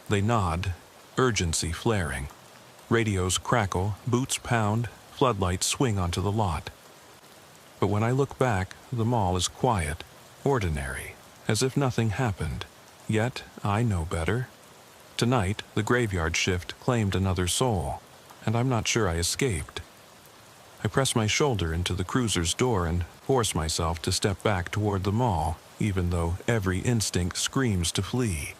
They nod, urgency flaring. Radios crackle, boots pound, floodlights swing onto the lot. But when I look back, the mall is quiet, ordinary, as if nothing happened. Yet I know better. Tonight, the graveyard shift claimed another soul, and I'm not sure I escaped. I press my shoulder into the cruiser's door and force myself to step back toward the mall, even though every instinct screams to flee.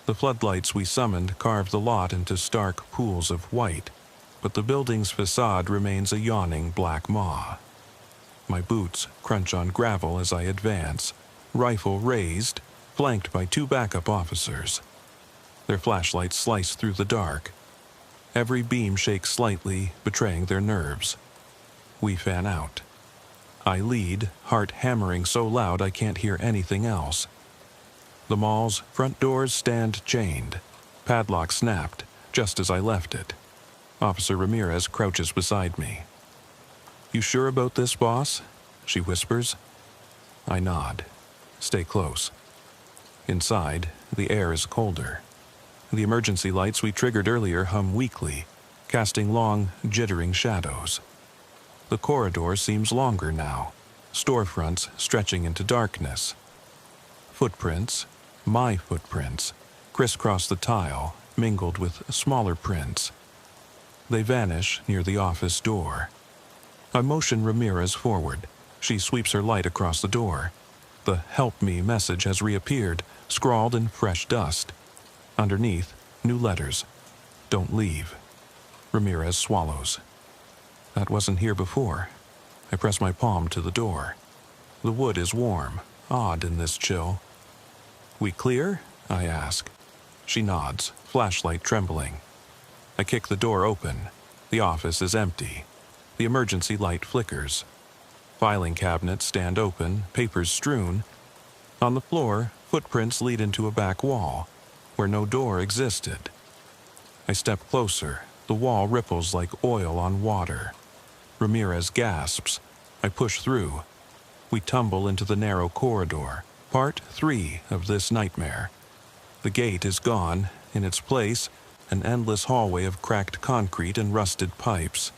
The floodlights we summoned carve the lot into stark pools of white, but the building's facade remains a yawning black maw. My boots crunch on gravel as I advance, rifle raised, flanked by 2 backup officers. Their flashlights slice through the dark. Every beam shakes slightly, betraying their nerves. We fan out. I lead, heart hammering so loud I can't hear anything else. The mall's front doors stand chained. Padlock snapped, just as I left it. Officer Ramirez crouches beside me. "You sure about this, boss?" she whispers. I nod. Stay close. Inside, the air is colder. The emergency lights we triggered earlier hum weakly, casting long, jittering shadows. The corridor seems longer now, storefronts stretching into darkness. Footprints, my footprints, crisscross the tile, mingled with smaller prints. They vanish near the office door. I motion Ramirez forward. She sweeps her light across the door. The "Help Me" message has reappeared, scrawled in fresh dust. Underneath, new letters. "Don't leave." Ramirez swallows. That wasn't here before. I press my palm to the door. The wood is warm, odd in this chill. "We clear?" I ask. She nods, flashlight trembling. I kick the door open. The office is empty. The emergency light flickers. Filing cabinets stand open, papers strewn. On the floor, footprints lead into a back wall, where no door existed. I step closer. The wall ripples like oil on water. Ramirez gasps. I push through. We tumble into the narrow corridor, part 3 of this nightmare. The gate is gone. In its place, an endless hallway of cracked concrete and rusted pipes.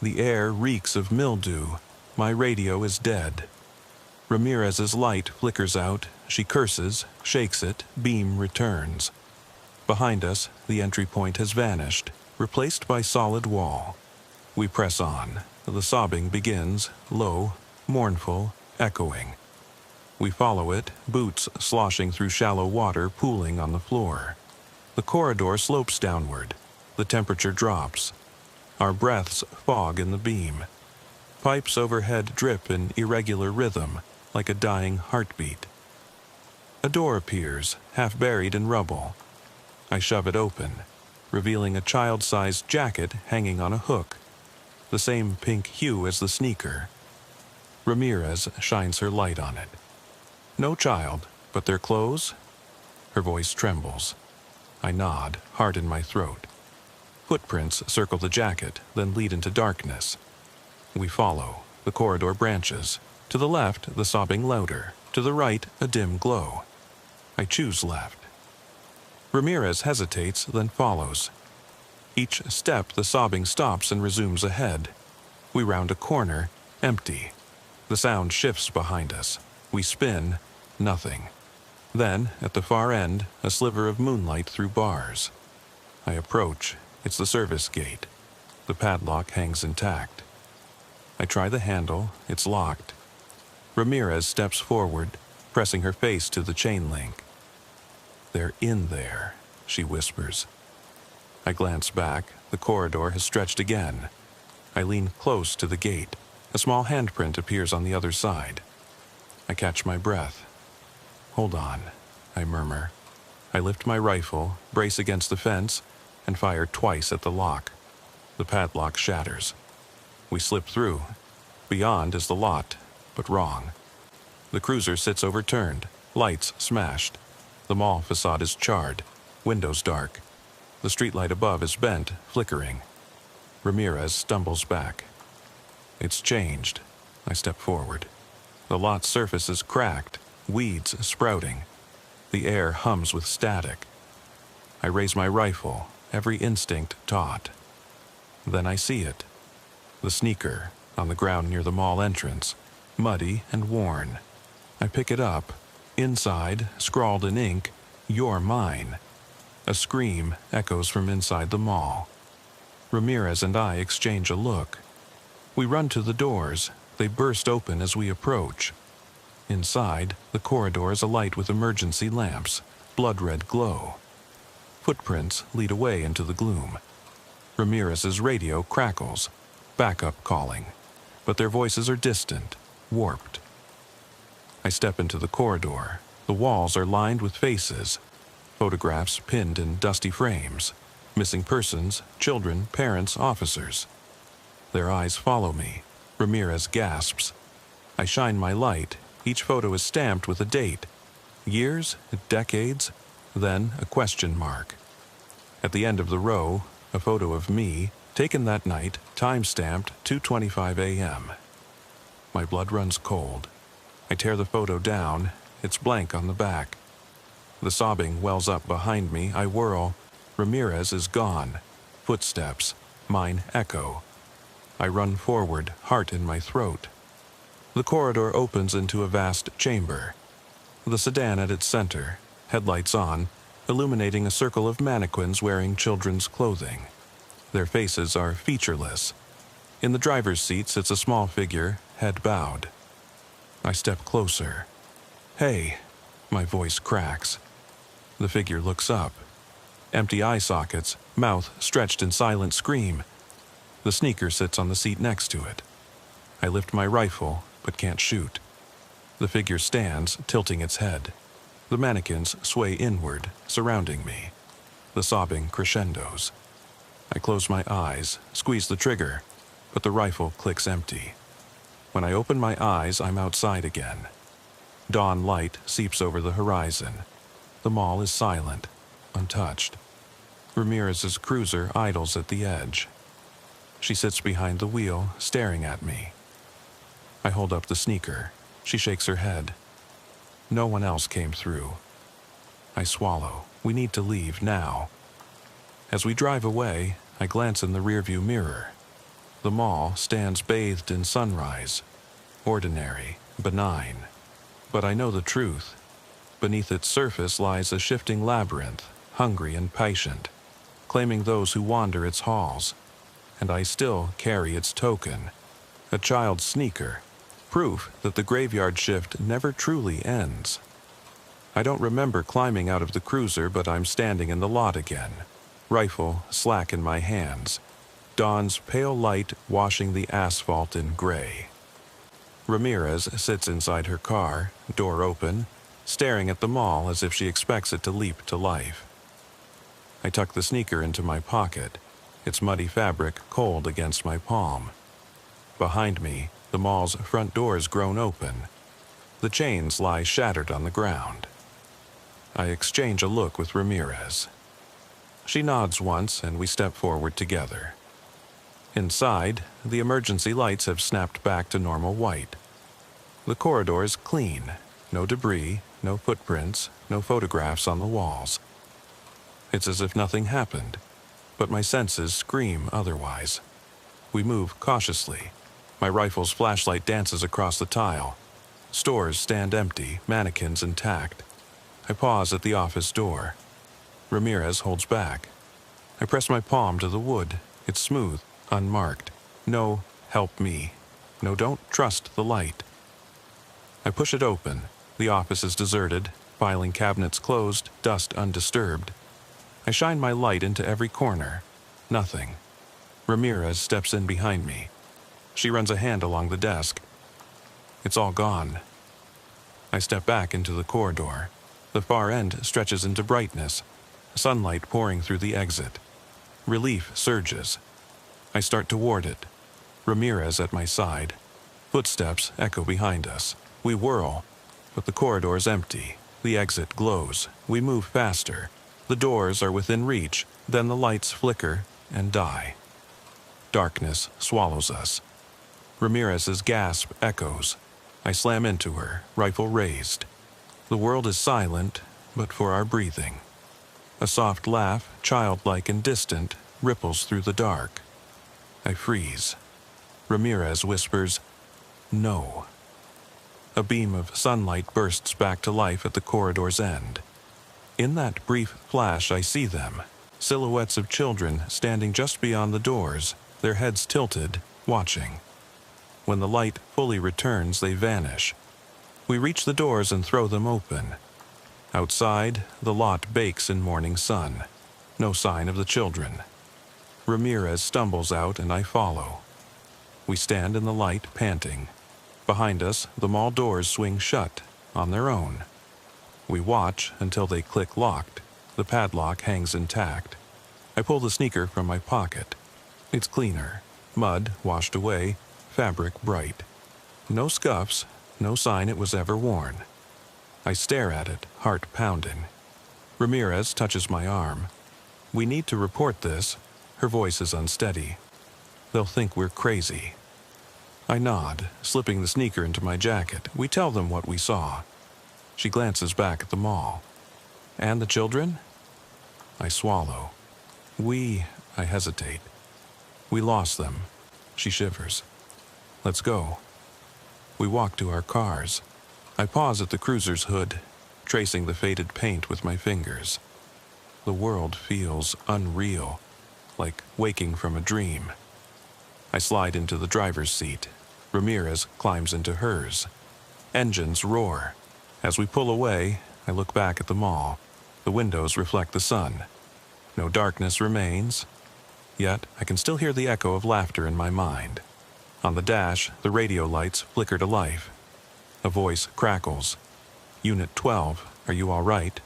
The air reeks of mildew. My radio is dead. Ramirez's light flickers out. She curses, shakes it, beam returns. Behind us, the entry point has vanished, replaced by solid wall. We press on. The sobbing begins, low, mournful, echoing. We follow it, boots sloshing through shallow water pooling on the floor. The corridor slopes downward. The temperature drops. Our breaths fog in the beam. Pipes overhead drip in irregular rhythm, like a dying heartbeat. A door appears, half buried in rubble. I shove it open, revealing a child-sized jacket hanging on a hook, the same pink hue as the sneaker. Ramirez shines her light on it. No child, but their clothes? Her voice trembles. I nod, heart in my throat. Footprints circle the jacket, then lead into darkness. We follow. The corridor branches. To the left, the sobbing louder. To the right, a dim glow. I choose left. Ramirez hesitates, then follows. Each step, the sobbing stops and resumes ahead. We round a corner, empty. The sound shifts behind us. We spin, nothing. Then, at the far end, a sliver of moonlight through bars. I approach. It's the service gate. The padlock hangs intact. I try the handle. It's locked. Ramirez steps forward, pressing her face to the chain link. "They're in there," she whispers. I glance back. The corridor has stretched again. I lean close to the gate. A small handprint appears on the other side. I catch my breath. "Hold on," I murmur. I lift my rifle, brace against the fence, and fire twice at the lock. The padlock shatters. We slip through. Beyond is the lot, but wrong. The cruiser sits overturned, lights smashed. The mall facade is charred, windows dark. The streetlight above is bent, flickering. Ramirez stumbles back. It's changed. I step forward. The lot's surface is cracked, weeds sprouting. The air hums with static. I raise my rifle, every instinct taut. Then I see it. The sneaker, on the ground near the mall entrance, muddy and worn. I pick it up. Inside, scrawled in ink, "You're mine." A scream echoes from inside the mall. Ramirez and I exchange a look. We run to the doors. They burst open as we approach. Inside, the corridor is alight with emergency lamps, blood-red glow. Footprints lead away into the gloom. Ramirez's radio crackles, backup calling, but their voices are distant, warped. I step into the corridor. The walls are lined with faces, photographs pinned in dusty frames, missing persons, children, parents, officers. Their eyes follow me. Ramirez gasps. I shine my light. Each photo is stamped with a date. Years, decades, then a question mark. At the end of the row, a photo of me, taken that night, time-stamped 2:25 a.m. My blood runs cold. I tear the photo down. It's blank on the back. The sobbing wells up behind me. I whirl. Ramirez is gone. Footsteps. Mine echo. I run forward, heart in my throat. The corridor opens into a vast chamber. The sedan at its center, headlights on, illuminating a circle of mannequins wearing children's clothing. Their faces are featureless. In the driver's seat sits a small figure, head bowed. I step closer. "Hey," my voice cracks. The figure looks up. Empty eye sockets, mouth stretched in silent scream. The sneaker sits on the seat next to it. I lift my rifle, but can't shoot. The figure stands, tilting its head. The mannequins sway inward, surrounding me. The sobbing crescendos. I close my eyes, squeeze the trigger, but the rifle clicks empty. When I open my eyes, I'm outside again. Dawn light seeps over the horizon. The mall is silent, untouched. Ramirez's cruiser idles at the edge. She sits behind the wheel, staring at me. I hold up the sneaker. She shakes her head. No one else came through. I swallow. We need to leave now. As we drive away, I glance in the rearview mirror. The mall stands bathed in sunrise. Ordinary, benign. But I know the truth. Beneath its surface lies a shifting labyrinth, hungry and patient, claiming those who wander its halls. And I still carry its token, a child's sneaker, proof that the graveyard shift never truly ends. I don't remember climbing out of the cruiser, but I'm standing in the lot again, rifle slack in my hands, dawn's pale light washing the asphalt in gray. Ramirez sits inside her car, door open, staring at the mall as if she expects it to leap to life. I tuck the sneaker into my pocket, its muddy fabric cold against my palm. Behind me, the mall's front door is grown open. The chains lie shattered on the ground. I exchange a look with Ramirez. She nods once and we step forward together. Inside, the emergency lights have snapped back to normal white. The corridor is clean. No debris, no footprints, no photographs on the walls. It's as if nothing happened, but my senses scream otherwise. We move cautiously. My rifle's flashlight dances across the tile. Stores stand empty, mannequins intact. I pause at the office door. Ramirez holds back. I press my palm to the wood. It's smooth, unmarked. No, help me. No, don't trust the light. I push it open. The office is deserted, filing cabinets closed, dust undisturbed. I shine my light into every corner. Nothing. Ramirez steps in behind me. She runs a hand along the desk. It's all gone. I step back into the corridor. The far end stretches into brightness, sunlight pouring through the exit. Relief surges. I start toward it. Ramirez at my side. Footsteps echo behind us. We whirl, but the corridor's empty. The exit glows. We move faster. The doors are within reach, then the lights flicker and die. Darkness swallows us. Ramirez's gasp echoes. I slam into her, rifle raised. The world is silent, but for our breathing. A soft laugh, childlike and distant, ripples through the dark. I freeze. Ramirez whispers, "No." A beam of sunlight bursts back to life at the corridor's end. In that brief flash, I see them, silhouettes of children standing just beyond the doors, their heads tilted, watching. When the light fully returns, they vanish. We reach the doors and throw them open. Outside, the lot bakes in morning sun. No sign of the children. Ramirez stumbles out and I follow. We stand in the light, panting. Behind us, the mall doors swing shut, on their own. We watch until they click locked. The padlock hangs intact. I pull the sneaker from my pocket. It's cleaner. Mud washed away, fabric bright. No scuffs, no sign it was ever worn. I stare at it, heart pounding. Ramirez touches my arm. We need to report this. Her voice is unsteady. They'll think we're crazy. I nod, slipping the sneaker into my jacket. We tell them what we saw. She glances back at the mall. And the children? I swallow. I hesitate. We lost them. She shivers. Let's go. We walk to our cars. I pause at the cruiser's hood, tracing the faded paint with my fingers. The world feels unreal, like waking from a dream. I slide into the driver's seat. Ramirez climbs into hers. Engines roar. As we pull away, I look back at the mall. The windows reflect the sun. No darkness remains. Yet, I can still hear the echo of laughter in my mind. On the dash, the radio lights flicker to life. A voice crackles. Unit 12, are you all right?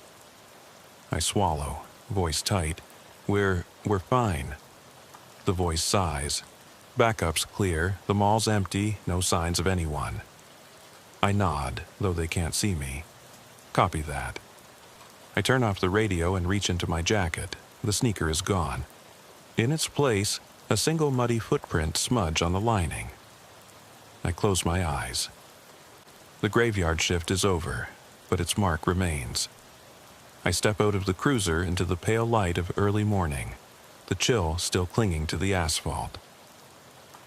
I swallow, voice tight. We're fine. The voice sighs. Backup's clear, the mall's empty, no signs of anyone. I nod, though they can't see me. Copy that. I turn off the radio and reach into my jacket. The sneaker is gone. In its place, a single muddy footprint smudge on the lining. I close my eyes. The graveyard shift is over, but its mark remains. I step out of the cruiser into the pale light of early morning, the chill still clinging to the asphalt.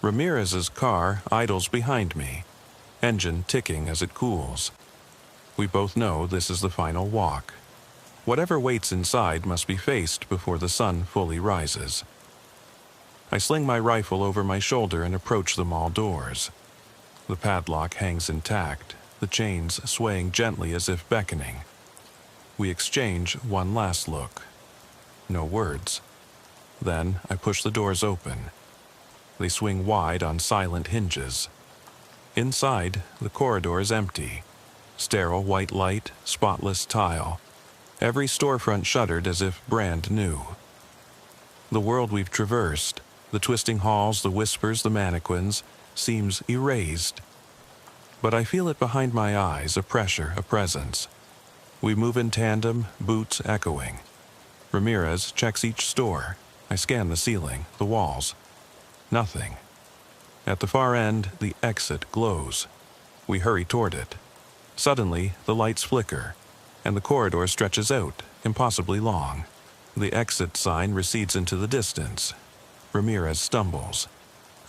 Ramirez's car idles behind me, engine ticking as it cools. We both know this is the final walk. Whatever waits inside must be faced before the sun fully rises. I sling my rifle over my shoulder and approach the mall doors. The padlock hangs intact, the chains swaying gently as if beckoning. We exchange one last look. No words. Then I push the doors open. They swing wide on silent hinges. Inside, the corridor is empty. Sterile white light, spotless tile. Every storefront shuttered as if brand new. The world we've traversed, the twisting halls, the whispers, the mannequins, seems erased. But I feel it behind my eyes, a pressure, a presence. We move in tandem, boots echoing. Ramirez checks each store. I scan the ceiling, the walls. Nothing. At the far end, the exit glows. We hurry toward it. Suddenly, the lights flicker, and the corridor stretches out, impossibly long. The exit sign recedes into the distance. Ramirez stumbles.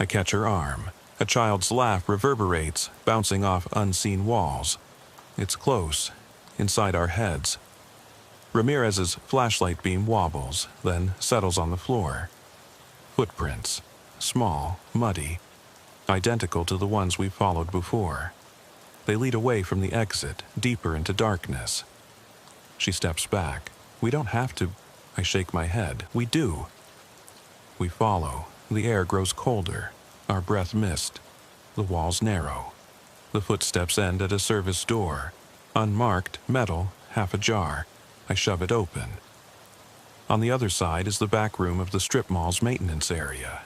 I catch her arm. A child's laugh reverberates, bouncing off unseen walls. It's close, inside our heads. Ramirez's flashlight beam wobbles, then settles on the floor. Footprints. Small, muddy, identical to the ones we followed before. They lead away from the exit, deeper into darkness. She steps back. We don't have to. I shake my head. We do. We follow. The air grows colder. Our breath mist. The walls narrow. The footsteps end at a service door. Unmarked, metal, half ajar. I shove it open. On the other side is the back room of the strip mall's maintenance area.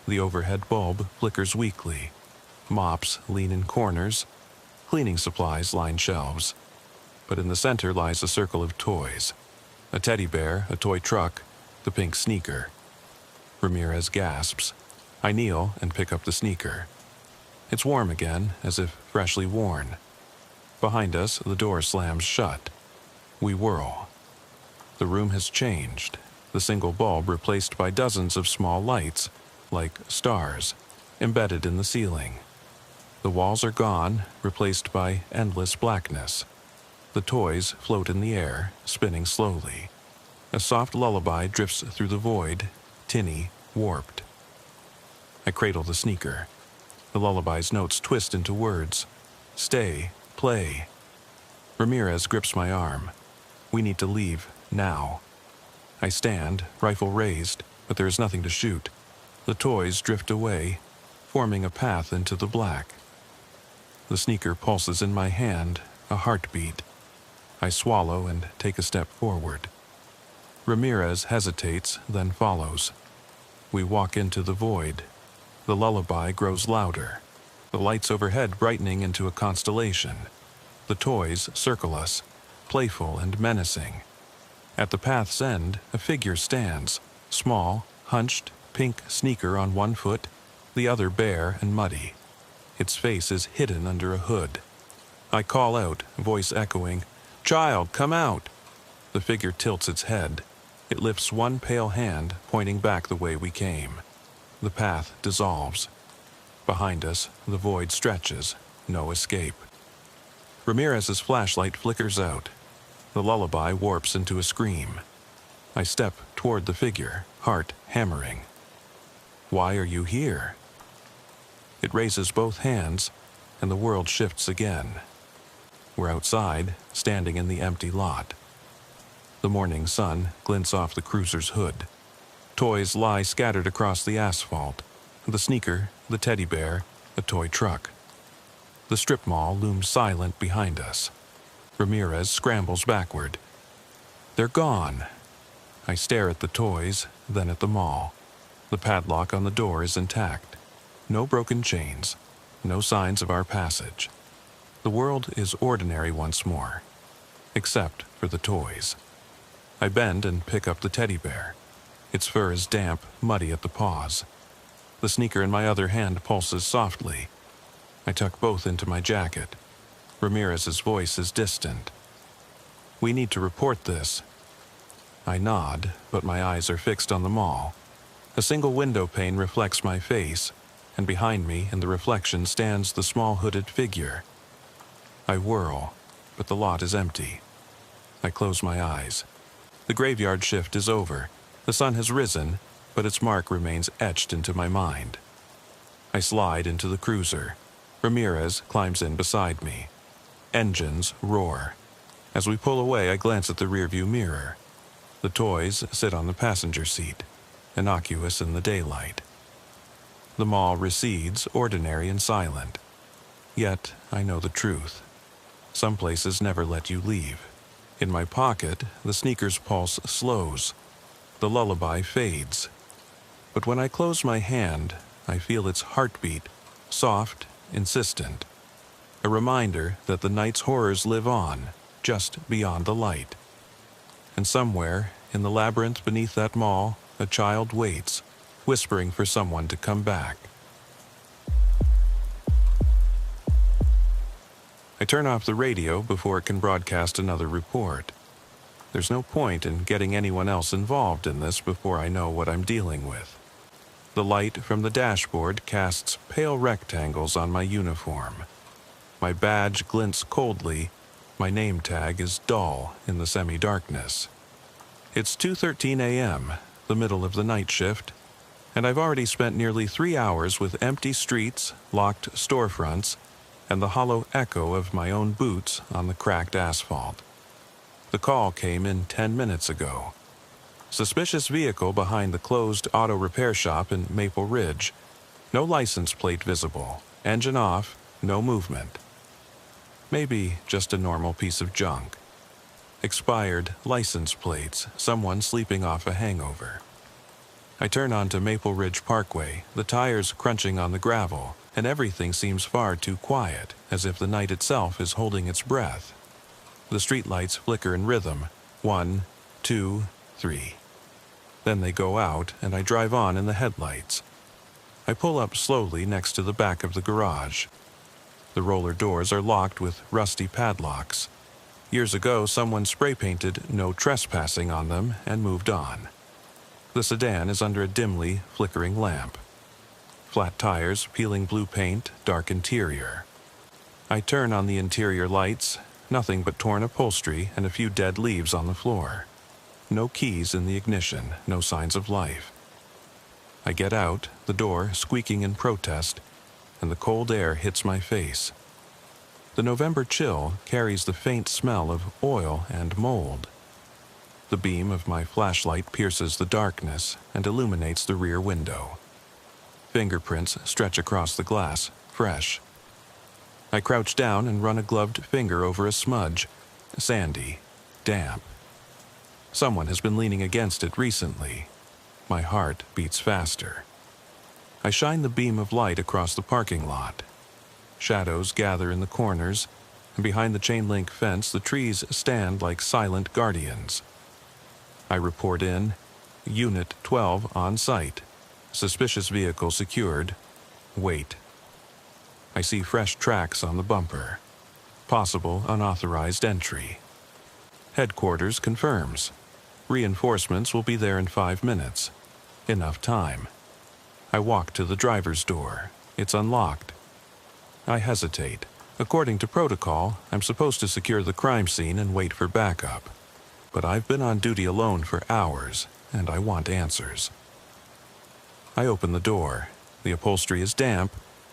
The overhead bulb flickers weakly. Mops lean in corners. Cleaning supplies line shelves. But in the center lies a circle of toys. A teddy bear, a toy truck, the pink sneaker. Ramirez gasps. I kneel and pick up the sneaker. It's warm again, as if freshly worn. Behind us, the door slams shut. We whirl. The room has changed, the single bulb replaced by dozens of small lights, like stars, embedded in the ceiling. The walls are gone, replaced by endless blackness. The toys float in the air, spinning slowly. A soft lullaby drifts through the void, tinny, warped. I cradle the sneaker. The lullaby's notes twist into words. Stay, play. Ramirez grips my arm. We need to leave, now. I stand, rifle raised, but there is nothing to shoot. The toys drift away, forming a path into the black. The sneaker pulses in my hand, a heartbeat. I swallow and take a step forward. Ramirez hesitates, then follows. We walk into the void. The lullaby grows louder, the lights overhead brightening into a constellation. The toys circle us, playful and menacing. At the path's end, a figure stands, small, hunched, pink sneaker on one foot, the other bare and muddy. Its face is hidden under a hood. I call out, voice echoing, "Child, come out!" The figure tilts its head. It lifts one pale hand, pointing back the way we came. The path dissolves. Behind us, the void stretches, no escape. Ramirez's flashlight flickers out. The lullaby warps into a scream. I step toward the figure, heart hammering. "Why are you here?" It raises both hands, and the world shifts again. We're outside, standing in the empty lot. The morning sun glints off the cruiser's hood. Toys lie scattered across the asphalt. The sneaker, the teddy bear, a toy truck. The strip mall looms silent behind us. Ramirez scrambles backward. They're gone. I stare at the toys, then at the mall. The padlock on the door is intact. No broken chains. No signs of our passage. The world is ordinary once more, except for the toys. I bend and pick up the teddy bear. Its fur is damp, muddy at the paws. The sneaker in my other hand pulses softly. I tuck both into my jacket. Ramirez's voice is distant. "We need to report this." I nod, but my eyes are fixed on the mall. A single window pane reflects my face, and behind me in the reflection stands the small hooded figure. I whirl, but the lot is empty. I close my eyes. The graveyard shift is over. The sun has risen, but its mark remains etched into my mind. I slide into the cruiser. Ramirez climbs in beside me. Engines roar. As we pull away, I glance at the rearview mirror. The toys sit on the passenger seat, innocuous in the daylight. The mall recedes, ordinary and silent. Yet I know the truth. Some places never let you leave. In my pocket, the sneaker's pulse slows. The lullaby fades. But when I close my hand, I feel its heartbeat, soft, insistent. A reminder that the night's horrors live on, just beyond the light. And somewhere, in the labyrinth beneath that mall, a child waits, whispering for someone to come back. I turn off the radio before it can broadcast another report. There's no point in getting anyone else involved in this before I know what I'm dealing with. The light from the dashboard casts pale rectangles on my uniform. My badge glints coldly. My name tag is dull in the semi-darkness. It's 2:13 a.m., the middle of the night shift, and I've already spent nearly 3 hours with empty streets, locked storefronts, and the hollow echo of my own boots on the cracked asphalt. The call came in 10 minutes ago. Suspicious vehicle behind the closed auto repair shop in Maple Ridge. No license plate visible. Engine off, no movement. Maybe just a normal piece of junk. Expired license plates, someone sleeping off a hangover. I turn onto Maple Ridge Parkway, the tires crunching on the gravel, and everything seems far too quiet, as if the night itself is holding its breath. The streetlights flicker in rhythm. 1, 2, 3. Then they go out, and I drive on in the headlights. I pull up slowly next to the back of the garage. The roller doors are locked with rusty padlocks. Years ago, someone spray-painted "No Trespassing" on them and moved on. The sedan is under a dimly flickering lamp. Flat tires, peeling blue paint, dark interior. I turn on the interior lights, nothing but torn upholstery and a few dead leaves on the floor. No keys in the ignition, no signs of life. I get out, the door squeaking in protest, and the cold air hits my face. The November chill carries the faint smell of oil and mold. The beam of my flashlight pierces the darkness and illuminates the rear window. Fingerprints stretch across the glass, fresh. I crouch down and run a gloved finger over a smudge, sandy, damp. Someone has been leaning against it recently. My heart beats faster. I shine the beam of light across the parking lot. Shadows gather in the corners, and behind the chain-link fence the trees stand like silent guardians. I report in, Unit 12 on site. Suspicious vehicle secured. Wait. I see fresh tracks on the bumper. Possible unauthorized entry. Headquarters confirms. Reinforcements will be there in 5 minutes. Enough time. I walk to the driver's door. It's unlocked. I hesitate. According to protocol, I'm supposed to secure the crime scene and wait for backup. But I've been on duty alone for hours, and I want answers. I open the door. The upholstery is damp,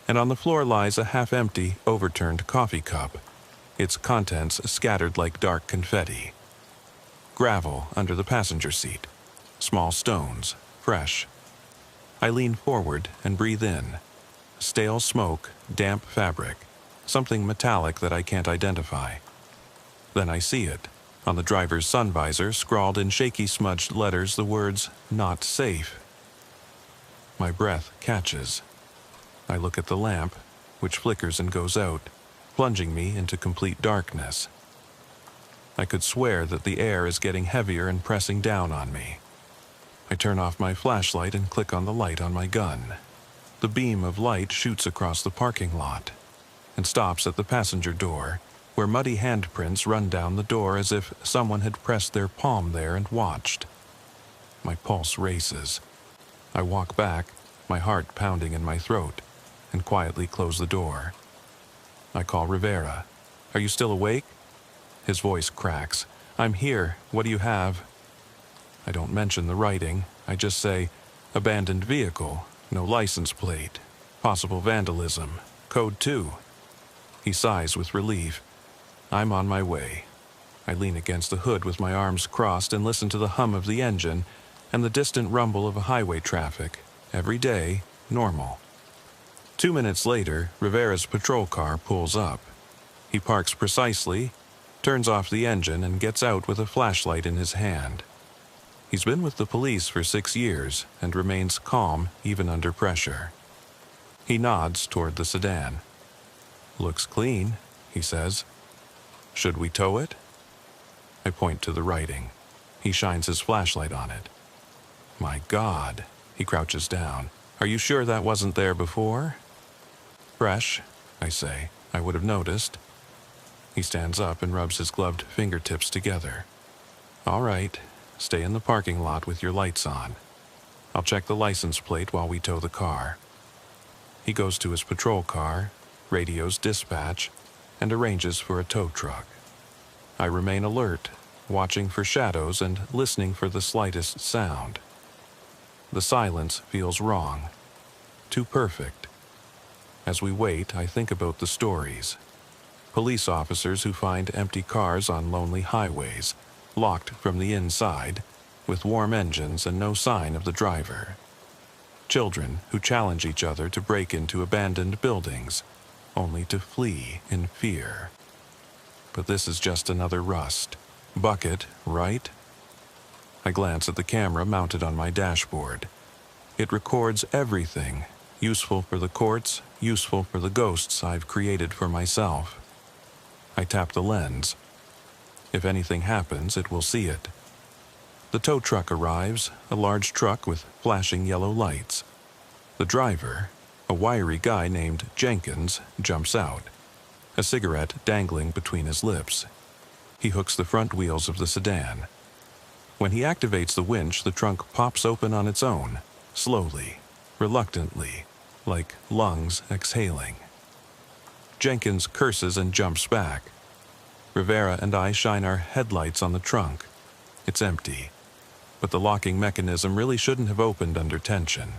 and on the floor lies a half-empty, overturned coffee cup, its contents scattered like dark confetti. Gravel under the passenger seat. Small stones, fresh. I lean forward and breathe in. Stale smoke, damp fabric, something metallic that I can't identify. Then I see it. On the driver's sun visor, scrawled in shaky smudged letters, the words, "Not safe." My breath catches. I look at the lamp, which flickers and goes out, plunging me into complete darkness. I could swear that the air is getting heavier and pressing down on me. I turn off my flashlight and click on the light on my gun. The beam of light shoots across the parking lot and stops at the passenger door, where muddy handprints run down the door as if someone had pressed their palm there and watched. My pulse races. I walk back, my heart pounding in my throat, and quietly close the door. I call Rivera. "Are you still awake?" His voice cracks. "I'm here. What do you have?" I don't mention the writing. I just say, "Abandoned vehicle, no license plate, possible vandalism, code 2. He sighs with relief. I'm on my way. I lean against the hood with my arms crossed and listen to the hum of the engine and the distant rumble of highway traffic. Every day, normal. 2 minutes later, Rivera's patrol car pulls up. He parks precisely, turns off the engine, and gets out with a flashlight in his hand. He's been with the police for 6 years and remains calm even under pressure. He nods toward the sedan. "Looks clean," he says. "Should we tow it?" I point to the writing. He shines his flashlight on it. "My God," he crouches down. "Are you sure that wasn't there before?" "Fresh," I say. "I would have noticed." He stands up and rubs his gloved fingertips together. "All right, stay in the parking lot with your lights on. I'll check the license plate while we tow the car." He goes to his patrol car, radios dispatch, and arranges for a tow truck. I remain alert, watching for shadows and listening for the slightest sound. The silence feels wrong, too perfect. As we wait, I think about the stories. Police officers who find empty cars on lonely highways, locked from the inside, with warm engines and no sign of the driver. Children who challenge each other to break into abandoned buildings, only to flee in fear. But this is just another rust bucket, right? I glance at the camera mounted on my dashboard. It records everything, useful for the courts, useful for the ghosts I've created for myself. I tap the lens. If anything happens, it will see it. The tow truck arrives, a large truck with flashing yellow lights. The driver, a wiry guy named Jenkins, jumps out, a cigarette dangling between his lips. He hooks the front wheels of the sedan. When he activates the winch, the trunk pops open on its own, slowly, reluctantly, like lungs exhaling. Jenkins curses and jumps back. Rivera and I shine our headlights on the trunk. It's empty, but the locking mechanism really shouldn't have opened under tension.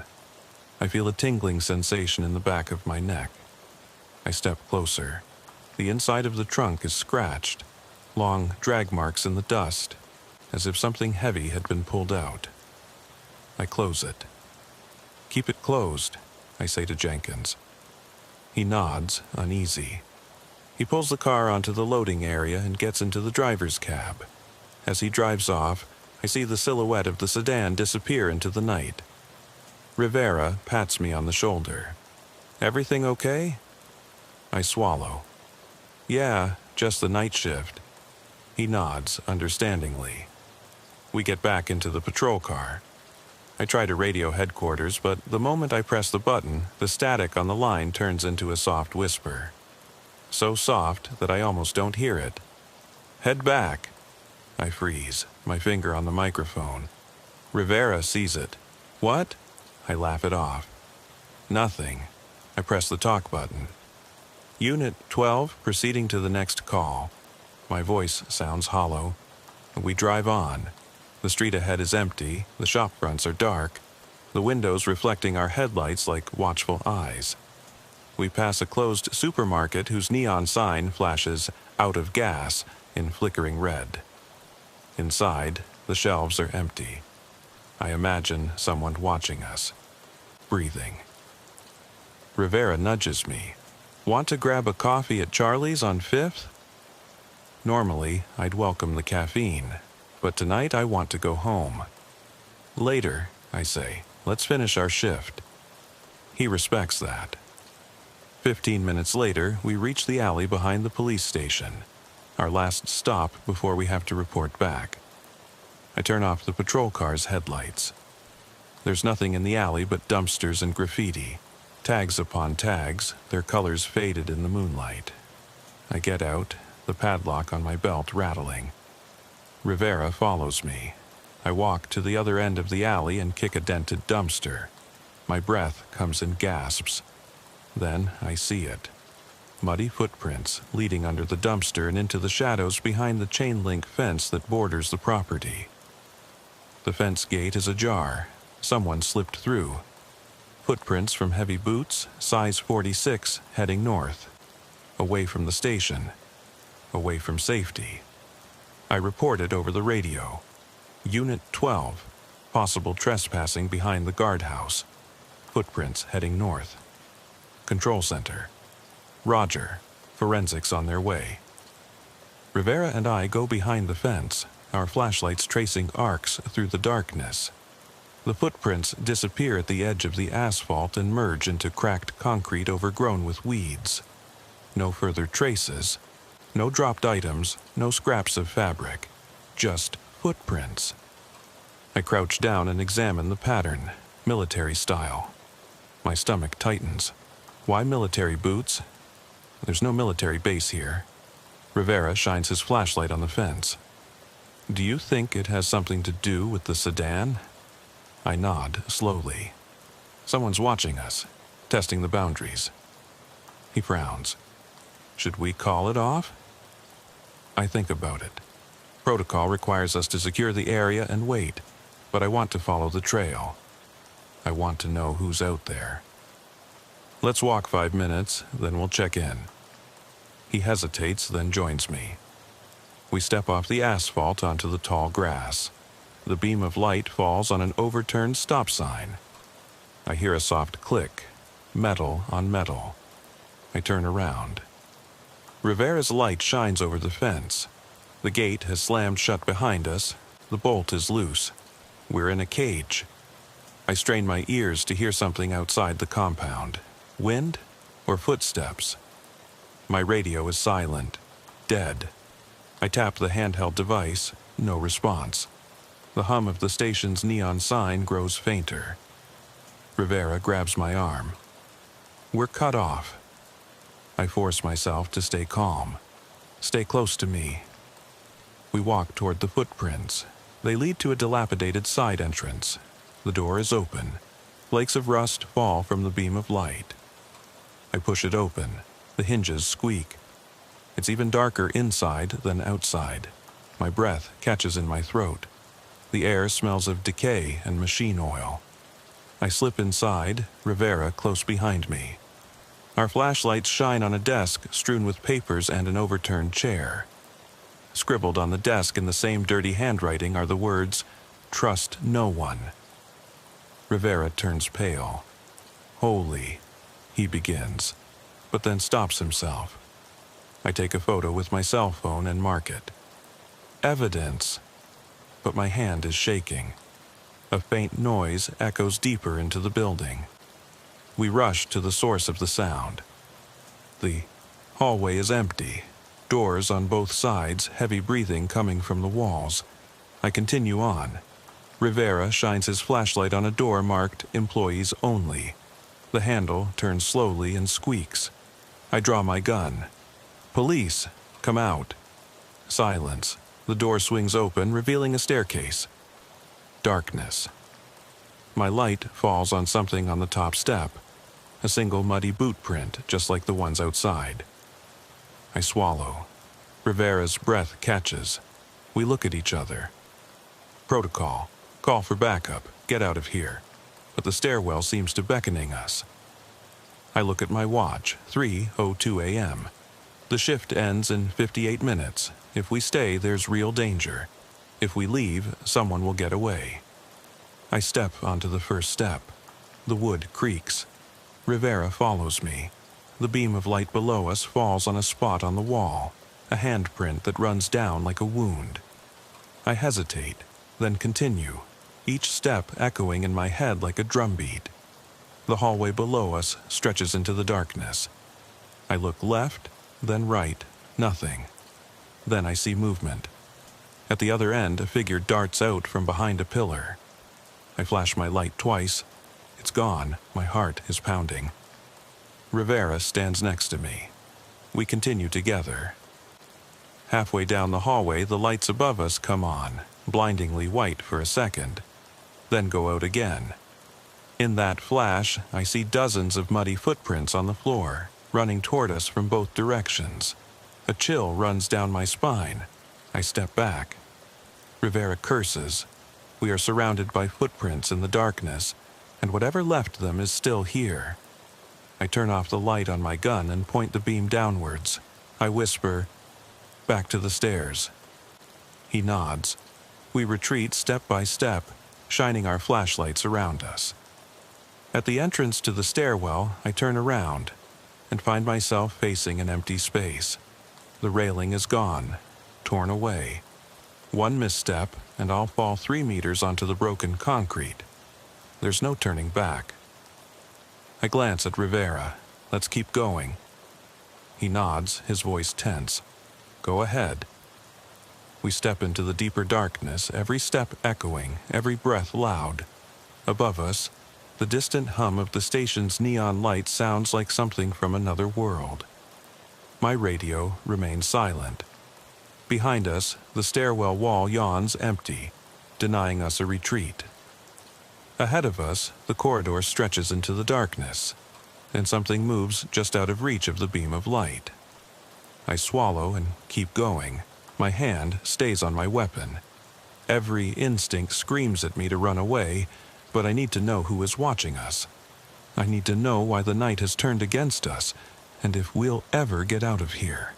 I feel a tingling sensation in the back of my neck. I step closer. The inside of the trunk is scratched, long drag marks in the dust, as if something heavy had been pulled out. I close it. "Keep it closed," I say to Jenkins. He nods, uneasy. He pulls the car onto the loading area and gets into the driver's cab. As he drives off, I see the silhouette of the sedan disappear into the night. Rivera pats me on the shoulder. "Everything okay?" I swallow. "Yeah, just the night shift." He nods understandingly. We get back into the patrol car. I try to radio headquarters, but the moment I press the button, the static on the line turns into a soft whisper. So soft that I almost don't hear it. "Head back." I freeze, my finger on the microphone. Rivera sees it. "What?" I laugh it off. "Nothing." I press the talk button. "Unit 12, proceeding to the next call." My voice sounds hollow. We drive on. The street ahead is empty, the shop fronts are dark, the windows reflecting our headlights like watchful eyes. We pass a closed supermarket whose neon sign flashes "out of gas" in flickering red. Inside, the shelves are empty. I imagine someone watching us, breathing. Rivera nudges me. "Want to grab a coffee at Charlie's on 5th? Normally, I'd welcome the caffeine, but tonight I want to go home. "Later," I say. "Let's finish our shift." He respects that. 15 minutes later, we reach the alley behind the police station, our last stop before we have to report back. I turn off the patrol car's headlights. There's nothing in the alley but dumpsters and graffiti, tags upon tags, their colors faded in the moonlight. I get out, the padlock on my belt rattling. Rivera follows me. I walk to the other end of the alley and kick a dented dumpster. My breath comes in gasps. Then I see it. Muddy footprints leading under the dumpster and into the shadows behind the chain-link fence that borders the property. The fence gate is ajar. Someone slipped through. Footprints from heavy boots, size 46, heading north. Away from the station. Away from safety. I reported over the radio. Unit 12. Possible trespassing behind the guardhouse. Footprints heading north. Control center. Roger. Forensics on their way. Rivera and I go behind the fence, our flashlights tracing arcs through the darkness. The footprints disappear at the edge of the asphalt and merge into cracked concrete overgrown with weeds. No further traces. No dropped items, no scraps of fabric. Just footprints. I crouch down and examine the pattern, military style. My stomach tightens. Why military boots? There's no military base here. Rivera shines his flashlight on the fence. Do you think it has something to do with the sedan? I nod slowly. Someone's watching us, testing the boundaries. He frowns. Should we call it off? I think about it. Protocol requires us to secure the area and wait, but I want to follow the trail. I want to know who's out there. Let's walk 5 minutes, then we'll check in. He hesitates, then joins me. We step off the asphalt onto the tall grass. The beam of light falls on an overturned stop sign. I hear a soft click, metal on metal. I turn around. Rivera's light shines over the fence. The gate has slammed shut behind us. The bolt is loose. We're in a cage. I strain my ears to hear something outside the compound. Wind or footsteps? My radio is silent, dead. I tap the handheld device, no response. The hum of the station's neon sign grows fainter. Rivera grabs my arm. We're cut off. I force myself to stay calm. Stay close to me. We walk toward the footprints. They lead to a dilapidated side entrance. The door is open. Flakes of rust fall from the beam of light. I push it open. The hinges squeak. It's even darker inside than outside. My breath catches in my throat. The air smells of decay and machine oil. I slip inside, Rivera close behind me. Our flashlights shine on a desk strewn with papers and an overturned chair. Scribbled on the desk in the same dirty handwriting are the words, "Trust no one." Rivera turns pale. "Holy," he begins, but then stops himself. I take a photo with my cell phone and mark it. Evidence. But my hand is shaking. A faint noise echoes deeper into the building. We rush to the source of the sound. The hallway is empty. Doors on both sides, heavy breathing coming from the walls. I continue on. Rivera shines his flashlight on a door marked "Employees Only." The handle turns slowly and squeaks. I draw my gun. "Police, come out." Silence. The door swings open, revealing a staircase. Darkness. My light falls on something on the top step. A single muddy boot print, just like the ones outside. I swallow. Rivera's breath catches. We look at each other. Protocol. Call for backup. Get out of here. But the stairwell seems to beckoning us. I look at my watch. 3:02 a.m. The shift ends in 58 minutes. If we stay, there's real danger. If we leave, someone will get away. I step onto the first step. The wood creaks. Rivera follows me. The beam of light below us falls on a spot on the wall, a handprint that runs down like a wound. I hesitate, then continue, each step echoing in my head like a drumbeat. The hallway below us stretches into the darkness. I look left, then right, nothing. Then I see movement. At the other end, a figure darts out from behind a pillar. I flash my light twice. It's gone. My heart is pounding. Rivera stands next to me. We continue together. Halfway down the hallway, the lights above us come on, blindingly white for a second, then go out again. In that flash, I see dozens of muddy footprints on the floor, running toward us from both directions. A chill runs down my spine. I step back. Rivera curses. We are surrounded by footprints in the darkness, and whatever left them is still here. I turn off the light on my gun and point the beam downwards. I whisper, "Back to the stairs." He nods. We retreat step by step, shining our flashlights around us. At the entrance to the stairwell, I turn around and find myself facing an empty space. The railing is gone, torn away. One misstep, and I'll fall 3 meters onto the broken concrete. There's no turning back. I glance at Rivera. Let's keep going. He nods, his voice tense. Go ahead. We step into the deeper darkness, every step echoing, every breath loud. Above us, the distant hum of the station's neon light sounds like something from another world. My radio remains silent. Behind us, the stairwell wall yawns empty, denying us a retreat. Ahead of us, the corridor stretches into the darkness, and something moves just out of reach of the beam of light. I swallow and keep going. My hand stays on my weapon. Every instinct screams at me to run away, but I need to know who is watching us. I need to know why the night has turned against us, and if we'll ever get out of here.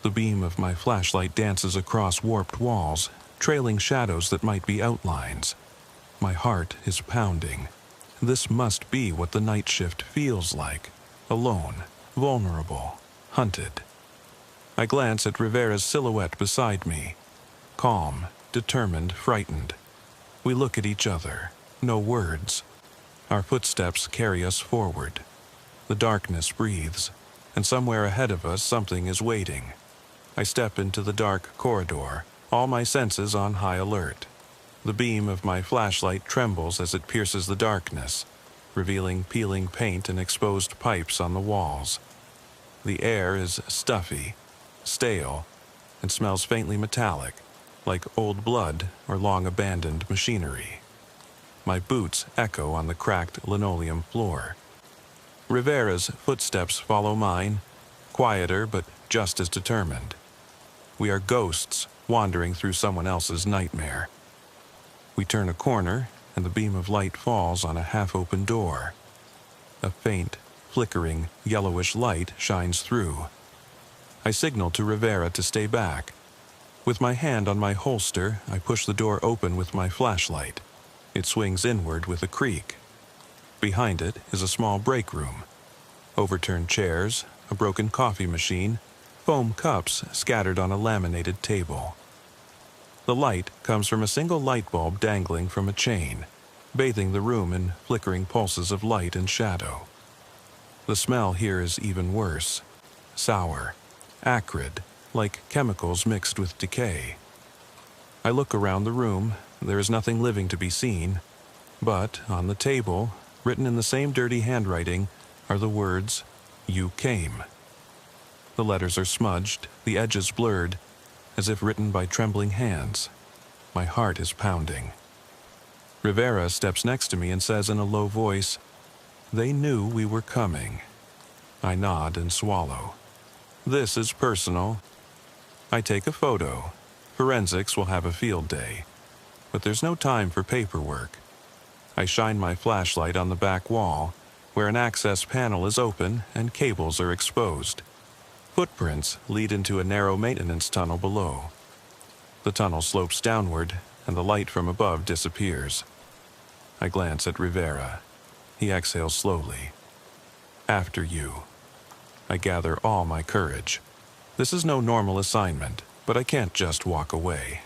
The beam of my flashlight dances across warped walls, trailing shadows that might be outlines. My heart is pounding. This must be what the night shift feels like. Alone, vulnerable, hunted. I glance at Rivera's silhouette beside me. Calm, determined, frightened. We look at each other. No words. Our footsteps carry us forward. The darkness breathes, and somewhere ahead of us something is waiting. I step into the dark corridor, all my senses on high alert. The beam of my flashlight trembles as it pierces the darkness, revealing peeling paint and exposed pipes on the walls. The air is stuffy, stale, and smells faintly metallic, like old blood or long-abandoned machinery. My boots echo on the cracked linoleum floor. Rivera's footsteps follow mine, quieter but just as determined. We are ghosts wandering through someone else's nightmare. We turn a corner, and the beam of light falls on a half-open door. A faint, flickering, yellowish light shines through. I signal to Rivera to stay back. With my hand on my holster, I push the door open with my flashlight. It swings inward with a creak. Behind it is a small break room. Overturned chairs, a broken coffee machine, foam cups scattered on a laminated table. The light comes from a single light bulb dangling from a chain, bathing the room in flickering pulses of light and shadow. The smell here is even worse. Sour, acrid, like chemicals mixed with decay. I look around the room. There is nothing living to be seen, but on the table, written in the same dirty handwriting, are the words, "You came." The letters are smudged, the edges blurred, as if written by trembling hands. My heart is pounding. Rivera steps next to me and says in a low voice, "They knew we were coming." I nod and swallow. This is personal. I take a photo. Forensics will have a field day. But there's no time for paperwork. I shine my flashlight on the back wall, where an access panel is open and cables are exposed. Footprints lead into a narrow maintenance tunnel below. The tunnel slopes downward, and the light from above disappears. I glance at Rivera. He exhales slowly. "After you." I gather all my courage. This is no normal assignment, but I can't just walk away.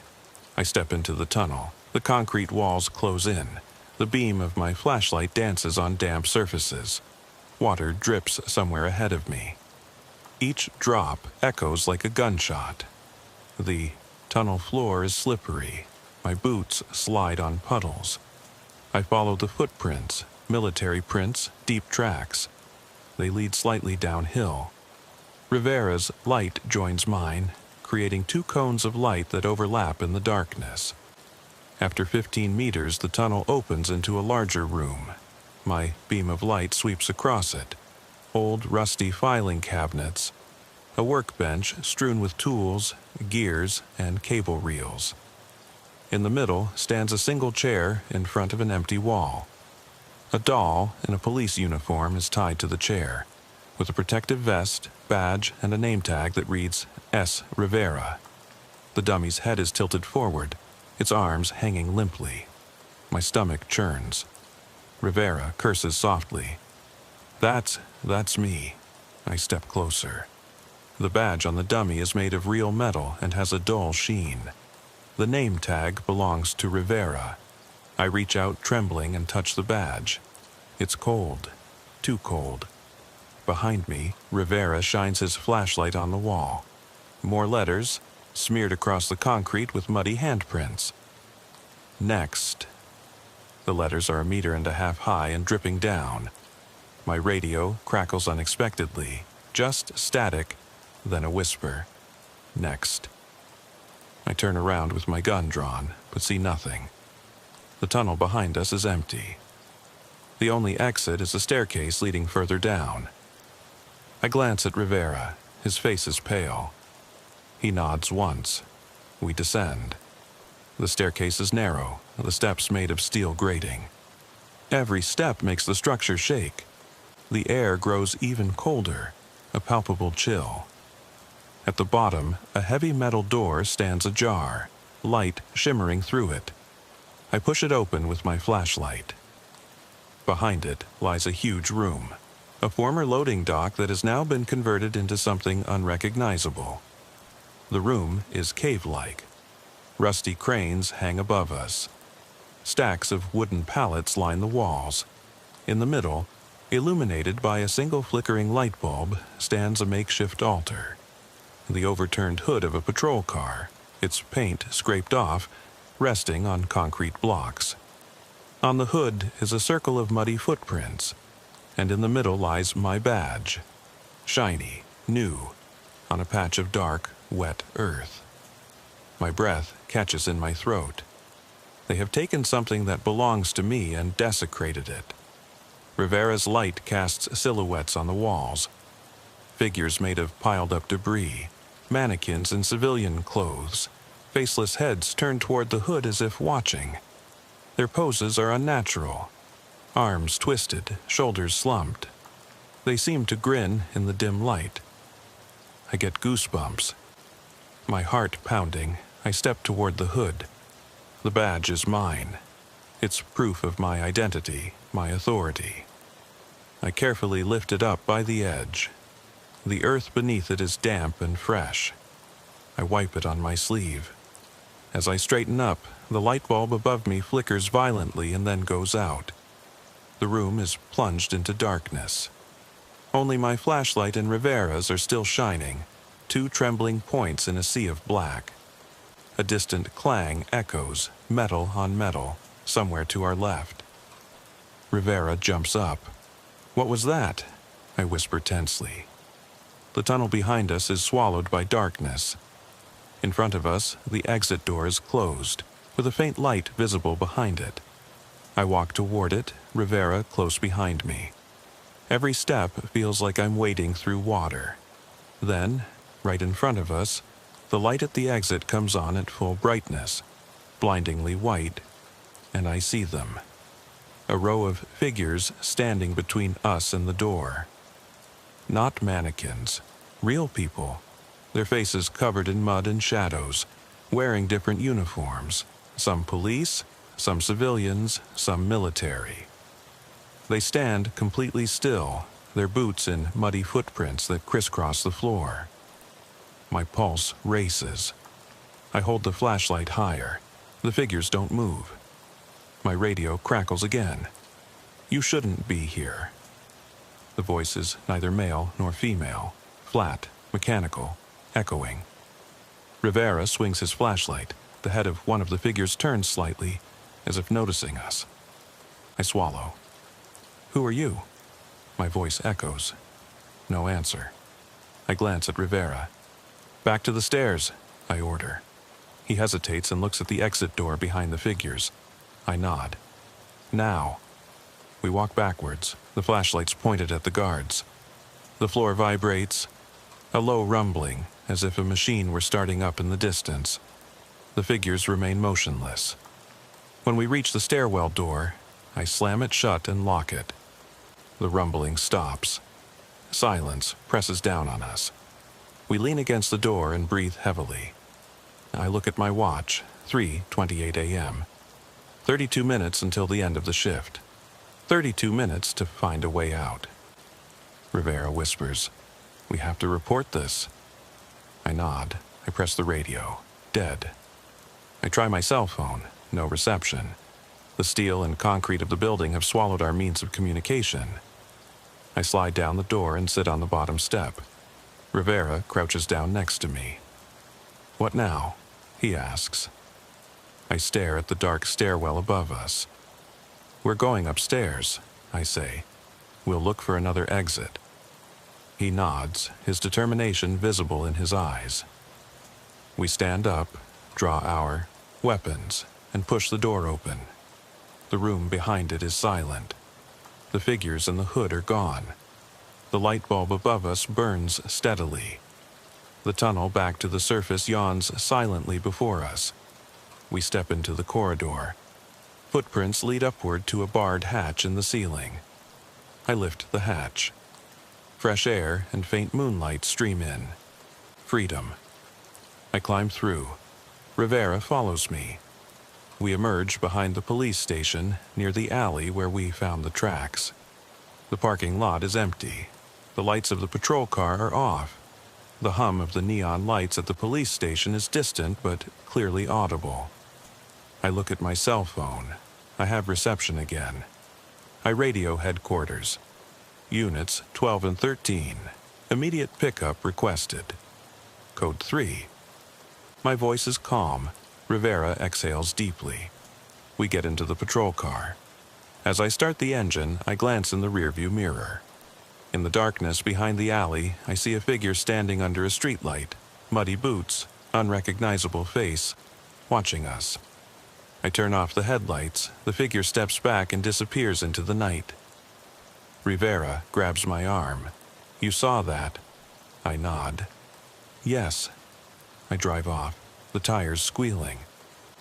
I step into the tunnel. The concrete walls close in. The beam of my flashlight dances on damp surfaces. Water drips somewhere ahead of me. Each drop echoes like a gunshot. The tunnel floor is slippery. My boots slide on puddles. I follow the footprints, military prints, deep tracks. They lead slightly downhill. Rivera's light joins mine, creating two cones of light that overlap in the darkness. After 15 meters, the tunnel opens into a larger room. My beam of light sweeps across it. Old, rusty filing cabinets, a workbench strewn with tools, gears, and cable reels. In the middle stands a single chair in front of an empty wall. A doll in a police uniform is tied to the chair, with a protective vest, badge, and a name tag that reads S. Rivera. The dummy's head is tilted forward, its arms hanging limply. My stomach churns. Rivera curses softly. That's me." I step closer. The badge on the dummy is made of real metal and has a dull sheen. The name tag belongs to Rivera. I reach out trembling and touch the badge. It's cold. Too cold. Behind me, Rivera shines his flashlight on the wall. More letters, smeared across the concrete with muddy handprints. Next. The letters are 1.5 meters high and dripping down. My radio crackles unexpectedly, just static, then a whisper. Next. I turn around with my gun drawn, but see nothing. The tunnel behind us is empty. The only exit is a staircase leading further down. I glance at Rivera. His face is pale. He nods once. We descend. The staircase is narrow, the steps made of steel grating. Every step makes the structure shake. The air grows even colder, a palpable chill. At the bottom, a heavy metal door stands ajar, light shimmering through it. I push it open with my flashlight. Behind it lies a huge room, a former loading dock that has now been converted into something unrecognizable. The room is cave-like. Rusty cranes hang above us. Stacks of wooden pallets line the walls. In the middle, illuminated by a single flickering light bulb, stands a makeshift altar. The overturned hood of a patrol car, its paint scraped off, resting on concrete blocks. On the hood is a circle of muddy footprints, and in the middle lies my badge, shiny, new, on a patch of dark, wet earth. My breath catches in my throat. They have taken something that belongs to me and desecrated it. Rivera's light casts silhouettes on the walls. Figures made of piled-up debris, mannequins in civilian clothes, faceless heads turned toward the hood as if watching. Their poses are unnatural. Arms twisted, shoulders slumped. They seem to grin in the dim light. I get goosebumps. My heart pounding, I step toward the hood. The badge is mine. It's proof of my identity, my authority. I carefully lift it up by the edge. The earth beneath it is damp and fresh. I wipe it on my sleeve. As I straighten up, the light bulb above me flickers violently and then goes out. The room is plunged into darkness. Only my flashlight and Rivera's are still shining, two trembling points in a sea of black. A distant clang echoes, metal on metal, somewhere to our left. Rivera jumps up. "What was that?" I whisper tensely. The tunnel behind us is swallowed by darkness. In front of us, the exit door is closed, with a faint light visible behind it. I walk toward it, Rivera close behind me. Every step feels like I'm wading through water. Then, right in front of us, the light at the exit comes on at full brightness, blindingly white, and I see them. A row of figures standing between us and the door. Not mannequins, real people, their faces covered in mud and shadows, wearing different uniforms, some police, some civilians, some military. They stand completely still, their boots in muddy footprints that crisscross the floor. My pulse races. I hold the flashlight higher. The figures don't move. My radio crackles again. "You shouldn't be here." The voice is neither male nor female, flat, mechanical, echoing. Rivera swings his flashlight. The head of one of the figures turns slightly, as if noticing us. I swallow. "Who are you?" My voice echoes. No answer. I glance at Rivera. "Back to the stairs," I order. He hesitates and looks at the exit door behind the figures. I nod. "Now." We walk backwards, the flashlights pointed at the guards. The floor vibrates, a low rumbling, as if a machine were starting up in the distance. The figures remain motionless. When we reach the stairwell door, I slam it shut and lock it. The rumbling stops. Silence presses down on us. We lean against the door and breathe heavily. I look at my watch, 3:28 a.m. 32 minutes until the end of the shift. 32 minutes to find a way out. Rivera whispers, "We have to report this." I nod. I press the radio. Dead. I try my cell phone. No reception. The steel and concrete of the building have swallowed our means of communication. I slide down the door and sit on the bottom step. Rivera crouches down next to me. "What now?" he asks. I stare at the dark stairwell above us. "We're going upstairs," I say. "We'll look for another exit." He nods, his determination visible in his eyes. We stand up, draw our weapons, and push the door open. The room behind it is silent. The figures in the hood are gone. The light bulb above us burns steadily. The tunnel back to the surface yawns silently before us. We step into the corridor. Footprints lead upward to a barred hatch in the ceiling. I lift the hatch. Fresh air and faint moonlight stream in. Freedom. I climb through. Rivera follows me. We emerge behind the police station near the alley where we found the tracks. The parking lot is empty. The lights of the patrol car are off. The hum of the neon lights at the police station is distant but clearly audible. I look at my cell phone. I have reception again. I radio headquarters. Units 12 and 13. Immediate pickup requested. Code 3. My voice is calm. Rivera exhales deeply. We get into the patrol car. As I start the engine, I glance in the rearview mirror. In the darkness behind the alley, I see a figure standing under a streetlight, muddy boots, unrecognizable face, watching us. I turn off the headlights. The figure steps back and disappears into the night. Rivera grabs my arm. "You saw that?" I nod. "Yes." I drive off, the tires squealing.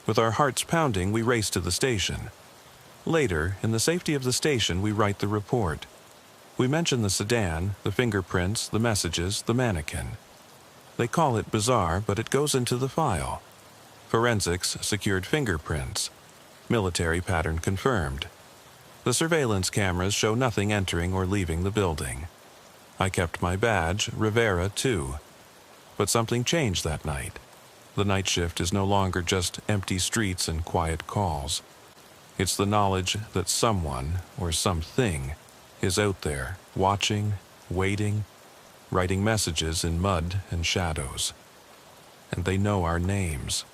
With our hearts pounding, we race to the station. Later, in the safety of the station, we write the report. We mention the sedan, the fingerprints, the messages, the mannequin. They call it bizarre, but it goes into the file. Forensics secured fingerprints. Military pattern confirmed. The surveillance cameras show nothing entering or leaving the building. I kept my badge, Rivera, too. But something changed that night. The night shift is no longer just empty streets and quiet calls. It's the knowledge that someone, or something, is out there, watching, waiting, writing messages in mud and shadows. And they know our names.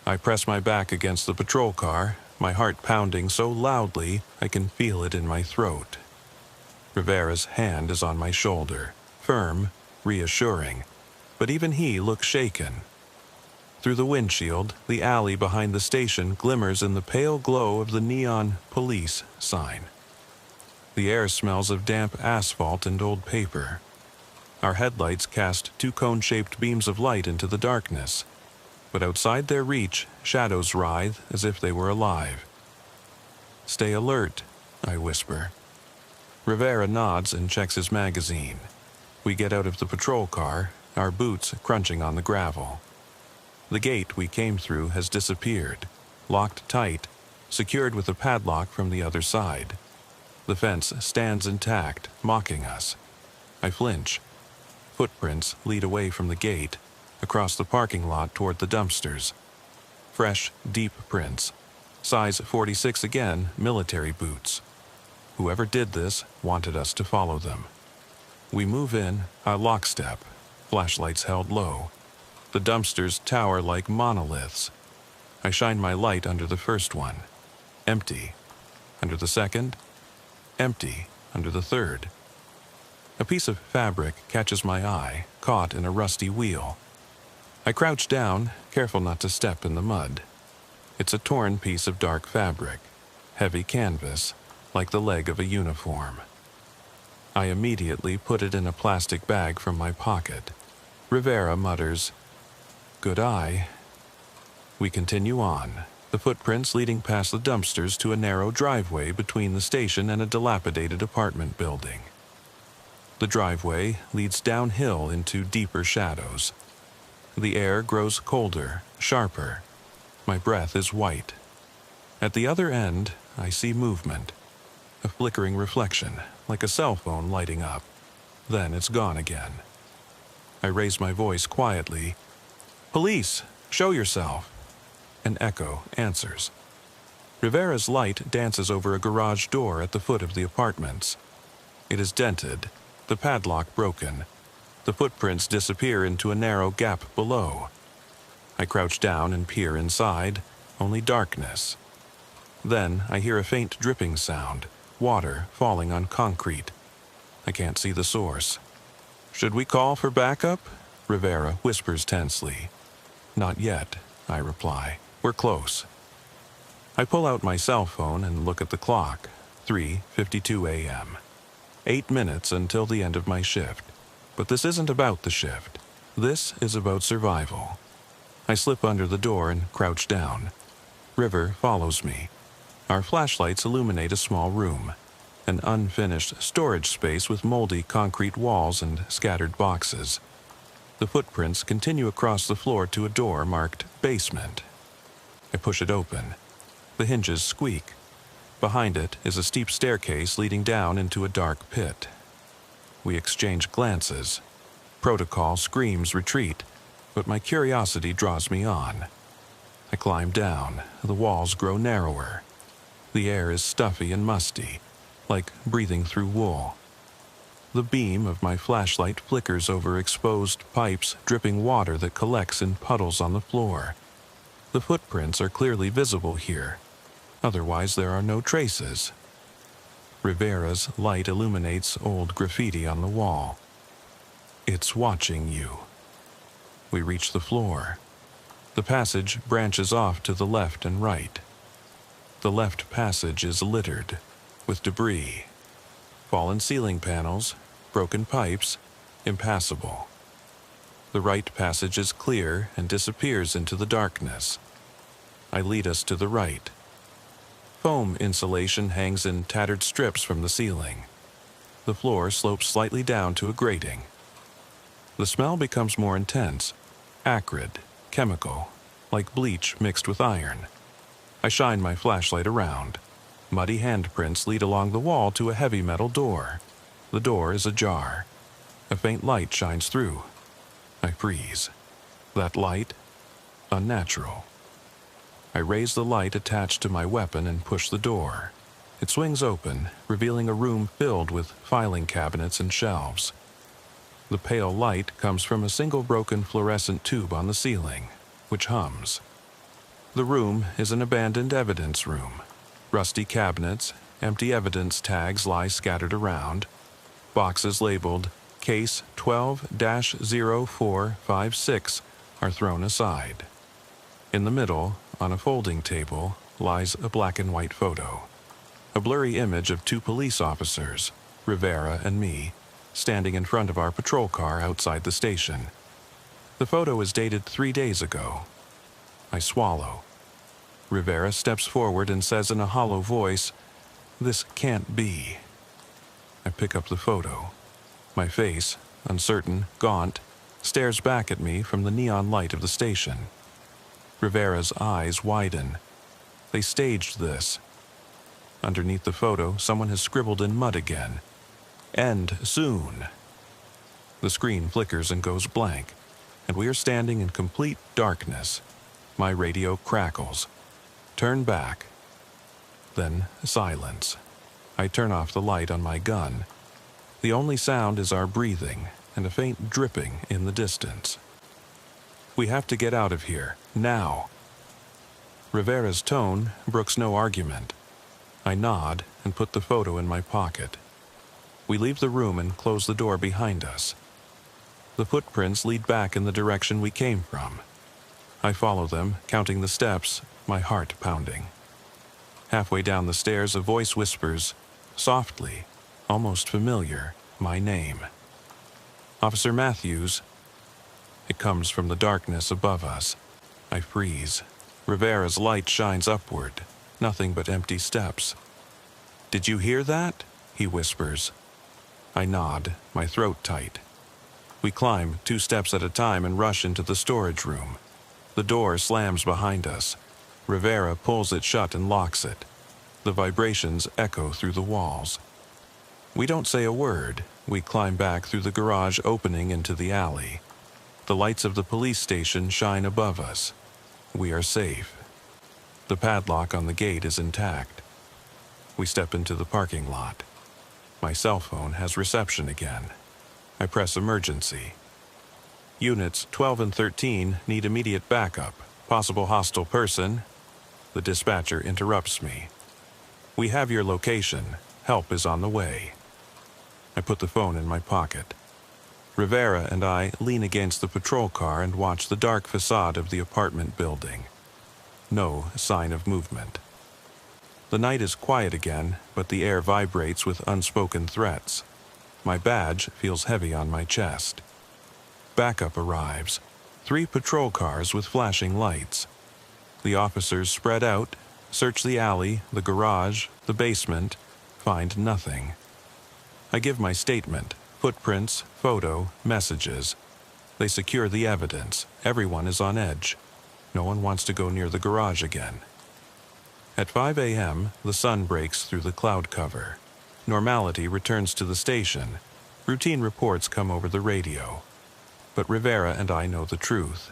I press my back against the patrol car, my heart pounding so loudly I can feel it in my throat. Rivera's hand is on my shoulder, firm, reassuring, but even he looks shaken. Through the windshield, the alley behind the station glimmers in the pale glow of the neon police sign. The air smells of damp asphalt and old paper. Our headlights cast two cone-shaped beams of light into the darkness, but outside their reach, shadows writhe as if they were alive. "Stay alert," I whisper. Rivera nods and checks his magazine. We get out of the patrol car, our boots crunching on the gravel. The gate we came through has disappeared, locked tight, secured with a padlock from the other side. The fence stands intact, mocking us. I flinch. Footprints lead away from the gate, across the parking lot toward the dumpsters. Fresh, deep prints. Size 46 again, military boots. Whoever did this wanted us to follow them. We move in, a lockstep, flashlights held low. The dumpsters tower like monoliths. I shine my light under the first one. Empty. Under the second. Empty. Under the third. A piece of fabric catches my eye, caught in a rusty wheel. I crouch down, careful not to step in the mud. It's a torn piece of dark fabric, heavy canvas, like the leg of a uniform. I immediately put it in a plastic bag from my pocket. Rivera mutters, "Good eye." We continue on, the footprints leading past the dumpsters to a narrow driveway between the station and a dilapidated apartment building. The driveway leads downhill into deeper shadows. The air grows colder, sharper. My breath is white. At the other end, I see movement. A flickering reflection, like a cell phone lighting up. Then it's gone again. I raise my voice quietly. "Police, show yourself." An echo answers. Rivera's light dances over a garage door at the foot of the apartments. It is dented, the padlock broken. The footprints disappear into a narrow gap below. I crouch down and peer inside, only darkness. Then I hear a faint dripping sound, water falling on concrete. I can't see the source. "Should we call for backup?" Rivera whispers tensely. "Not yet," I reply. "We're close." I pull out my cell phone and look at the clock. 3:52 a.m. 8 minutes until the end of my shift. But this isn't about the shift. This is about survival. I slip under the door and crouch down. River follows me. Our flashlights illuminate a small room, an unfinished storage space with moldy concrete walls and scattered boxes. The footprints continue across the floor to a door marked basement. I push it open. The hinges squeak. Behind it is a steep staircase leading down into a dark pit. We exchange glances. Protocol screams retreat, but my curiosity draws me on. I climb down. The walls grow narrower. The air is stuffy and musty, like breathing through wool. The beam of my flashlight flickers over exposed pipes dripping water that collects in puddles on the floor. The footprints are clearly visible here. Otherwise, there are no traces. Rivera's light illuminates old graffiti on the wall. "It's watching you." We reach the floor. The passage branches off to the left and right. The left passage is littered with debris. Fallen ceiling panels, broken pipes, impassable. The right passage is clear and disappears into the darkness. I lead us to the right. Foam insulation hangs in tattered strips from the ceiling. the floor slopes slightly down to a grating. The smell becomes more intense, acrid, chemical, like bleach mixed with iron. I shine my flashlight around. Muddy handprints lead along the wall to a heavy metal door. The door is ajar. A faint light shines through. I freeze. That light? Unnatural. I raise the light attached to my weapon and push the door. It swings open, revealing a room filled with filing cabinets and shelves. The pale light comes from a single broken fluorescent tube on the ceiling, which hums. The room is an abandoned evidence room. Rusty cabinets, empty evidence tags lie scattered around. Boxes labeled Case 12-0456 are thrown aside. In the middle, on a folding table, lies a black and white photo. A blurry image of two police officers, Rivera and me, standing in front of our patrol car outside the station. The photo is dated 3 days ago. I swallow. Rivera steps forward and says in a hollow voice, "This can't be." I pick up the photo. My face, uncertain, gaunt, stares back at me from the neon light of the station. Rivera's eyes widen. They staged this. Underneath the photo, someone has scribbled in mud again. "End soon." The screen flickers and goes blank, and we are standing in complete darkness. My radio crackles. Turn back. Then silence. I turn off the light on my gun. The only sound is our breathing and a faint dripping in the distance. We have to get out of here, now. Rivera's tone brooks no argument. I nod and put the photo in my pocket. We leave the room and close the door behind us. The footprints lead back in the direction we came from. I follow them, counting the steps, my heart pounding. Halfway down the stairs, a voice whispers, softly, almost familiar, my name. "Officer Matthews." It comes from the darkness above us. I freeze. Rivera's light shines upward, nothing but empty steps. "Did you hear that?" he whispers. I nod, my throat tight. We climb 2 steps at a time and rush into the storage room. The door slams behind us. Rivera pulls it shut and locks it. The vibrations echo through the walls. We don't say a word. We climb back through the garage opening into the alley. The lights of the police station shine above us. We are safe. The padlock on the gate is intact. We step into the parking lot. My cell phone has reception again. I press emergency. "Units 12 and 13 need immediate backup. Possible hostile person." The dispatcher interrupts me. "We have your location. Help is on the way." I put the phone in my pocket. Rivera and I lean against the patrol car and watch the dark facade of the apartment building. No sign of movement. The night is quiet again, but the air vibrates with unspoken threats. My badge feels heavy on my chest. Backup arrives. 3 patrol cars with flashing lights. The officers spread out, search the alley, the garage, the basement, find nothing. I give my statement, footprints, photo, messages. They secure the evidence. Everyone is on edge. No one wants to go near the garage again. At 5 a.m., the sun breaks through the cloud cover. Normality returns to the station. Routine reports come over the radio. But Rivera and I know the truth.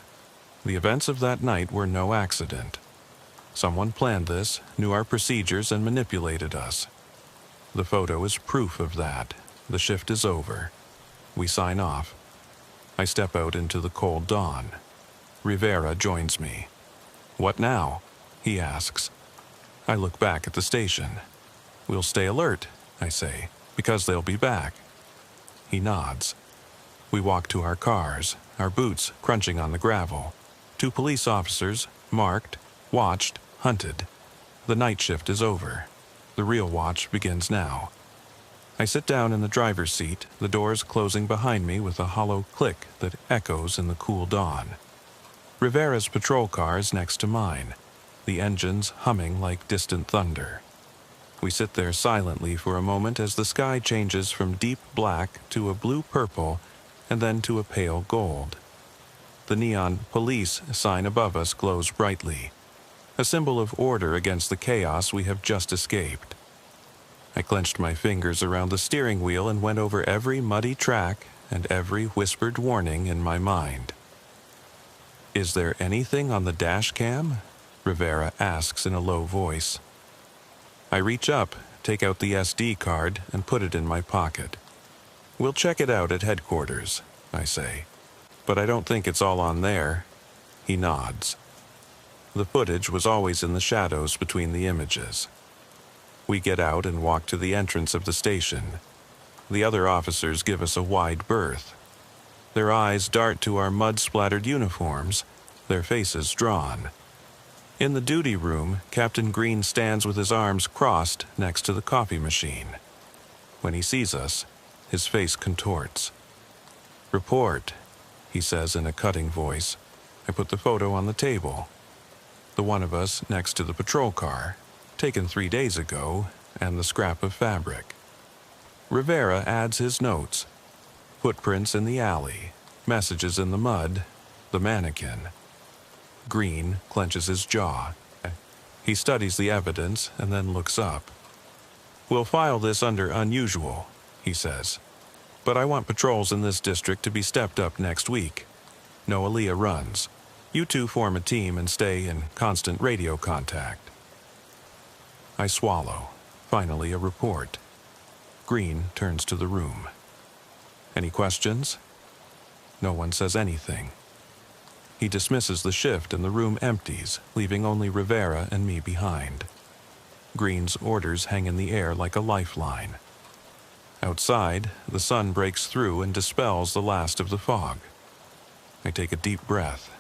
The events of that night were no accident. Someone planned this, knew our procedures, and manipulated us. The photo is proof of that. The shift is over. We sign off. I step out into the cold dawn. Rivera joins me. "What now?" he asks. I look back at the station. "We'll stay alert," I say, "because they'll be back." He nods. We walk to our cars, our boots crunching on the gravel. 2 police officers, marked, watched, hunted. The night shift is over. The real watch begins now. I sit down in the driver's seat, the doors closing behind me with a hollow click that echoes in the cool dawn. Rivera's patrol car is next to mine, the engines humming like distant thunder. We sit there silently for a moment as the sky changes from deep black to a blue-purple and then to a pale gold. The neon police sign above us glows brightly, a symbol of order against the chaos we have just escaped. I clenched my fingers around the steering wheel and went over every muddy track and every whispered warning in my mind. "Is there anything on the dash cam?" Rivera asks in a low voice. I reach up, take out the SD card, and put it in my pocket. "We'll check it out at headquarters," I say. "But I don't think it's all on there." He nods. The footage was always in the shadows between the images. We get out and walk to the entrance of the station. The other officers give us a wide berth. Their eyes dart to our mud-splattered uniforms, their faces drawn. In the duty room, Captain Green stands with his arms crossed next to the coffee machine. When he sees us, his face contorts. "Report," he says in a cutting voice. I put the photo on the table. The one of us next to the patrol car, taken 3 days ago, and the scrap of fabric. Rivera adds his notes. Footprints in the alley, messages in the mud, the mannequin. Green clenches his jaw. He studies the evidence and then looks up. "We'll file this under unusual," he says. "But I want patrols in this district to be stepped up next week. No Aaliyah runs. You two form a team and stay in constant radio contact." I swallow. Finally, a report. Green turns to the room. "Any questions?" No one says anything. He dismisses the shift and the room empties, leaving only Rivera and me behind. Green's orders hang in the air like a lifeline. Outside, the sun breaks through and dispels the last of the fog. I take a deep breath.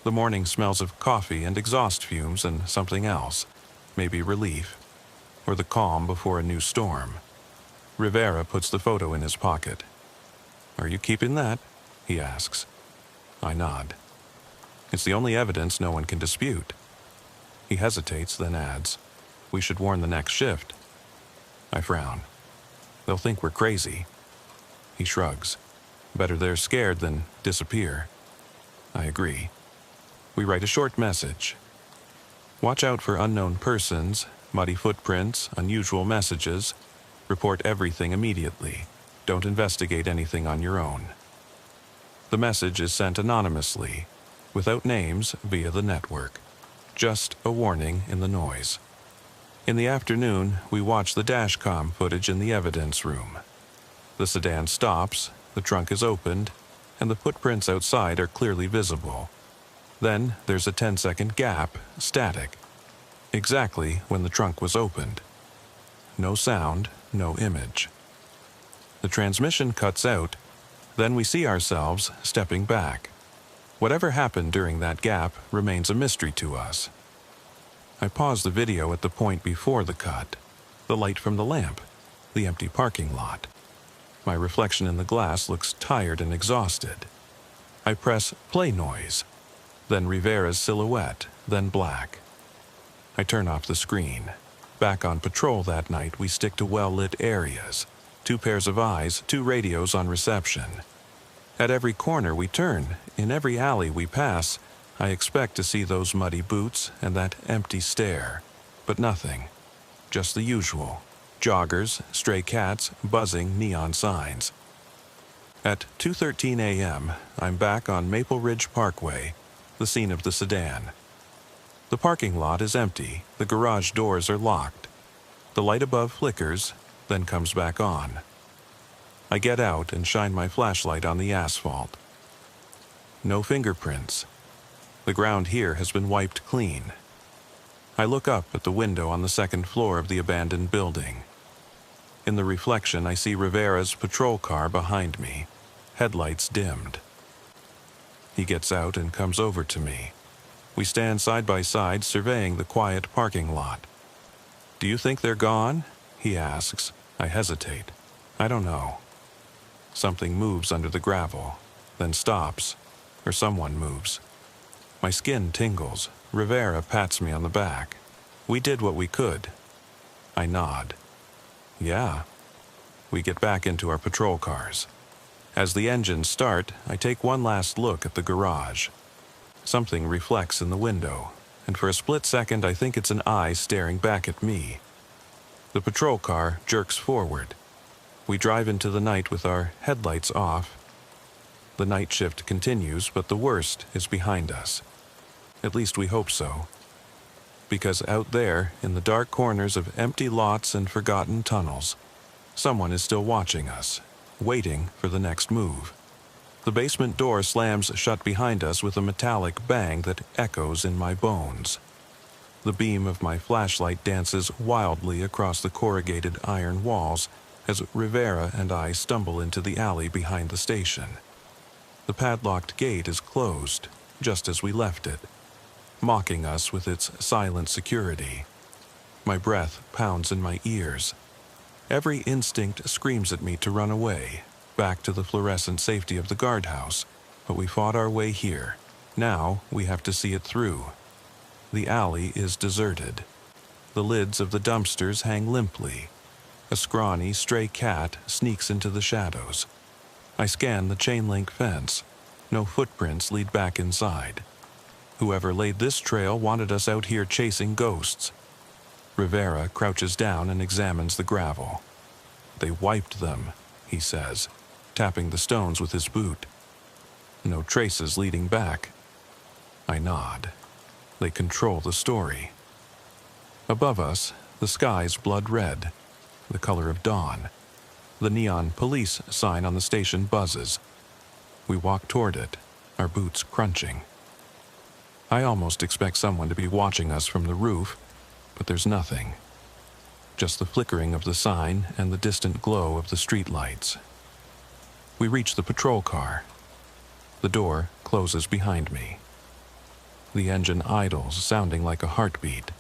The morning smells of coffee and exhaust fumes and something else, maybe relief, or the calm before a new storm. Rivera puts the photo in his pocket. "Are you keeping that?" he asks. I nod. It's the only evidence no one can dispute. He hesitates, then adds, "We should warn the next shift." I frown. "They'll think we're crazy." He shrugs. "Better they're scared than disappear." I agree. We write a short message. "Watch out for unknown persons, muddy footprints, unusual messages. Report everything immediately. Don't investigate anything on your own." The message is sent anonymously, without names, via the network. Just a warning in the noise. In the afternoon, we watch the dashcam footage in the evidence room. The sedan stops, the trunk is opened, and the footprints outside are clearly visible. Then there's a 10-second gap, static. Exactly when the trunk was opened. No sound, no image. The transmission cuts out, then we see ourselves stepping back. Whatever happened during that gap remains a mystery to us. I pause the video at the point before the cut. The light from the lamp, the empty parking lot. My reflection in the glass looks tired and exhausted. I press play noise, then Rivera's silhouette, then black. I turn off the screen. Back on patrol that night, we stick to well-lit areas. 2 pairs of eyes, 2 radios on reception. At every corner we turn, in every alley we pass, I expect to see those muddy boots and that empty stare. But nothing. Just the usual. Joggers, stray cats, buzzing neon signs. At 2:13 a.m., I'm back on Maple Ridge Parkway, the scene of the sedan. The parking lot is empty, the garage doors are locked. The light above flickers, then comes back on. I get out and shine my flashlight on the asphalt. No fingerprints. The ground here has been wiped clean. I look up at the window on the 2nd floor of the abandoned building. In the reflection, I see Rivera's patrol car behind me, headlights dimmed. He gets out and comes over to me. We stand side by side surveying the quiet parking lot. "Do you think they're gone?" he asks. I hesitate. I don't know. Something moves under the gravel, then stops, or someone moves. My skin tingles. Rivera pats me on the back. "We did what we could." I nod. Yeah. We get back into our patrol cars. As the engines start, I take one last look at the garage. Something reflects in the window, and for a split second I think it's an eye staring back at me. The patrol car jerks forward. We drive into the night with our headlights off. The night shift continues, but the worst is behind us. At least we hope so. Because out there, in the dark corners of empty lots and forgotten tunnels, someone is still watching us, waiting for the next move. The basement door slams shut behind us with a metallic bang that echoes in my bones. The beam of my flashlight dances wildly across the corrugated iron walls as Rivera and I stumble into the alley behind the station. The padlocked gate is closed, just as we left it, mocking us with its silent security. My breath pounds in my ears. Every instinct screams at me to run away, back to the fluorescent safety of the guardhouse, but we fought our way here. Now we have to see it through. The alley is deserted. The lids of the dumpsters hang limply. A scrawny, stray cat sneaks into the shadows. I scan the chain-link fence. No footprints lead back inside. Whoever laid this trail wanted us out here chasing ghosts. Rivera crouches down and examines the gravel. They wiped them, he says, tapping the stones with his boot. No traces leading back. I nod. They control the story. Above us, the sky's blood red, the color of dawn. The neon police sign on the station buzzes. We walk toward it, our boots crunching. I almost expect someone to be watching us from the roof, but there's nothing. Just the flickering of the sign and the distant glow of the streetlights. We reach the patrol car. The door closes behind me. The engine idles, sounding like a heartbeat.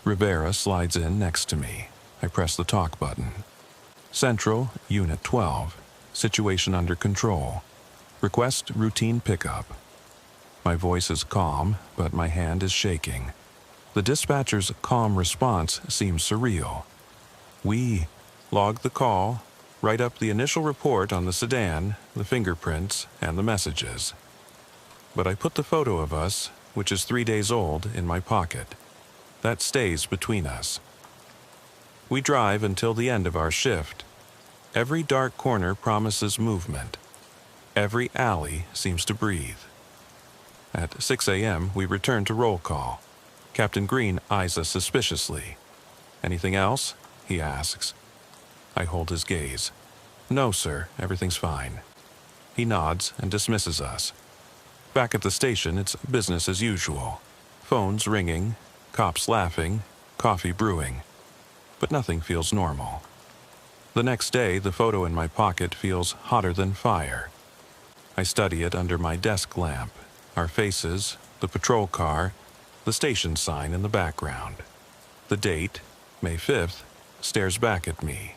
Rivera slides in next to me. I press the talk button. Central, Unit 12. Situation under control. Request routine pickup. My voice is calm, but my hand is shaking. The dispatcher's calm response seems surreal. We log the call, write up the initial report on the sedan, the fingerprints, and the messages. But I put the photo of us, which is 3 days old, in my pocket. That stays between us. We drive until the end of our shift. Every dark corner promises movement. Every alley seems to breathe. At 6 a.m., we return to roll call. Captain Green eyes us suspiciously. "Anything else?" he asks. I hold his gaze. "No, sir, everything's fine." He nods and dismisses us. Back at the station, it's business as usual. Phones ringing, cops laughing, coffee brewing. But nothing feels normal. The next day, the photo in my pocket feels hotter than fire. I study it under my desk lamp, our faces, the patrol car, the station sign in the background. The date, May 5th, stares back at me.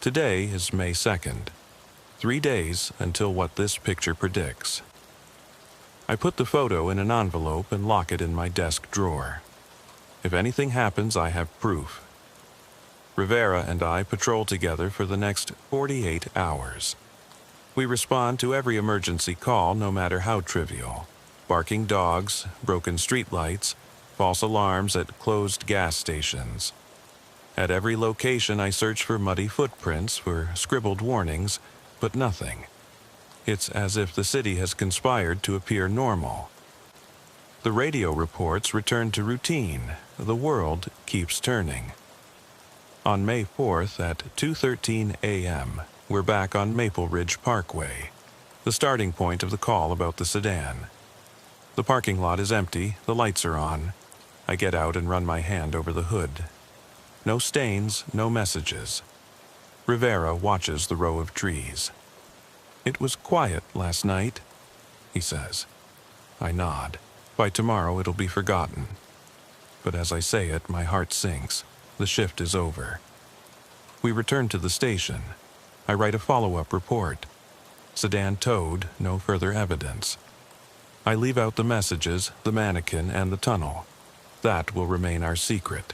Today is May 2nd. 3 days until what this picture predicts. I put the photo in an envelope and lock it in my desk drawer. If anything happens, I have proof. Rivera and I patrol together for the next 48 hours. We respond to every emergency call, no matter how trivial. Barking dogs, broken streetlights, false alarms at closed gas stations. At every location, I search for muddy footprints, for scribbled warnings, but nothing. It's as if the city has conspired to appear normal. The radio reports return to routine. The world keeps turning. On May 4th at 2:13 a.m., we're back on Maple Ridge Parkway, the starting point of the call about the sedan. The parking lot is empty, the lights are on. I get out and run my hand over the hood. No stains, no messages. Rivera watches the row of trees. "It was quiet last night," he says. I nod. By tomorrow it'll be forgotten. But as I say it, my heart sinks. The shift is over. We return to the station. I write a follow-up report. Sedan towed, no further evidence. I leave out the messages, the mannequin, and the tunnel. That will remain our secret.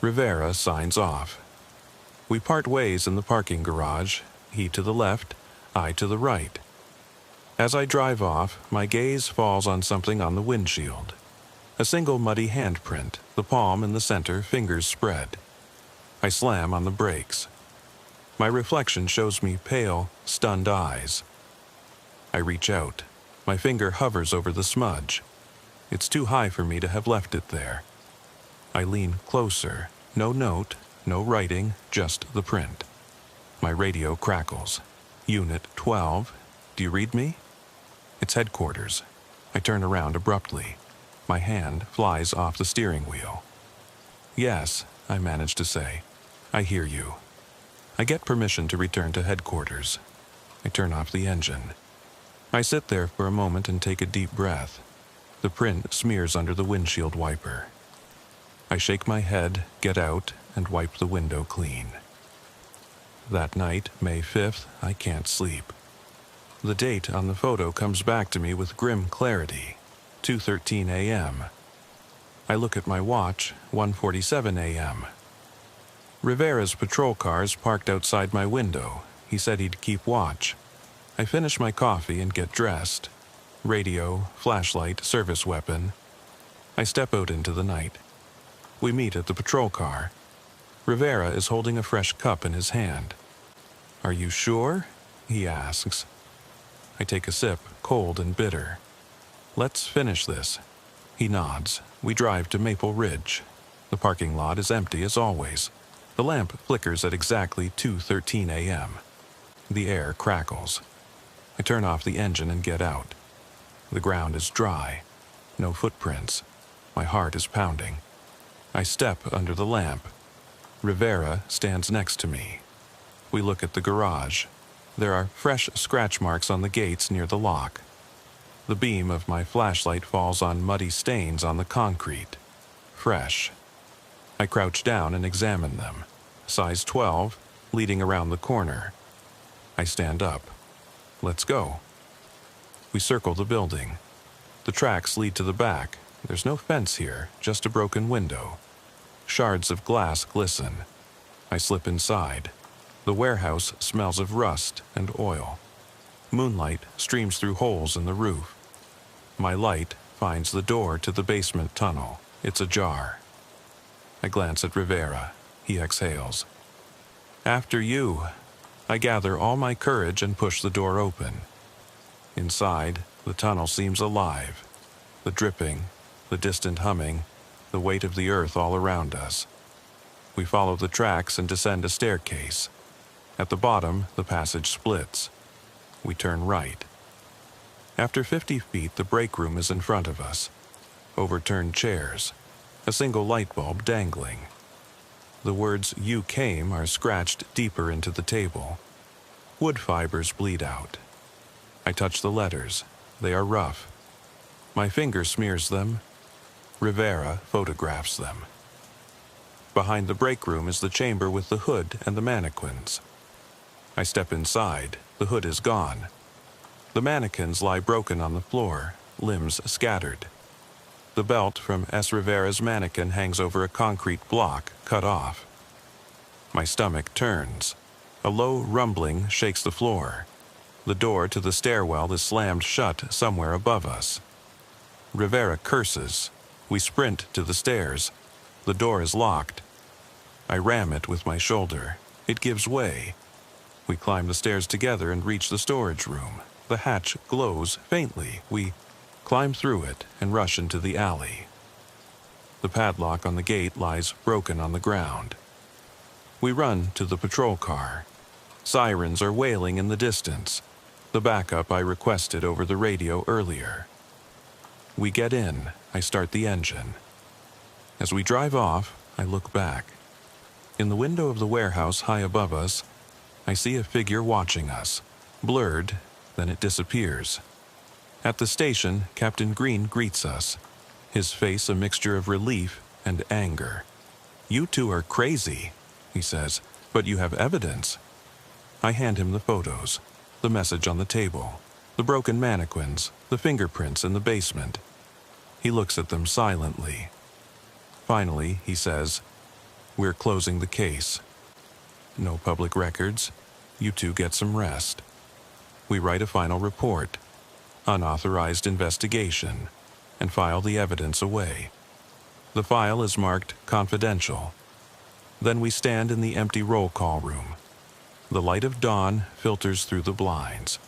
Rivera signs off. We part ways in the parking garage, he to the left, I to the right. As I drive off, my gaze falls on something on the windshield. A single muddy handprint, the palm in the center, fingers spread. I slam on the brakes. My reflection shows me pale, stunned eyes. I reach out. My finger hovers over the smudge. It's too high for me to have left it there. I lean closer. No note, no writing, just the print. My radio crackles. Unit 12. Do you read me? It's headquarters. I turn around abruptly. My hand flies off the steering wheel. Yes, I manage to say. I hear you. I get permission to return to headquarters. I turn off the engine. I sit there for a moment and take a deep breath. The print smears under the windshield wiper. I shake my head, get out, and wipe the window clean. That night, May 5th, I can't sleep. The date on the photo comes back to me with grim clarity, 2:13 a.m. I look at my watch, 1:47 a.m. Rivera's patrol car is parked outside my window. He said he'd keep watch. I finish my coffee and get dressed. Radio, flashlight, service weapon. I step out into the night. We meet at the patrol car. Rivera is holding a fresh cup in his hand. Are you sure? He asks. I take a sip, cold and bitter. Let's finish this. He nods. We drive to Maple Ridge. The parking lot is empty as always. The lamp flickers at exactly 2:13 a.m. The air crackles. I turn off the engine and get out. The ground is dry. No footprints. My heart is pounding. I step under the lamp. Rivera stands next to me. We look at the garage. There are fresh scratch marks on the gates near the lock. The beam of my flashlight falls on muddy stains on the concrete. Fresh. I crouch down and examine them. Size 12, leading around the corner. I stand up. Let's go. We circle the building. The tracks lead to the back. There's no fence here, just a broken window. Shards of glass glisten. I slip inside. The warehouse smells of rust and oil. Moonlight streams through holes in the roof. My light finds the door to the basement tunnel. It's ajar. I glance at Rivera. He exhales. After you. I gather all my courage and push the door open. Inside, the tunnel seems alive. The dripping, the distant humming, the weight of the earth all around us. We follow the tracks and descend a staircase. At the bottom, the passage splits. We turn right. After 50 feet, the break room is in front of us. Overturned chairs. A single light bulb dangling. The words "You came" are scratched deeper into the table. Wood fibers bleed out. I touch the letters. They are rough. My finger smears them. Rivera photographs them. Behind the break room is the chamber with the hood and the mannequins. I step inside. The hood is gone. The mannequins lie broken on the floor, limbs scattered. The belt from S. Rivera's mannequin hangs over a concrete block, cut off. My stomach turns. A low rumbling shakes the floor. The door to the stairwell is slammed shut somewhere above us. Rivera curses. We sprint to the stairs. The door is locked. I ram it with my shoulder. It gives way. We climb the stairs together and reach the storage room. The hatch glows faintly. We climb through it and rush into the alley. The padlock on the gate lies broken on the ground. We run to the patrol car. Sirens are wailing in the distance. The backup I requested over the radio earlier. We get in. I start the engine. As we drive off, I look back. In the window of the warehouse high above us, I see a figure watching us. Blurred, then it disappears. At the station, Captain Green greets us, his face a mixture of relief and anger. "You two are crazy," he says, "but you have evidence." I hand him the photos, the message on the table, the broken mannequins, the fingerprints in the basement. He looks at them silently. Finally, he says, We're closing the case. No public records. You two get some rest. We write a final report, unauthorized investigation, and file the evidence away. The file is marked confidential. Then we stand in the empty roll call room. The light of dawn filters through the blinds.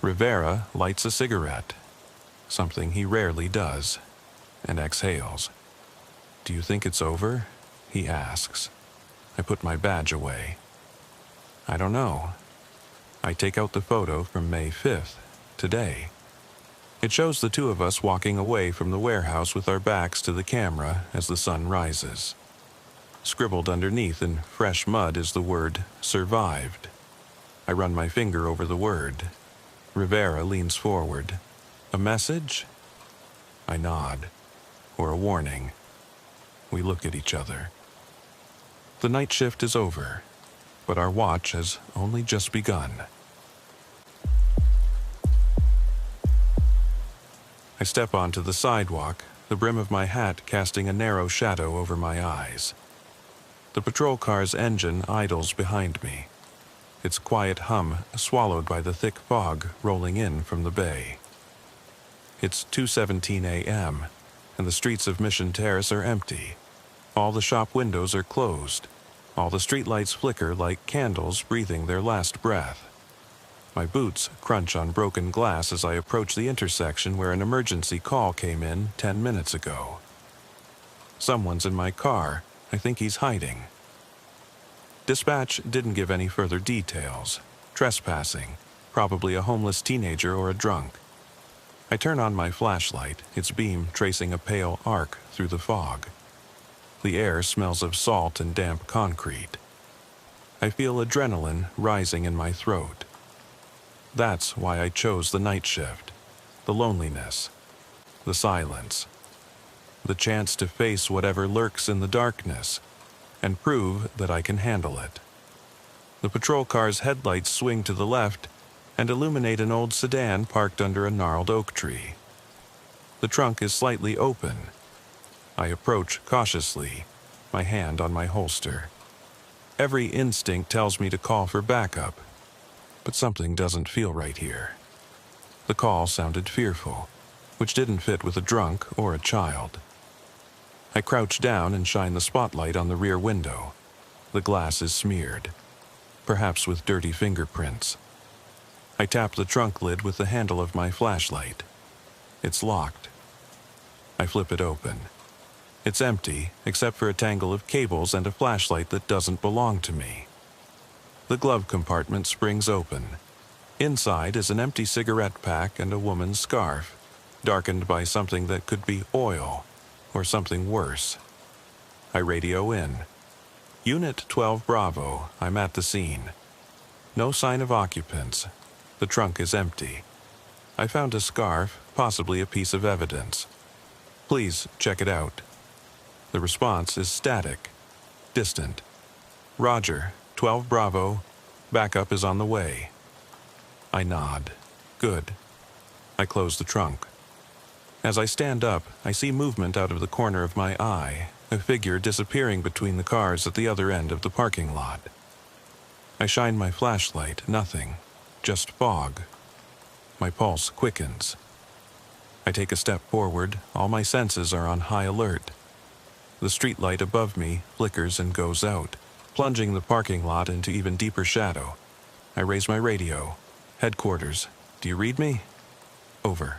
Rivera lights a cigarette, something he rarely does, and exhales. "Do you think it's over?" he asks. I put my badge away. "I don't know." I take out the photo from May 5th, today. It shows the two of us walking away from the warehouse with our backs to the camera as the sun rises. Scribbled underneath in fresh mud is the word "survived." I run my finger over the word. Rivera leans forward. "A message?" I nod. "Or a warning?" We look at each other. The night shift is over, but our watch has only just begun. I step onto the sidewalk, the brim of my hat casting a narrow shadow over my eyes. The patrol car's engine idles behind me, its quiet hum swallowed by the thick fog rolling in from the bay. It's 2:17 a.m., and the streets of Mission Terrace are empty. All the shop windows are closed. All the streetlights flicker like candles breathing their last breath. My boots crunch on broken glass as I approach the intersection where an emergency call came in 10 minutes ago. Someone's in my car. I think he's hiding. Dispatch didn't give any further details. Trespassing, probably a homeless teenager or a drunk. I turn on my flashlight, its beam tracing a pale arc through the fog. The air smells of salt and damp concrete. I feel adrenaline rising in my throat. That's why I chose the night shift. The loneliness, the silence, the chance to face whatever lurks in the darkness and prove that I can handle it. The patrol car's headlights swing to the left and illuminate an old sedan parked under a gnarled oak tree. The trunk is slightly open. I approach cautiously, my hand on my holster. Every instinct tells me to call for backup, but something doesn't feel right here. The call sounded fearful, which didn't fit with a drunk or a child. I crouch down and shine the spotlight on the rear window. The glass is smeared, perhaps with dirty fingerprints. I tap the trunk lid with the handle of my flashlight. It's locked. I flip it open. It's empty, except for a tangle of cables and a flashlight that doesn't belong to me. The glove compartment springs open. Inside is an empty cigarette pack and a woman's scarf, darkened by something that could be oil, or something worse. I radio in. Unit 12 Bravo, I'm at the scene. No sign of occupants. The trunk is empty. I found a scarf, possibly a piece of evidence. Please check it out. The response is static, distant. Roger, 12 Bravo, backup is on the way. I nod. Good. I close the trunk. As I stand up, I see movement out of the corner of my eye, a figure disappearing between the cars at the other end of the parking lot. I shine my flashlight, nothing, just fog. My pulse quickens. I take a step forward, all my senses are on high alert. The streetlight above me flickers and goes out, plunging the parking lot into even deeper shadow. I raise my radio. Headquarters, do you read me? Over.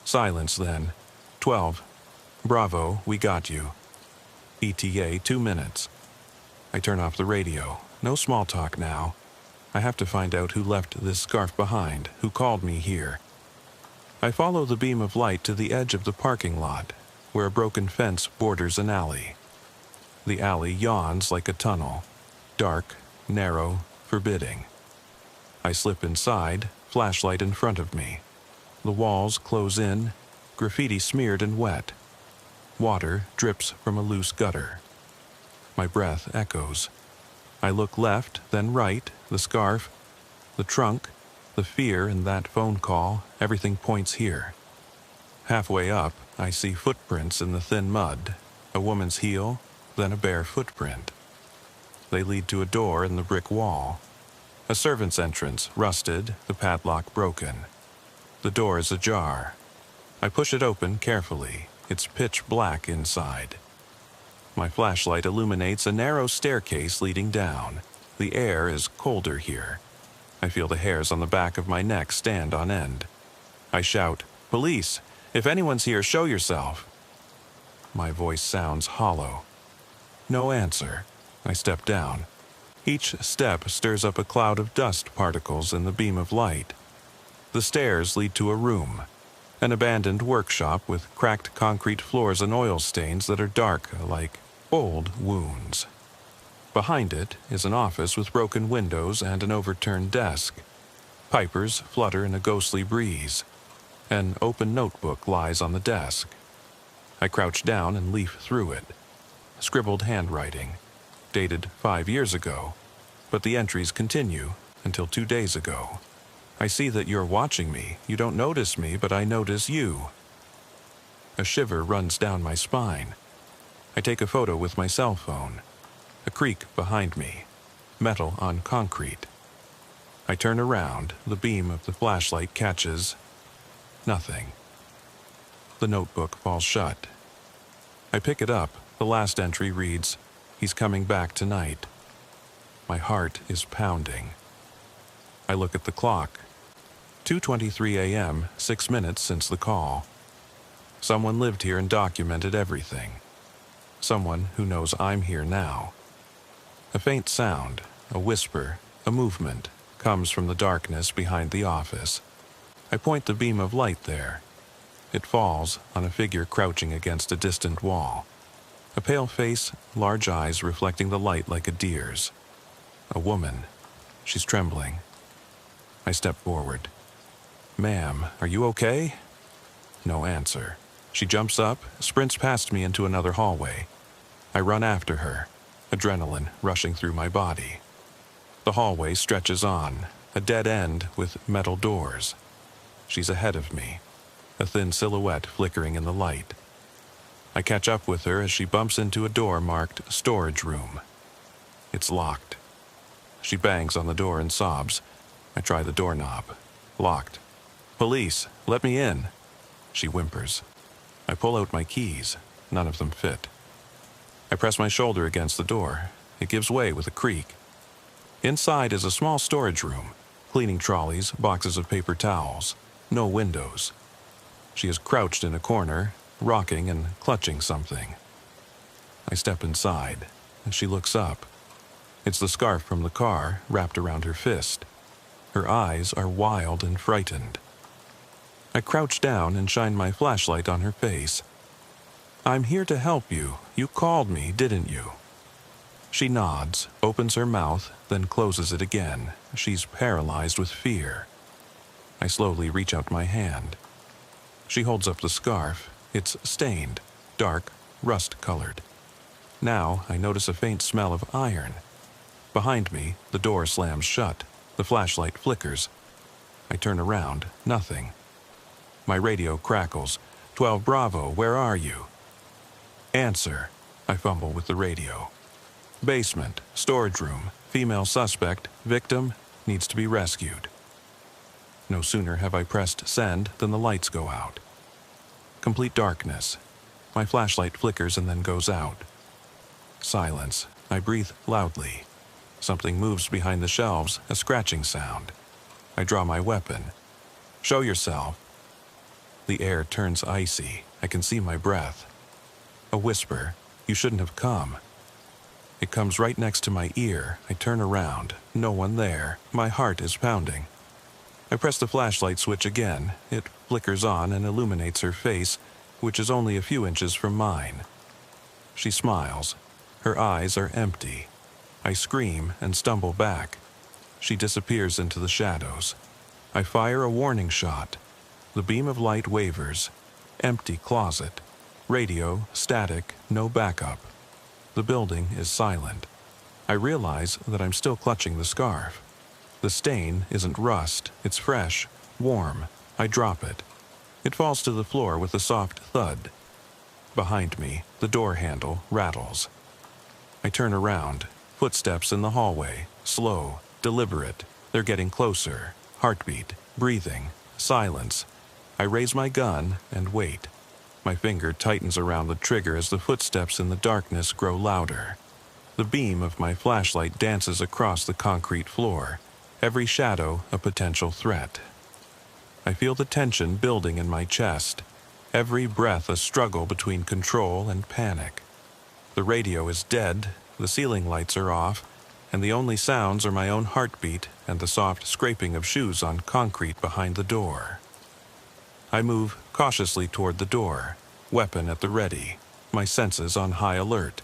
Silence then. 12. Bravo, we got you. ETA 2 minutes. I turn off the radio. No small talk now. I have to find out who left this scarf behind, who called me here. I follow the beam of light to the edge of the parking lot, where a broken fence borders an alley. The alley yawns like a tunnel, dark, narrow, forbidding. I slip inside, flashlight in front of me. The walls close in, graffiti smeared and wet. Water drips from a loose gutter. My breath echoes. I look left, then right, the scarf, the trunk, the fear in that phone call, everything points here. Halfway up, I see footprints in the thin mud, a woman's heel, then a bare footprint. They lead to a door in the brick wall. A servant's entrance, rusted, the padlock broken. The door is ajar. I push it open carefully. It's pitch black inside. My flashlight illuminates a narrow staircase leading down. The air is colder here. I feel the hairs on the back of my neck stand on end. I shout, "Police! If anyone's here, show yourself!" My voice sounds hollow. No answer. I step down. Each step stirs up a cloud of dust particles in the beam of light. The stairs lead to a room, an abandoned workshop with cracked concrete floors and oil stains that are dark like old wounds. Behind it is an office with broken windows and an overturned desk. Pipers flutter in a ghostly breeze. An open notebook lies on the desk. I crouch down and leaf through it. Scribbled handwriting, dated 5 years ago, but the entries continue until 2 days ago. I see that you're watching me. You don't notice me, but I notice you. A shiver runs down my spine. I take a photo with my cell phone. A creak behind me. Metal on concrete. I turn around. The beam of the flashlight catches nothing. The notebook falls shut. I pick it up. The last entry reads, "He's coming back tonight." My heart is pounding. I look at the clock. 2:23 a.m., 6 minutes since the call. Someone lived here and documented everything. Someone who knows I'm here now. A faint sound, a whisper, a movement, comes from the darkness behind the office. I point the beam of light there. It falls on a figure crouching against a distant wall. A pale face, large eyes reflecting the light like a deer's. A woman. She's trembling. I step forward. "Ma'am, are you okay?" No answer. She jumps up, sprints past me into another hallway. I run after her, adrenaline rushing through my body. The hallway stretches on, a dead end with metal doors. She's ahead of me, a thin silhouette flickering in the light. I catch up with her as she bumps into a door marked "Storage Room." It's locked. She bangs on the door and sobs. I try the doorknob. Locked. "Police, let me in." She whimpers. I pull out my keys. None of them fit. I press my shoulder against the door. It gives way with a creak. Inside is a small storage room. Cleaning trolleys, boxes of paper towels. No windows. She is crouched in a corner, rocking and clutching something. I step inside. She looks up. It's the scarf from the car wrapped around her fist. Her eyes are wild and frightened. I crouch down and shine my flashlight on her face. "I'm here to help you. You called me, didn't you?" She nods, opens her mouth, then closes it again. She's paralyzed with fear. I slowly reach out my hand. She holds up the scarf. It's stained, dark, rust-colored. Now I notice a faint smell of iron. Behind me, the door slams shut. The flashlight flickers. I turn around. Nothing. My radio crackles. 12 Bravo, where are you? Answer. I fumble with the radio. Basement, storage room, female suspect, victim, needs to be rescued. No sooner have I pressed send than the lights go out. Complete darkness. My flashlight flickers and then goes out. Silence. I breathe loudly. Something moves behind the shelves, a scratching sound. I draw my weapon. "Show yourself." The air turns icy. I can see my breath. A whisper. "You shouldn't have come." It comes right next to my ear. I turn around. No one there. My heart is pounding. I press the flashlight switch again. It flickers on and illuminates her face, which is only a few inches from mine. She smiles. Her eyes are empty. I scream and stumble back. She disappears into the shadows. I fire a warning shot. The beam of light wavers. Empty closet. Radio, static, no backup. The building is silent. I realize that I'm still clutching the scarf. The stain isn't rust, it's fresh, warm. I drop it. It falls to the floor with a soft thud. Behind me, the door handle rattles. I turn around. Footsteps in the hallway. Slow, deliberate. They're getting closer. Heartbeat, breathing, silence. I raise my gun and wait. My finger tightens around the trigger as the footsteps in the darkness grow louder. The beam of my flashlight dances across the concrete floor, every shadow a potential threat. I feel the tension building in my chest, every breath a struggle between control and panic. The radio is dead, the ceiling lights are off, and the only sounds are my own heartbeat and the soft scraping of shoes on concrete behind the door. I move cautiously toward the door, weapon at the ready, my senses on high alert.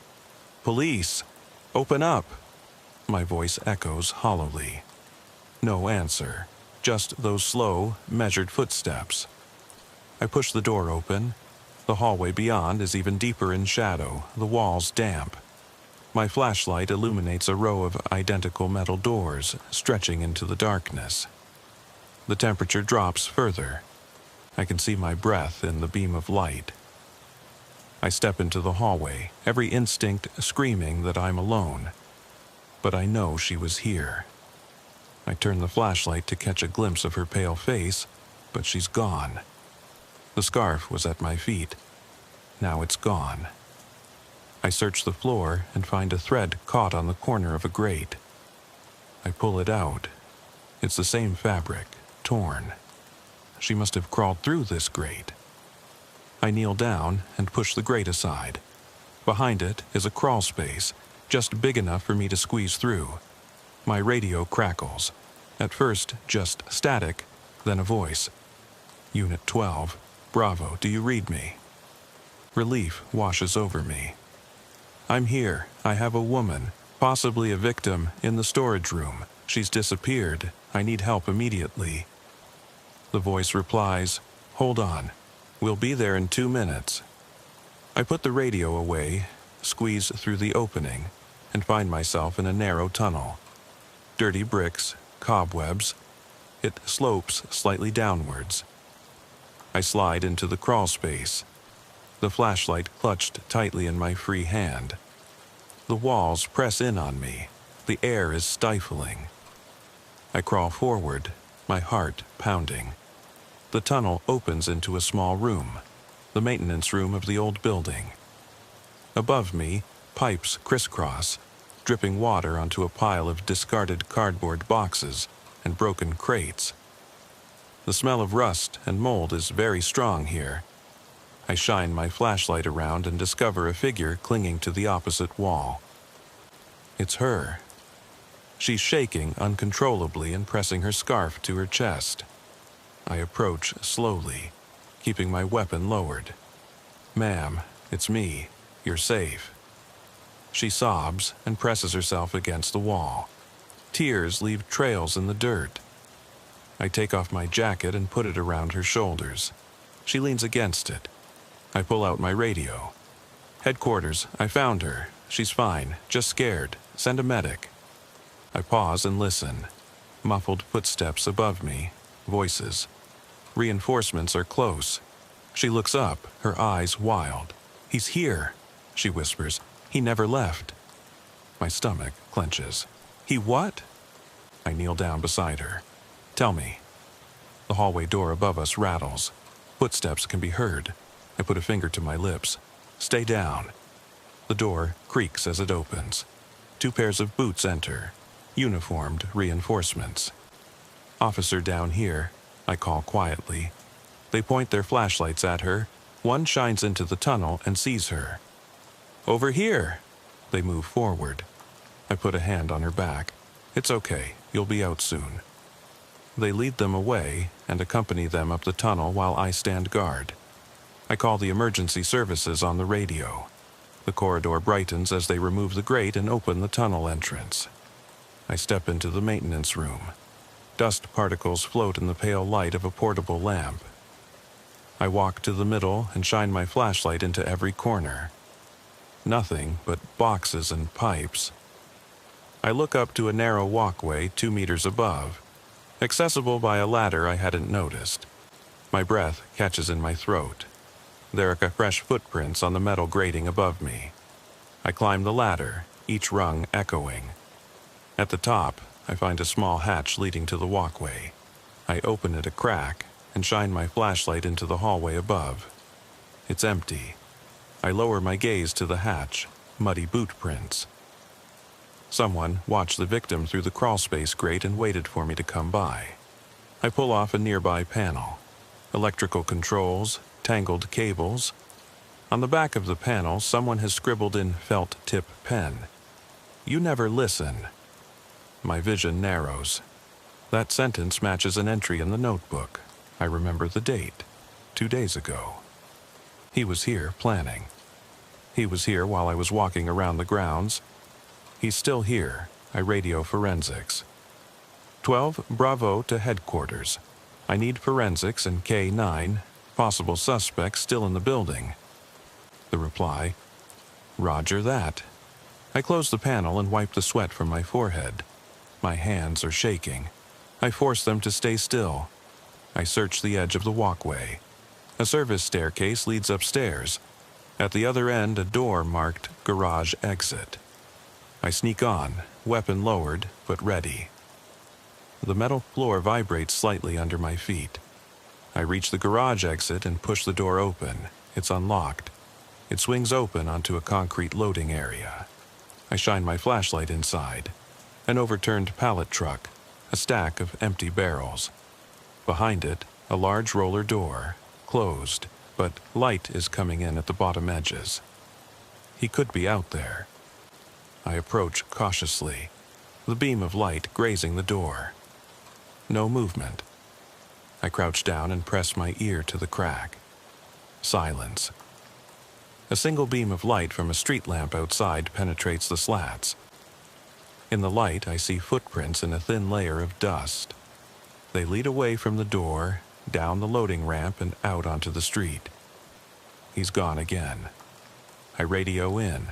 "Police! Open up!" My voice echoes hollowly. No answer, just those slow, measured footsteps. I push the door open. The hallway beyond is even deeper in shadow, the walls damp. My flashlight illuminates a row of identical metal doors stretching into the darkness. The temperature drops further. I can see my breath in the beam of light. I step into the hallway, every instinct screaming that I'm alone. But I know she was here. I turn the flashlight to catch a glimpse of her pale face, but she's gone. The scarf was at my feet. Now it's gone. I search the floor and find a thread caught on the corner of a grate. I pull it out. It's the same fabric, torn. She must have crawled through this grate. I kneel down and push the grate aside. Behind it is a crawl space, just big enough for me to squeeze through. My radio crackles. At first, just static, then a voice. "Unit 12, Bravo, do you read me?" Relief washes over me. "I'm here. I have a woman, possibly a victim, in the storage room. She's disappeared. I need help immediately." The voice replies, "Hold on. We'll be there in 2 minutes." I put the radio away, squeeze through the opening, and find myself in a narrow tunnel. Dirty bricks, cobwebs. It slopes slightly downwards. I slide into the crawl space, the flashlight clutched tightly in my free hand. The walls press in on me. The air is stifling. I crawl forward, my heart pounding. The tunnel opens into a small room, the maintenance room of the old building. Above me, pipes crisscross, dripping water onto a pile of discarded cardboard boxes and broken crates. The smell of rust and mold is very strong here. I shine my flashlight around and discover a figure clinging to the opposite wall. It's her. She's shaking uncontrollably and pressing her scarf to her chest. I approach slowly, keeping my weapon lowered. "Ma'am, it's me. You're safe." She sobs and presses herself against the wall. Tears leave trails in the dirt. I take off my jacket and put it around her shoulders. She leans against it. I pull out my radio. "Headquarters, I found her. She's fine, just scared. Send a medic." I pause and listen. Muffled footsteps above me, voices. Reinforcements are close. She looks up, her eyes wild. "He's here," she whispers. "He never left." My stomach clenches. "He what?" I kneel down beside her. "Tell me." The hallway door above us rattles. Footsteps can be heard. I put a finger to my lips. "Stay down." The door creaks as it opens. 2 pairs of boots enter. Uniformed reinforcements. "Officer down here," I call quietly. They point their flashlights at her. One shines into the tunnel and sees her. "Over here." They move forward. I put a hand on her back. "It's okay. You'll be out soon." They lead them away and accompany them up the tunnel while I stand guard. I call the emergency services on the radio. The corridor brightens as they remove the grate and open the tunnel entrance. I step into the maintenance room. Dust particles float in the pale light of a portable lamp. I walk to the middle and shine my flashlight into every corner. Nothing but boxes and pipes. I look up to a narrow walkway 2 meters above, accessible by a ladder I hadn't noticed. My breath catches in my throat. There are fresh footprints on the metal grating above me. I climb the ladder, each rung echoing. At the top, I find a small hatch leading to the walkway. I open it a crack and shine my flashlight into the hallway above. It's empty. I lower my gaze to the hatch, muddy boot prints. Someone watched the victim through the crawlspace grate and waited for me to come by. I pull off a nearby panel. Electrical controls, tangled cables. On the back of the panel, someone has scribbled in felt-tip pen, "You never listen." My vision narrows. That sentence matches an entry in the notebook. I remember the date, 2 days ago. He was here planning. He was here while I was walking around the grounds. He's still here. I radio forensics. 12 Bravo to headquarters. I need forensics and K9, possible suspects still in the building. The reply, "Roger that." I close the panel and wipe the sweat from my forehead. My hands are shaking. I force them to stay still. I search the edge of the walkway. A service staircase leads upstairs. At the other end, a door marked garage exit. I sneak on, weapon lowered, but ready. The metal floor vibrates slightly under my feet. I reach the garage exit and push the door open. It's unlocked. It swings open onto a concrete loading area. I shine my flashlight inside. An overturned pallet truck, a stack of empty barrels. Behind it, a large roller door, closed, but light is coming in at the bottom edges. He could be out there. I approach cautiously, the beam of light grazing the door. No movement. I crouch down and press my ear to the crack. Silence. A single beam of light from a street lamp outside penetrates the slats. In the light, I see footprints in a thin layer of dust. They lead away from the door, down the loading ramp, and out onto the street. He's gone again. I radio in.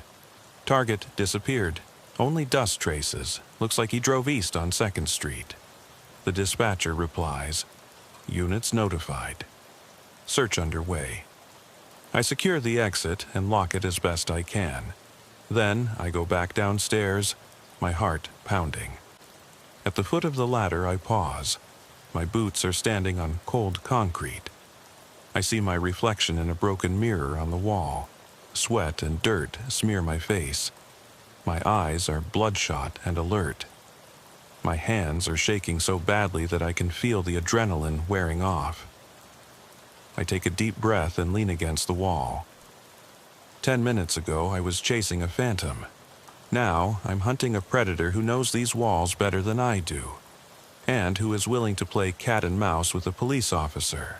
Target disappeared. Only dust traces. Looks like he drove east on 2nd Street. The dispatcher replies, "Units notified. Search underway." I secure the exit and lock it as best I can. Then I go back downstairs, my heart pounding. At the foot of the ladder, I pause. My boots are standing on cold concrete. I see my reflection in a broken mirror on the wall. Sweat and dirt smear my face. My eyes are bloodshot and alert. My hands are shaking so badly that I can feel the adrenaline wearing off. I take a deep breath and lean against the wall. 10 minutes ago, I was chasing a phantom. Now, I'm hunting a predator who knows these walls better than I do, and who is willing to play cat and mouse with a police officer.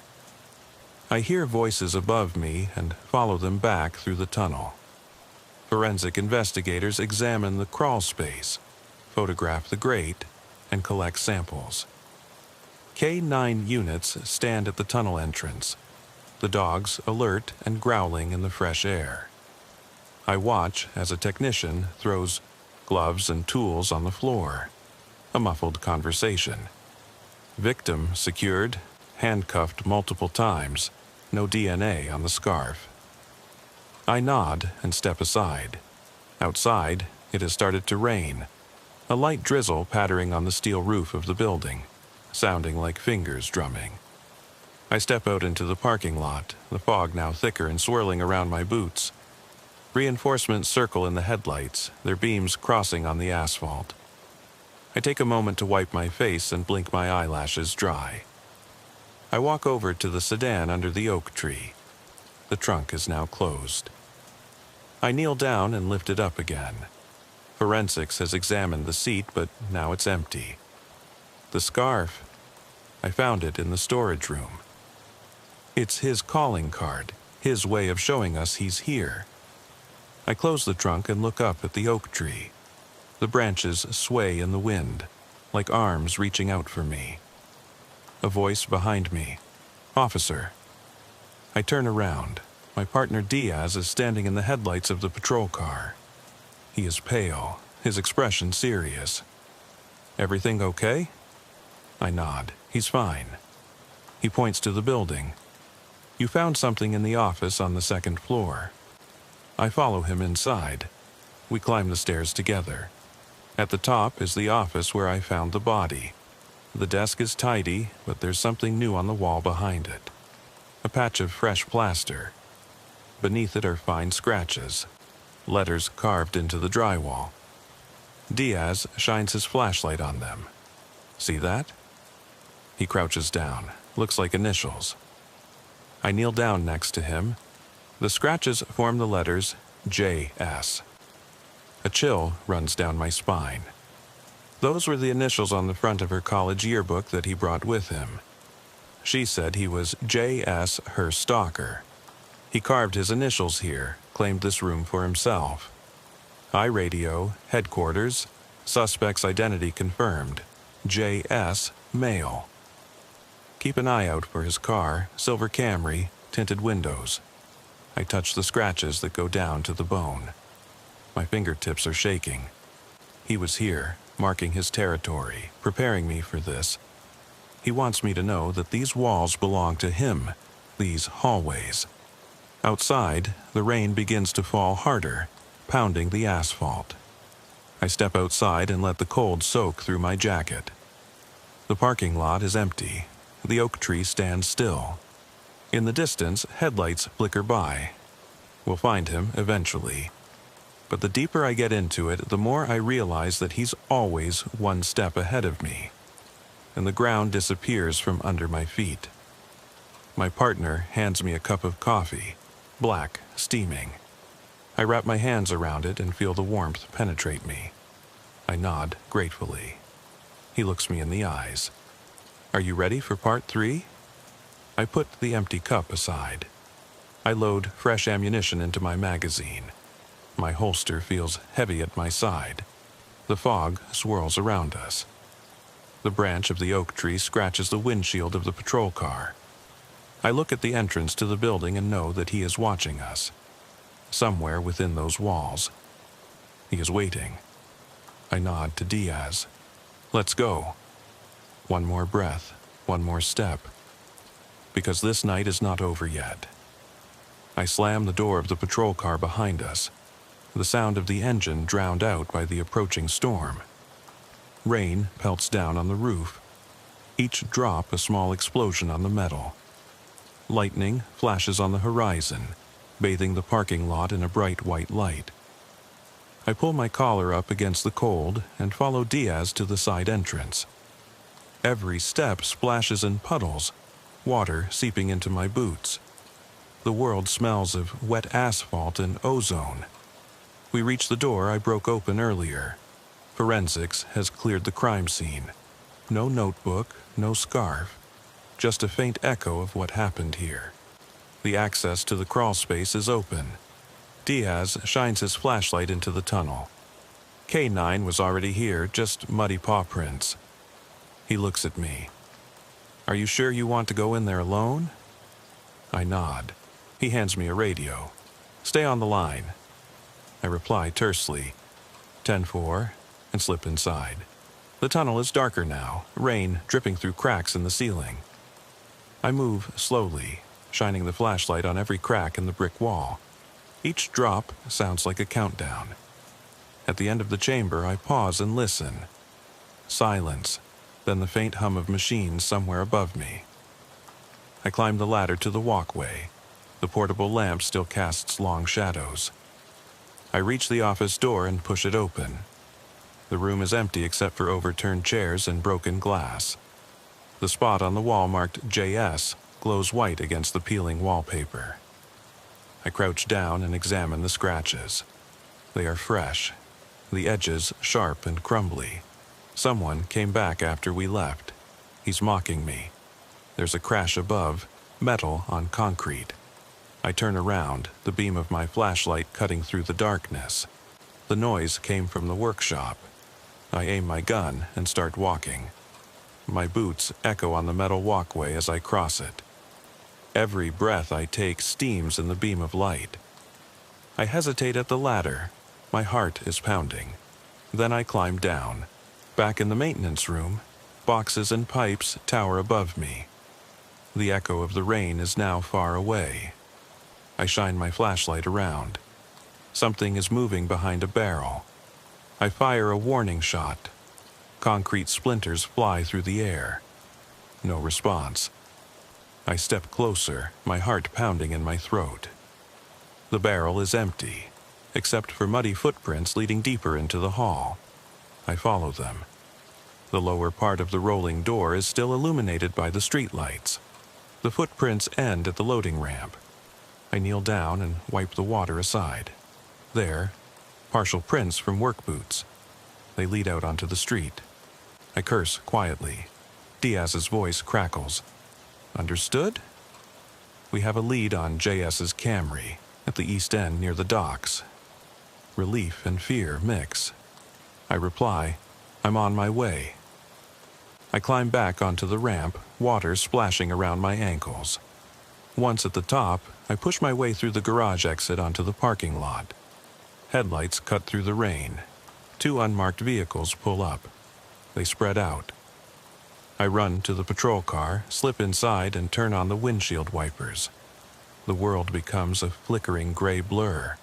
I hear voices above me and follow them back through the tunnel. Forensic investigators examine the crawl space, photograph the grate, and collect samples. K9 units stand at the tunnel entrance, the dogs alert and growling in the fresh air. I watch as a technician throws gloves and tools on the floor. A muffled conversation. Victim secured, handcuffed multiple times, no DNA on the scarf. I nod and step aside. Outside, it has started to rain, a light drizzle pattering on the steel roof of the building, sounding like fingers drumming. I step out into the parking lot, the fog now thicker and swirling around my boots. Reinforcements circle in the headlights, their beams crossing on the asphalt. I take a moment to wipe my face and blink my eyelashes dry. I walk over to the sedan under the oak tree. The trunk is now closed. I kneel down and lift it up again. Forensics has examined the seat, but now it's empty. The scarf, I found it in the storage room. It's his calling card, his way of showing us he's here. I close the trunk and look up at the oak tree. The branches sway in the wind, like arms reaching out for me. A voice behind me. "Officer." I turn around. My partner Diaz is standing in the headlights of the patrol car. He is pale, his expression serious. "Everything okay?" I nod. "He's fine." He points to the building. "You found something in the office on the 2nd floor." I follow him inside. We climb the stairs together. At the top is the office where I found the body. The desk is tidy, but there's something new on the wall behind it. A patch of fresh plaster. Beneath it are fine scratches, letters carved into the drywall. Diaz shines his flashlight on them. See that? He crouches down. Looks like initials. I kneel down next to him. The scratches form the letters JS. A chill runs down my spine. Those were the initials on the front of her college yearbook that he brought with him. She said he was J.S., her stalker. He carved his initials here, claimed this room for himself. I radio, headquarters, suspect's identity confirmed. J.S., male. Keep an eye out for his car, silver Camry, tinted windows. I touch the scratches that go down to the bone. My fingertips are shaking. He was here, marking his territory, preparing me for this. He wants me to know that these walls belong to him, these hallways. Outside, the rain begins to fall harder, pounding the asphalt. I step outside and let the cold soak through my jacket. The parking lot is empty. The oak tree stands still. In the distance, headlights flicker by. We'll find him eventually. But the deeper I get into it, the more I realize that he's always one step ahead of me. And the ground disappears from under my feet. My partner hands me a cup of coffee, black, steaming. I wrap my hands around it and feel the warmth penetrate me. I nod gratefully. He looks me in the eyes. Are you ready for part 3? I put the empty cup aside. I load fresh ammunition into my magazine. My holster feels heavy at my side. The fog swirls around us. The branch of the oak tree scratches the windshield of the patrol car. I look at the entrance to the building and know that he is watching us. Somewhere within those walls. He is waiting. I nod to Diaz. Let's go. One more breath, one more step. Because this night is not over yet. I slam the door of the patrol car behind us. The sound of the engine drowned out by the approaching storm. Rain pelts down on the roof. Each drop a small explosion on the metal. Lightning flashes on the horizon, bathing the parking lot in a bright white light. I pull my collar up against the cold and follow Diaz to the side entrance. Every step splashes in puddles, water seeping into my boots. The world smells of wet asphalt and ozone. We reach the door I broke open earlier. Forensics has cleared the crime scene. No notebook, no scarf, just a faint echo of what happened here. The access to the crawl space is open. Diaz shines his flashlight into the tunnel. K9 was already here, just muddy paw prints. He looks at me. Are you sure you want to go in there alone? I nod. He hands me a radio. Stay on the line. I reply tersely, 10-4, and slip inside. The tunnel is darker now, rain dripping through cracks in the ceiling. I move slowly, shining the flashlight on every crack in the brick wall. Each drop sounds like a countdown. At the end of the chamber, I pause and listen. Silence, then the faint hum of machines somewhere above me. I climb the ladder to the walkway. The portable lamp still casts long shadows. I reach the office door and push it open. The room is empty except for overturned chairs and broken glass. The spot on the wall marked JS glows white against the peeling wallpaper. I crouch down and examine the scratches. They are fresh, the edges sharp and crumbly. Someone came back after we left. He's mocking me. There's a crash above, metal on concrete. I turn around, the beam of my flashlight cutting through the darkness. The noise came from the workshop. I aim my gun and start walking. My boots echo on the metal walkway as I cross it. Every breath I take steams in the beam of light. I hesitate at the ladder. My heart is pounding. Then I climb down. Back in the maintenance room, boxes and pipes tower above me. The echo of the rain is now far away. I shine my flashlight around. Something is moving behind a barrel. I fire a warning shot. Concrete splinters fly through the air. No response. I step closer, my heart pounding in my throat. The barrel is empty, except for muddy footprints leading deeper into the hall. I follow them. The lower part of the rolling door is still illuminated by the streetlights. The footprints end at the loading ramp. I kneel down and wipe the water aside. There, partial prints from work boots. They lead out onto the street. I curse quietly. Diaz's voice crackles. Understood? We have a lead on JS's Camry at the East End near the docks. Relief and fear mix. I reply, I'm on my way. I climb back onto the ramp, water splashing around my ankles. Once at the top, I push my way through the garage exit onto the parking lot. Headlights cut through the rain. 2 unmarked vehicles pull up. They spread out. I run to the patrol car, slip inside, and turn on the windshield wipers. The world becomes a flickering gray blur.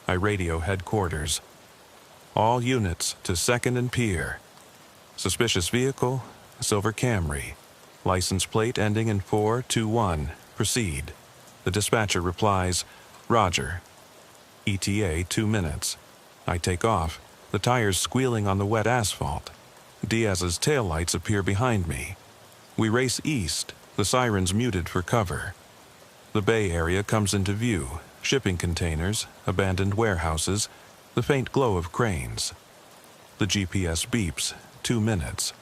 I radio headquarters. All units to 2nd and Pier. Suspicious vehicle, silver Camry. License plate ending in 421. Proceed. The dispatcher replies, Roger. ETA 2 minutes. I take off, the tires squealing on the wet asphalt. Diaz's taillights appear behind me. We race east, the sirens muted for cover. The Bay Area comes into view, shipping containers, abandoned warehouses, the faint glow of cranes. The GPS beeps, 2 minutes.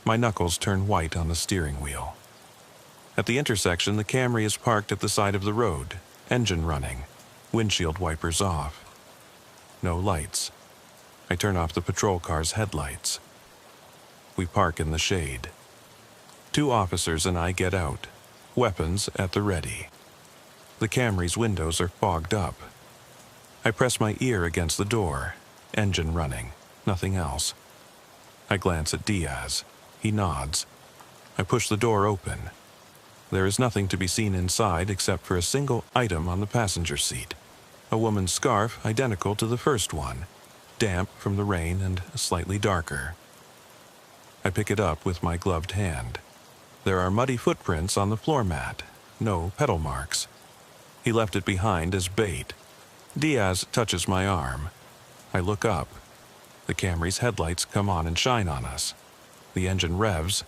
My knuckles turn white on the steering wheel. At the intersection, the Camry is parked at the side of the road, engine running, windshield wipers off. No lights. I turn off the patrol car's headlights. We park in the shade. 2 officers and I get out, weapons at the ready. The Camry's windows are fogged up. I press my ear against the door, engine running, nothing else. I glance at Diaz. He nods. I push the door open. There is nothing to be seen inside except for a single item on the passenger seat. A woman's scarf identical to the first one, damp from the rain and slightly darker. I pick it up with my gloved hand. There are muddy footprints on the floor mat, no pedal marks. He left it behind as bait. Diaz touches my arm. I look up. The Camry's headlights come on and shine on us. The engine revs.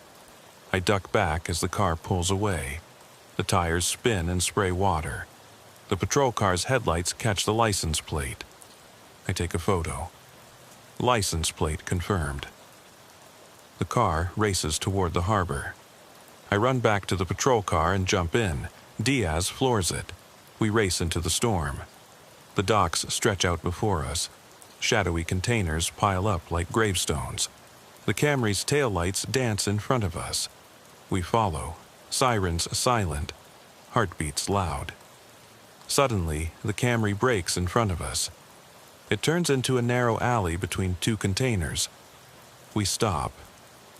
I duck back as the car pulls away. The tires spin and spray water. The patrol car's headlights catch the license plate. I take a photo. License plate confirmed. The car races toward the harbor. I run back to the patrol car and jump in. Diaz floors it. We race into the storm. The docks stretch out before us. Shadowy containers pile up like gravestones. The Camry's taillights dance in front of us. We follow, sirens silent, heartbeats loud. Suddenly, the Camry brakes in front of us. It turns into a narrow alley between 2 containers. We stop.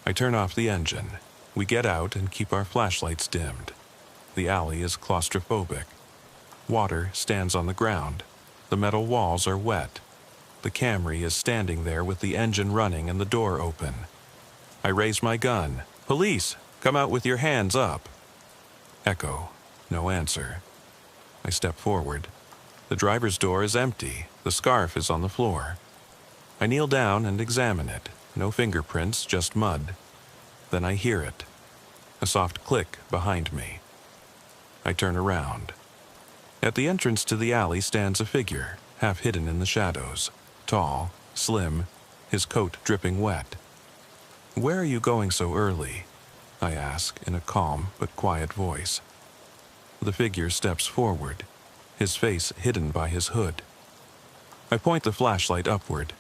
I turn off the engine. We get out and keep our flashlights dimmed. The alley is claustrophobic. Water stands on the ground. The metal walls are wet. The Camry is standing there with the engine running and the door open. I raise my gun. Police, come out with your hands up. Echo. No answer. I step forward. The driver's door is empty. The scarf is on the floor. I kneel down and examine it. No fingerprints, just mud. Then I hear it. A soft click behind me. I turn around. At the entrance to the alley stands a figure, half hidden in the shadows. Tall, slim, his coat dripping wet. Where are you going so early? I ask in a calm but quiet voice. The figure steps forward, his face hidden by his hood. I point the flashlight upward.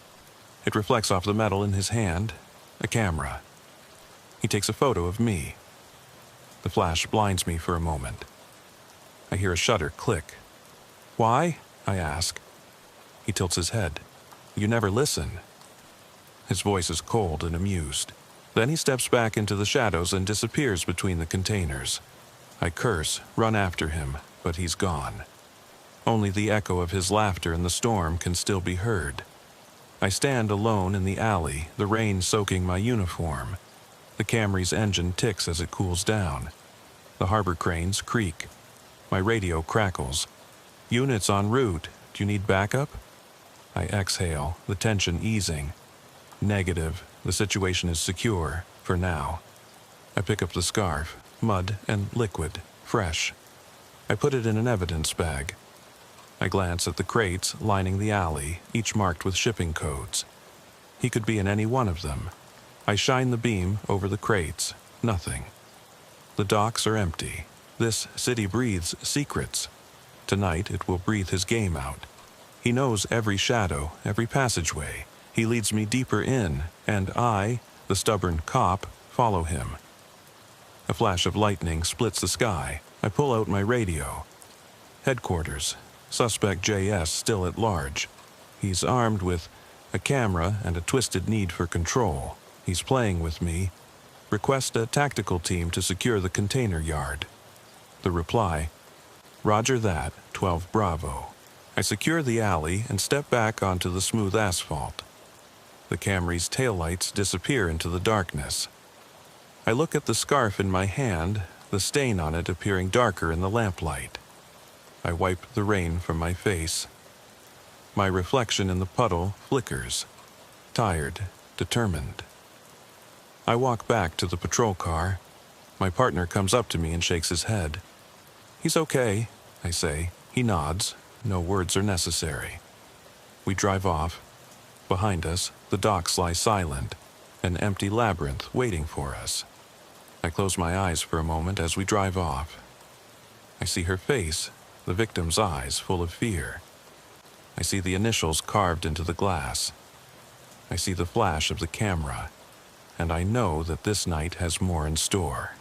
It reflects off the metal in his hand, a camera. He takes a photo of me. The flash blinds me for a moment. I hear a shutter click. Why? I ask. He tilts his head. You never listen. His voice is cold and amused. Then he steps back into the shadows and disappears between the containers. I curse, run after him, but he's gone. Only the echo of his laughter in the storm can still be heard. I stand alone in the alley, the rain soaking my uniform. The Camry's engine ticks as it cools down. The harbor cranes creak. My radio crackles. "Units en route. Do you need backup?" I exhale, the tension easing. Negative. The situation is secure, for now. I pick up the scarf, mud and liquid, fresh. I put it in an evidence bag. I glance at the crates lining the alley, each marked with shipping codes. He could be in any one of them. I shine the beam over the crates. Nothing. The docks are empty. This city breathes secrets. Tonight it will breathe his game out. He knows every shadow, every passageway. He leads me deeper in, and I, the stubborn cop, follow him. A flash of lightning splits the sky. I pull out my radio. Headquarters. Suspect JS still at large. He's armed with a camera and a twisted need for control. He's playing with me. Request a tactical team to secure the container yard. The reply, "Roger that, 12 Bravo." I secure the alley and step back onto the smooth asphalt. The Camry's taillights disappear into the darkness. I look at the scarf in my hand, the stain on it appearing darker in the lamplight. I wipe the rain from my face. My reflection in the puddle flickers. Tired, determined. I walk back to the patrol car. My partner comes up to me and shakes his head. "He's okay," I say. He nods. No words are necessary. We drive off. Behind us, the docks lie silent, an empty labyrinth waiting for us. I close my eyes for a moment as we drive off. I see her face, the victim's eyes full of fear. I see the initials carved into the glass. I see the flash of the camera, and I know that this night has more in store.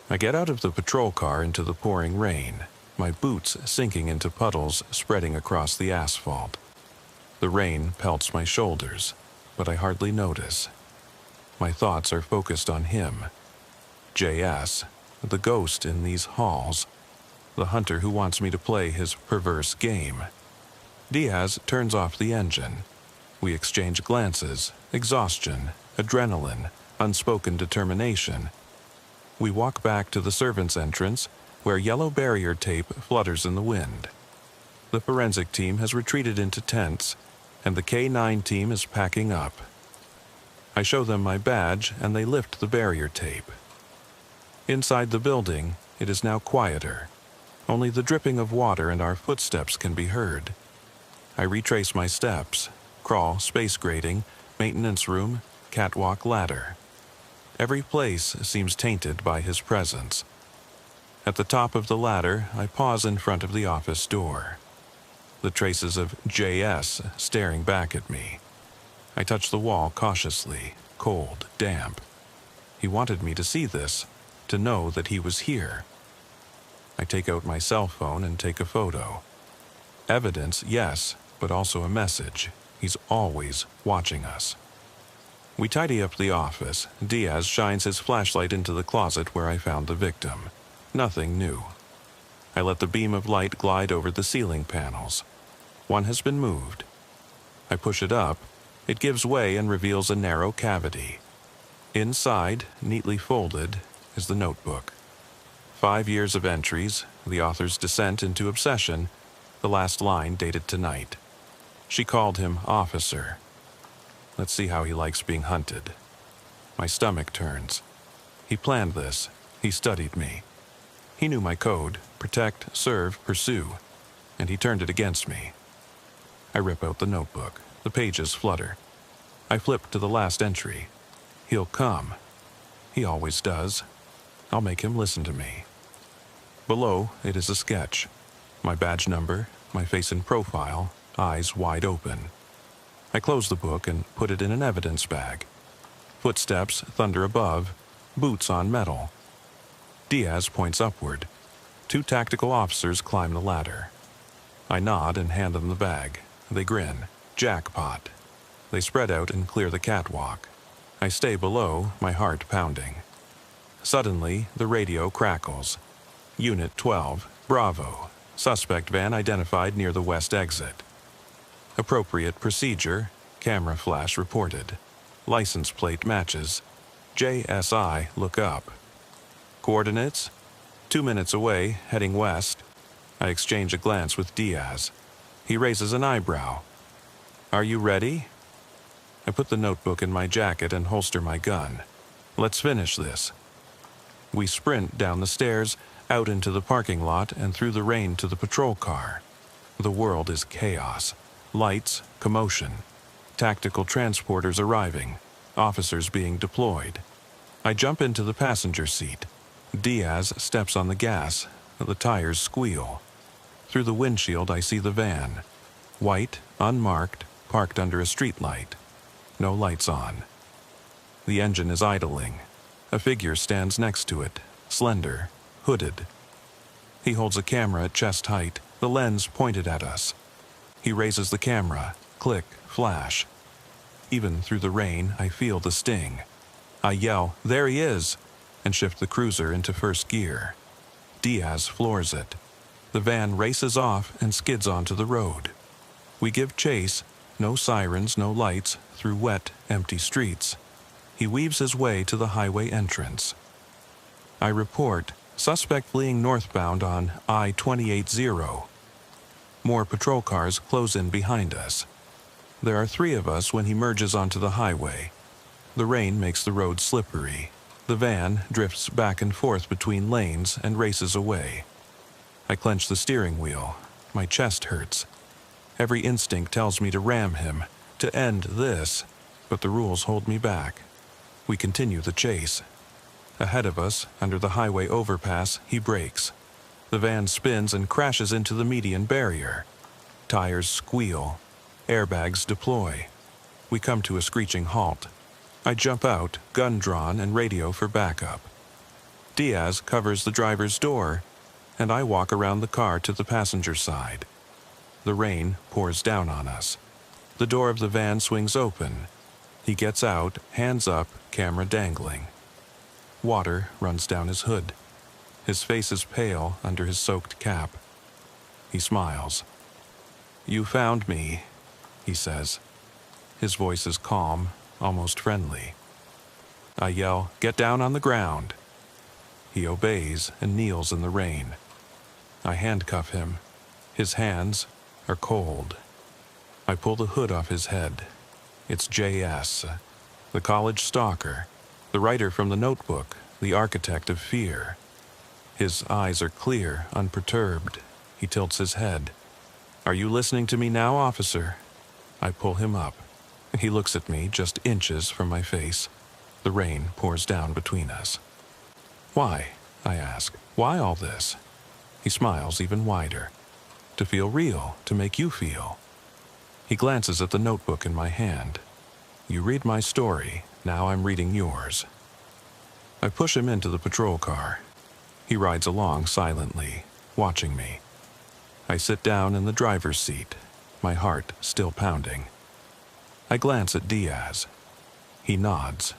I get out of the patrol car into the pouring rain, my boots sinking into puddles spreading across the asphalt. The rain pelts my shoulders, but I hardly notice. My thoughts are focused on him. JS, the ghost in these halls, the hunter who wants me to play his perverse game. Diaz turns off the engine. We exchange glances, exhaustion, adrenaline, unspoken determination. We walk back to the servants' entrance, where yellow barrier tape flutters in the wind. The forensic team has retreated into tents, and the K9 team is packing up. I show them my badge, and they lift the barrier tape. Inside the building, it is now quieter. Only the dripping of water and our footsteps can be heard. I retrace my steps, crawl, space grading, maintenance room, catwalk, ladder. Every place seems tainted by his presence. At the top of the ladder, I pause in front of the office door. The traces of JS staring back at me. I touch the wall cautiously, cold, damp. He wanted me to see this, to know that he was here. I take out my cell phone and take a photo. Evidence, yes, but also a message. He's always watching us. We tidy up the office. Diaz shines his flashlight into the closet where I found the victim. Nothing new. I let the beam of light glide over the ceiling panels. One has been moved. I push it up. It gives way and reveals a narrow cavity. Inside, neatly folded, is the notebook. 5 years of entries, the author's descent into obsession, the last line dated tonight. She called him officer. Let's see how he likes being hunted. My stomach turns. He planned this. He studied me. He knew my code, protect, serve, pursue, and he turned it against me. I rip out the notebook. The pages flutter. I flip to the last entry. He'll come. He always does. I'll make him listen to me. Below, it is a sketch. My badge number, my face in profile, eyes wide open. I close the book and put it in an evidence bag. Footsteps thunder above, boots on metal. Diaz points upward. 2 tactical officers climb the ladder. I nod and hand them the bag. They grin. Jackpot. They spread out and clear the catwalk. I stay below, my heart pounding. Suddenly, the radio crackles. Unit 12, Bravo. Suspect van identified near the west exit. Appropriate procedure, camera flash reported. License plate matches. JSI look up. Coordinates? 2 minutes away, heading west. I exchange a glance with Diaz. He raises an eyebrow. Are you ready? I put the notebook in my jacket and holster my gun. Let's finish this. We sprint down the stairs, out into the parking lot, and through the rain to the patrol car. The world is chaos. Lights, commotion. Tactical transporters arriving. Officers being deployed. I jump into the passenger seat. Diaz steps on the gas. The tires squeal. Through the windshield I see the van. White, unmarked, parked under a streetlight. No lights on. The engine is idling. A figure stands next to it, slender, hooded. He holds a camera at chest height, the lens pointed at us. He raises the camera, click, flash. Even through the rain, I feel the sting. I yell, "There he is!" and shift the cruiser into first gear. Diaz floors it. The van races off and skids onto the road. We give chase, no sirens, no lights, through wet, empty streets. He weaves his way to the highway entrance. I report, suspect fleeing northbound on I-280. More patrol cars close in behind us. There are 3 of us when he merges onto the highway. The rain makes the road slippery. The van drifts back and forth between lanes and races away. I clench the steering wheel. My chest hurts. Every instinct tells me to ram him, to end this, but the rules hold me back. We continue the chase. Ahead of us, under the highway overpass, he brakes. The van spins and crashes into the median barrier. Tires squeal. Airbags deploy. We come to a screeching halt. I jump out, gun drawn, and radio for backup. Diaz covers the driver's door, and I walk around the car to the passenger side. The rain pours down on us. The door of the van swings open. He gets out, hands up, camera dangling. Water runs down his hood. His face is pale under his soaked cap. He smiles. "You found me," he says. His voice is calm, almost friendly. I yell, "Get down on the ground." He obeys and kneels in the rain. I handcuff him. His hands are cold. I pull the hood off his head. It's J.S., the college stalker, the writer from the notebook, the architect of fear. His eyes are clear, unperturbed. He tilts his head. "Are you listening to me now, officer?" I pull him up. He looks at me just inches from my face. The rain pours down between us. "Why?" I ask. "Why all this?" He smiles even wider. "To feel real, to make you feel." He glances at the notebook in my hand. "You read my story, now I'm reading yours." I push him into the patrol car. He rides along silently, watching me. I sit down in the driver's seat, my heart still pounding. I glance at Diaz. He nods.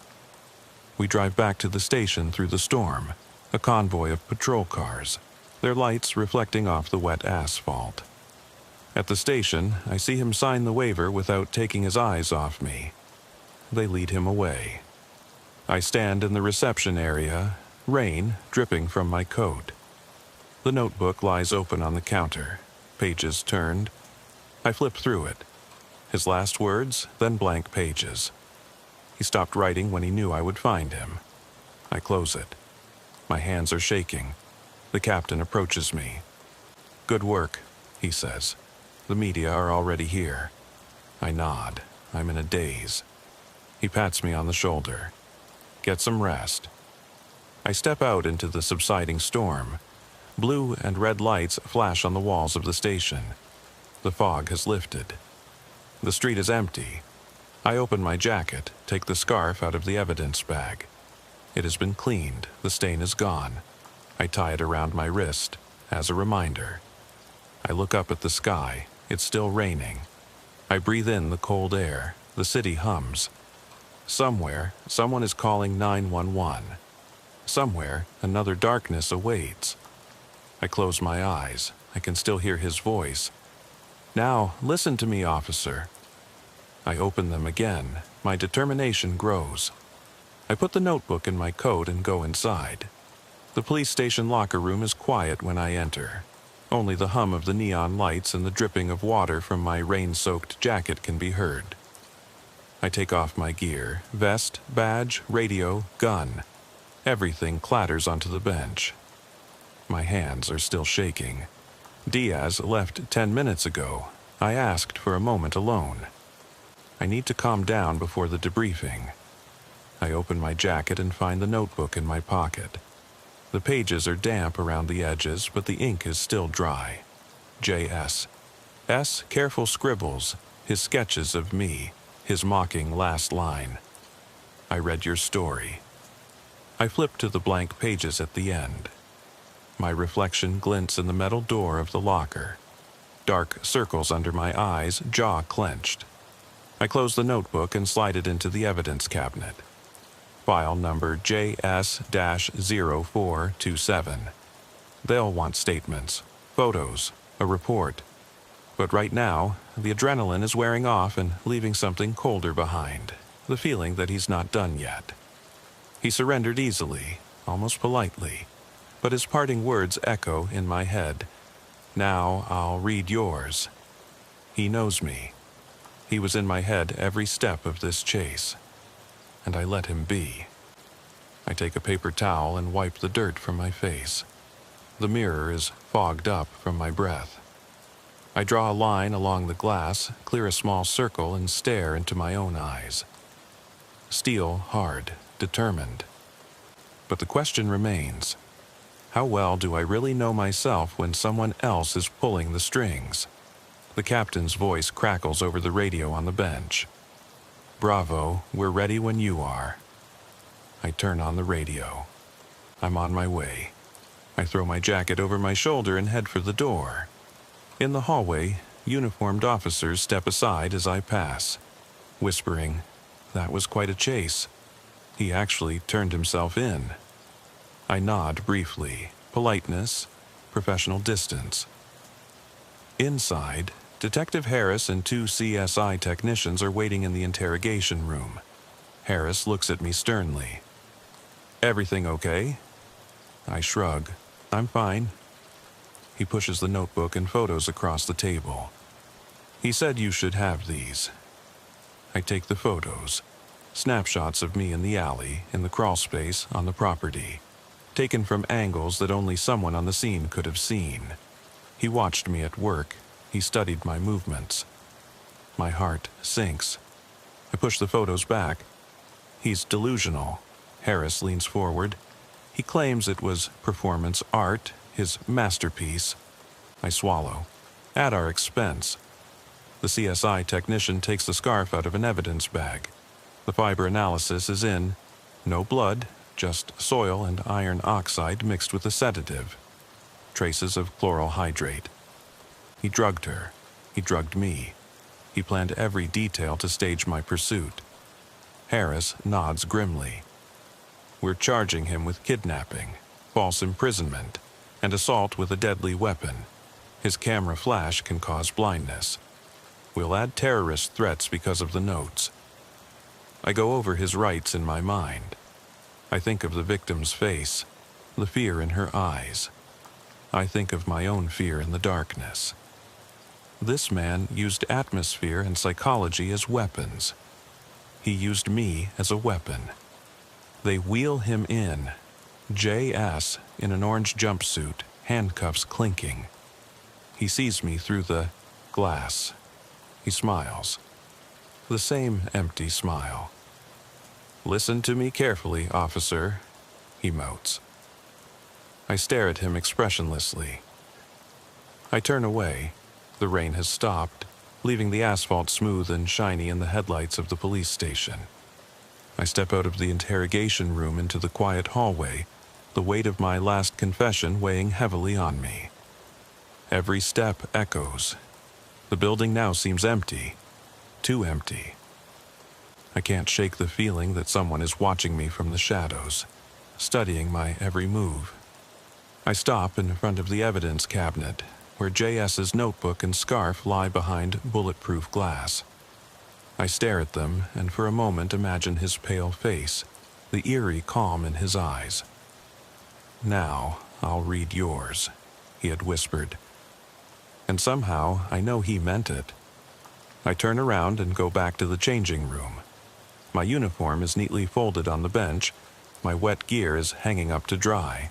We drive back to the station through the storm, a convoy of patrol cars, their lights reflecting off the wet asphalt. At the station, I see him sign the waiver without taking his eyes off me. They lead him away. I stand in the reception area, rain dripping from my coat. The notebook lies open on the counter, pages turned. I flip through it. His last words, then blank pages. He stopped writing when he knew I would find him. I close it. My hands are shaking. The captain approaches me. "Good work," he says. "The media are already here." I nod. I'm in a daze. He pats me on the shoulder. "Get some rest." I step out into the subsiding storm. Blue and red lights flash on the walls of the station. The fog has lifted. The street is empty. I open my jacket, take the scarf out of the evidence bag. It has been cleaned. The stain is gone. I tie it around my wrist, as a reminder. I look up at the sky. It's still raining. I breathe in the cold air. The city hums. Somewhere, someone is calling 911. Somewhere, another darkness awaits. I close my eyes. I can still hear his voice. "Now, listen to me, officer." I open them again. My determination grows. I put the notebook in my coat and go inside. The police station locker room is quiet when I enter. Only the hum of the neon lights and the dripping of water from my rain-soaked jacket can be heard. I take off my gear, vest, badge, radio, gun. Everything clatters onto the bench. My hands are still shaking. Diaz left 10 minutes ago. I asked for a moment alone. I need to calm down before the debriefing. I open my jacket and find the notebook in my pocket. The pages are damp around the edges, but the ink is still dry. J.S. S. Careful scribbles, his sketches of me, his mocking last line. I read your story. I flip to the blank pages at the end. My reflection glints in the metal door of the locker. Dark circles under my eyes, jaw clenched. I close the notebook and slide it into the evidence cabinet. File number JS-0427. They'll want statements, photos, a report. But right now, the adrenaline is wearing off and leaving something colder behind, the feeling that he's not done yet. He surrendered easily, almost politely, but his parting words echo in my head. "Now I'll read yours." He knows me. He was in my head every step of this chase. And I let him be. I take a paper towel and wipe the dirt from my face. The mirror is fogged up from my breath. I draw a line along the glass, clear a small circle, and stare into my own eyes. Steel, hard, determined. But the question remains, how well do I really know myself when someone else is pulling the strings? The captain's voice crackles over the radio on the bench. "Bravo, we're ready when you are." I turn on the radio. I'm on my way. I throw my jacket over my shoulder and head for the door. In the hallway, uniformed officers step aside as I pass, whispering, "That was quite a chase. He actually turned himself in." I nod briefly, politeness, professional distance. Inside, Detective Harris and 2 CSI technicians are waiting in the interrogation room. Harris looks at me sternly. "Everything okay?" I shrug. "I'm fine." He pushes the notebook and photos across the table. "He said you should have these." I take the photos, snapshots of me in the alley, in the crawl space, on the property, taken from angles that only someone on the scene could have seen. He watched me at work. He studied my movements. My heart sinks. I push the photos back. "He's delusional." Harris leans forward. "He claims it was performance art, his masterpiece." I swallow. "At our expense." The CSI technician takes the scarf out of an evidence bag. The fiber analysis is in. No blood, just soil and iron oxide mixed with a sedative. Traces of chloral hydrate. He drugged her. He drugged me. He planned every detail to stage my pursuit. Harris nods grimly. "We're charging him with kidnapping, false imprisonment, and assault with a deadly weapon. His camera flash can cause blindness. We'll add terrorist threats because of the notes." I go over his rights in my mind. I think of the victim's face, the fear in her eyes. I think of my own fear in the darkness. This man used atmosphere and psychology as weapons. He used me as a weapon. They wheel him in. J.S. in an orange jumpsuit, handcuffs clinking. He sees me through the glass. He smiles. The same empty smile. "Listen to me carefully, officer," he motes. I stare at him expressionlessly. I turn away. The rain has stopped, leaving the asphalt smooth and shiny in the headlights of the police station. I step out of the interrogation room into the quiet hallway, the weight of my last confession weighing heavily on me. Every step echoes. The building now seems empty, too empty. I can't shake the feeling that someone is watching me from the shadows, studying my every move. I stop in front of the evidence cabinet, where JS's notebook and scarf lie behind bulletproof glass. I stare at them and for a moment imagine his pale face, the eerie calm in his eyes. "Now I'll read yours," he had whispered. And somehow I know he meant it. I turn around and go back to the changing room. My uniform is neatly folded on the bench. My wet gear is hanging up to dry.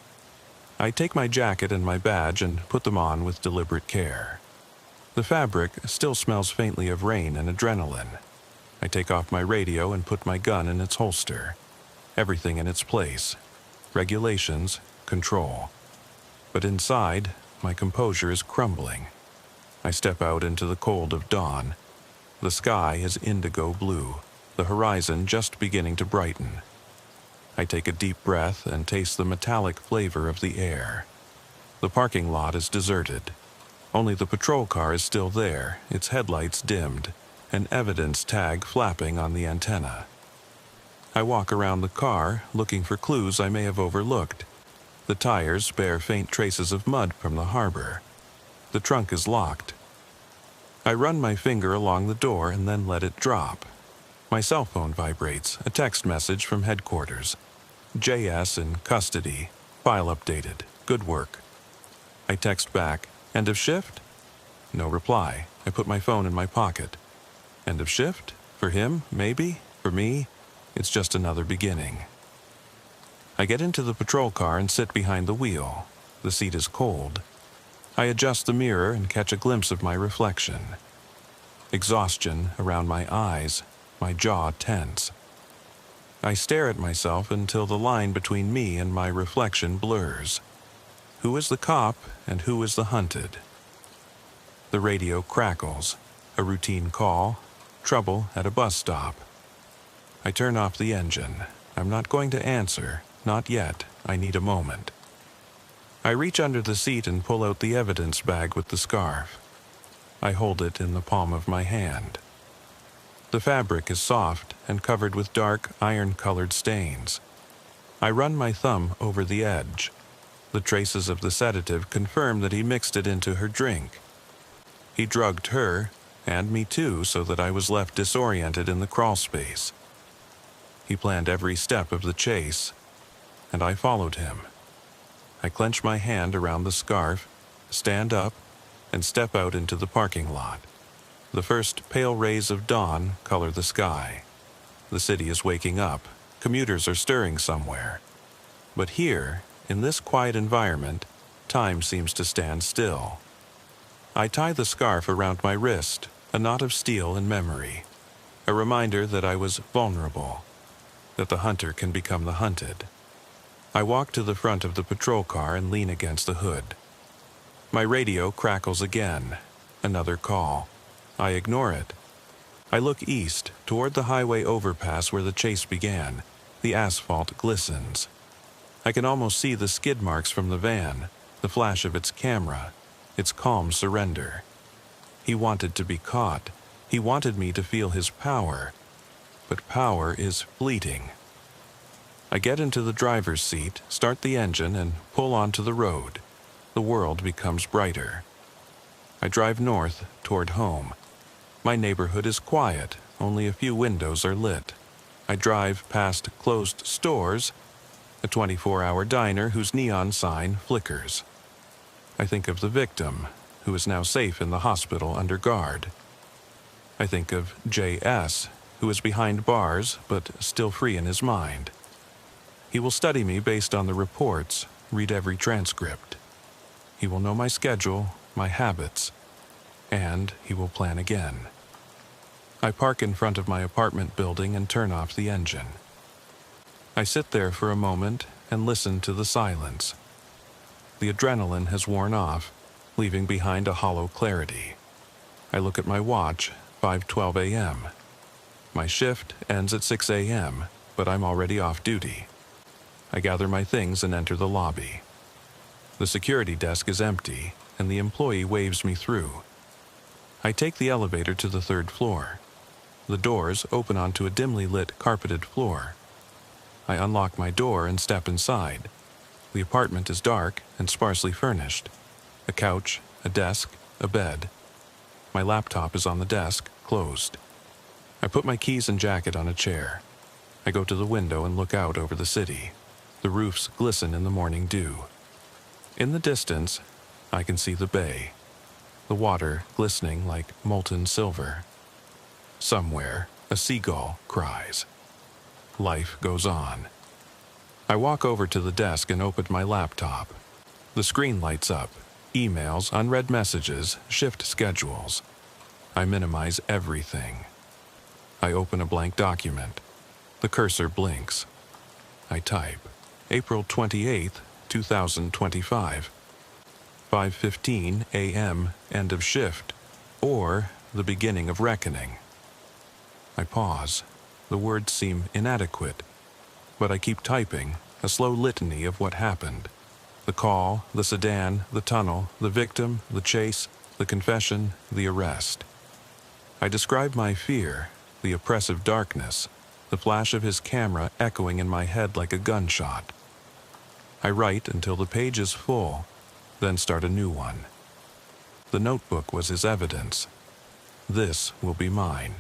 I take my jacket and my badge and put them on with deliberate care. The fabric still smells faintly of rain and adrenaline. I take off my radio and put my gun in its holster. Everything in its place. Regulations, control. But inside, my composure is crumbling. I step out into the cold of dawn. The sky is indigo blue, the horizon just beginning to brighten. I take a deep breath and taste the metallic flavor of the air. The parking lot is deserted. Only the patrol car is still there, its headlights dimmed, an evidence tag flapping on the antenna. I walk around the car, looking for clues I may have overlooked. The tires bear faint traces of mud from the harbor. The trunk is locked. I run my finger along the door and then let it drop. My cell phone vibrates, a text message from headquarters. "JS in custody. File updated. Good work." I text back, "End of shift?" No reply. I put my phone in my pocket. End of shift? For him, maybe. For me, it's just another beginning. I get into the patrol car and sit behind the wheel. The seat is cold. I adjust the mirror and catch a glimpse of my reflection. Exhaustion around my eyes, my jaw tense. I stare at myself until the line between me and my reflection blurs. Who is the cop and who is the hunted? The radio crackles. A routine call. Trouble at a bus stop. I turn off the engine. I'm not going to answer. Not yet. I need a moment. I reach under the seat and pull out the evidence bag with the scarf. I hold it in the palm of my hand. The fabric is soft and covered with dark, iron-colored stains. I run my thumb over the edge. The traces of the sedative confirm that he mixed it into her drink. He drugged her, and me too, so that I was left disoriented in the crawl space. He planned every step of the chase, and I followed him. I clench my hand around the scarf, stand up, and step out into the parking lot. The first pale rays of dawn color the sky. The city is waking up. Commuters are stirring somewhere. But here, in this quiet environment, time seems to stand still. I tie the scarf around my wrist, a knot of steel in memory. A reminder that I was vulnerable, that the hunter can become the hunted. I walk to the front of the patrol car and lean against the hood. My radio crackles again. Another call. I ignore it. I look east, toward the highway overpass where the chase began. The asphalt glistens. I can almost see the skid marks from the van, the flash of its camera, its calm surrender. He wanted to be caught. He wanted me to feel his power. But power is fleeting. I get into the driver's seat, start the engine, and pull onto the road. The world becomes brighter. I drive north, toward home. My neighborhood is quiet, only a few windows are lit. I drive past closed stores, a 24-hour diner whose neon sign flickers. I think of the victim, who is now safe in the hospital under guard. I think of JS, who is behind bars but still free in his mind. He will study me based on the reports, read every transcript. He will know my schedule, my habits, and he will plan again. I park in front of my apartment building and turn off the engine. I sit there for a moment and listen to the silence. The adrenaline has worn off, leaving behind a hollow clarity. I look at my watch, 5:12 a.m. My shift ends at 6 a.m., but I'm already off duty. I gather my things and enter the lobby. The security desk is empty, and the employee waves me through. I take the elevator to the 3rd floor. The doors open onto a dimly lit carpeted floor. I unlock my door and step inside. The apartment is dark and sparsely furnished. A couch, a desk, a bed. My laptop is on the desk, closed. I put my keys and jacket on a chair. I go to the window and look out over the city. The roofs glisten in the morning dew. In the distance, I can see the bay, the water glistening like molten silver. Somewhere, a seagull cries. Life goes on. I walk over to the desk and open my laptop. The screen lights up. Emails, unread messages, shift schedules. I minimize everything. I open a blank document. The cursor blinks. I type. April 28th, 2025. 5:15 a.m. End of shift, or the beginning of reckoning. I pause. The words seem inadequate, but I keep typing, a slow litany of what happened. The call, the sedan, the tunnel, the victim, the chase, the confession, the arrest. I describe my fear, the oppressive darkness, the flash of his camera echoing in my head like a gunshot. I write until the page is full, then start a new one. The notebook was his evidence. This will be mine.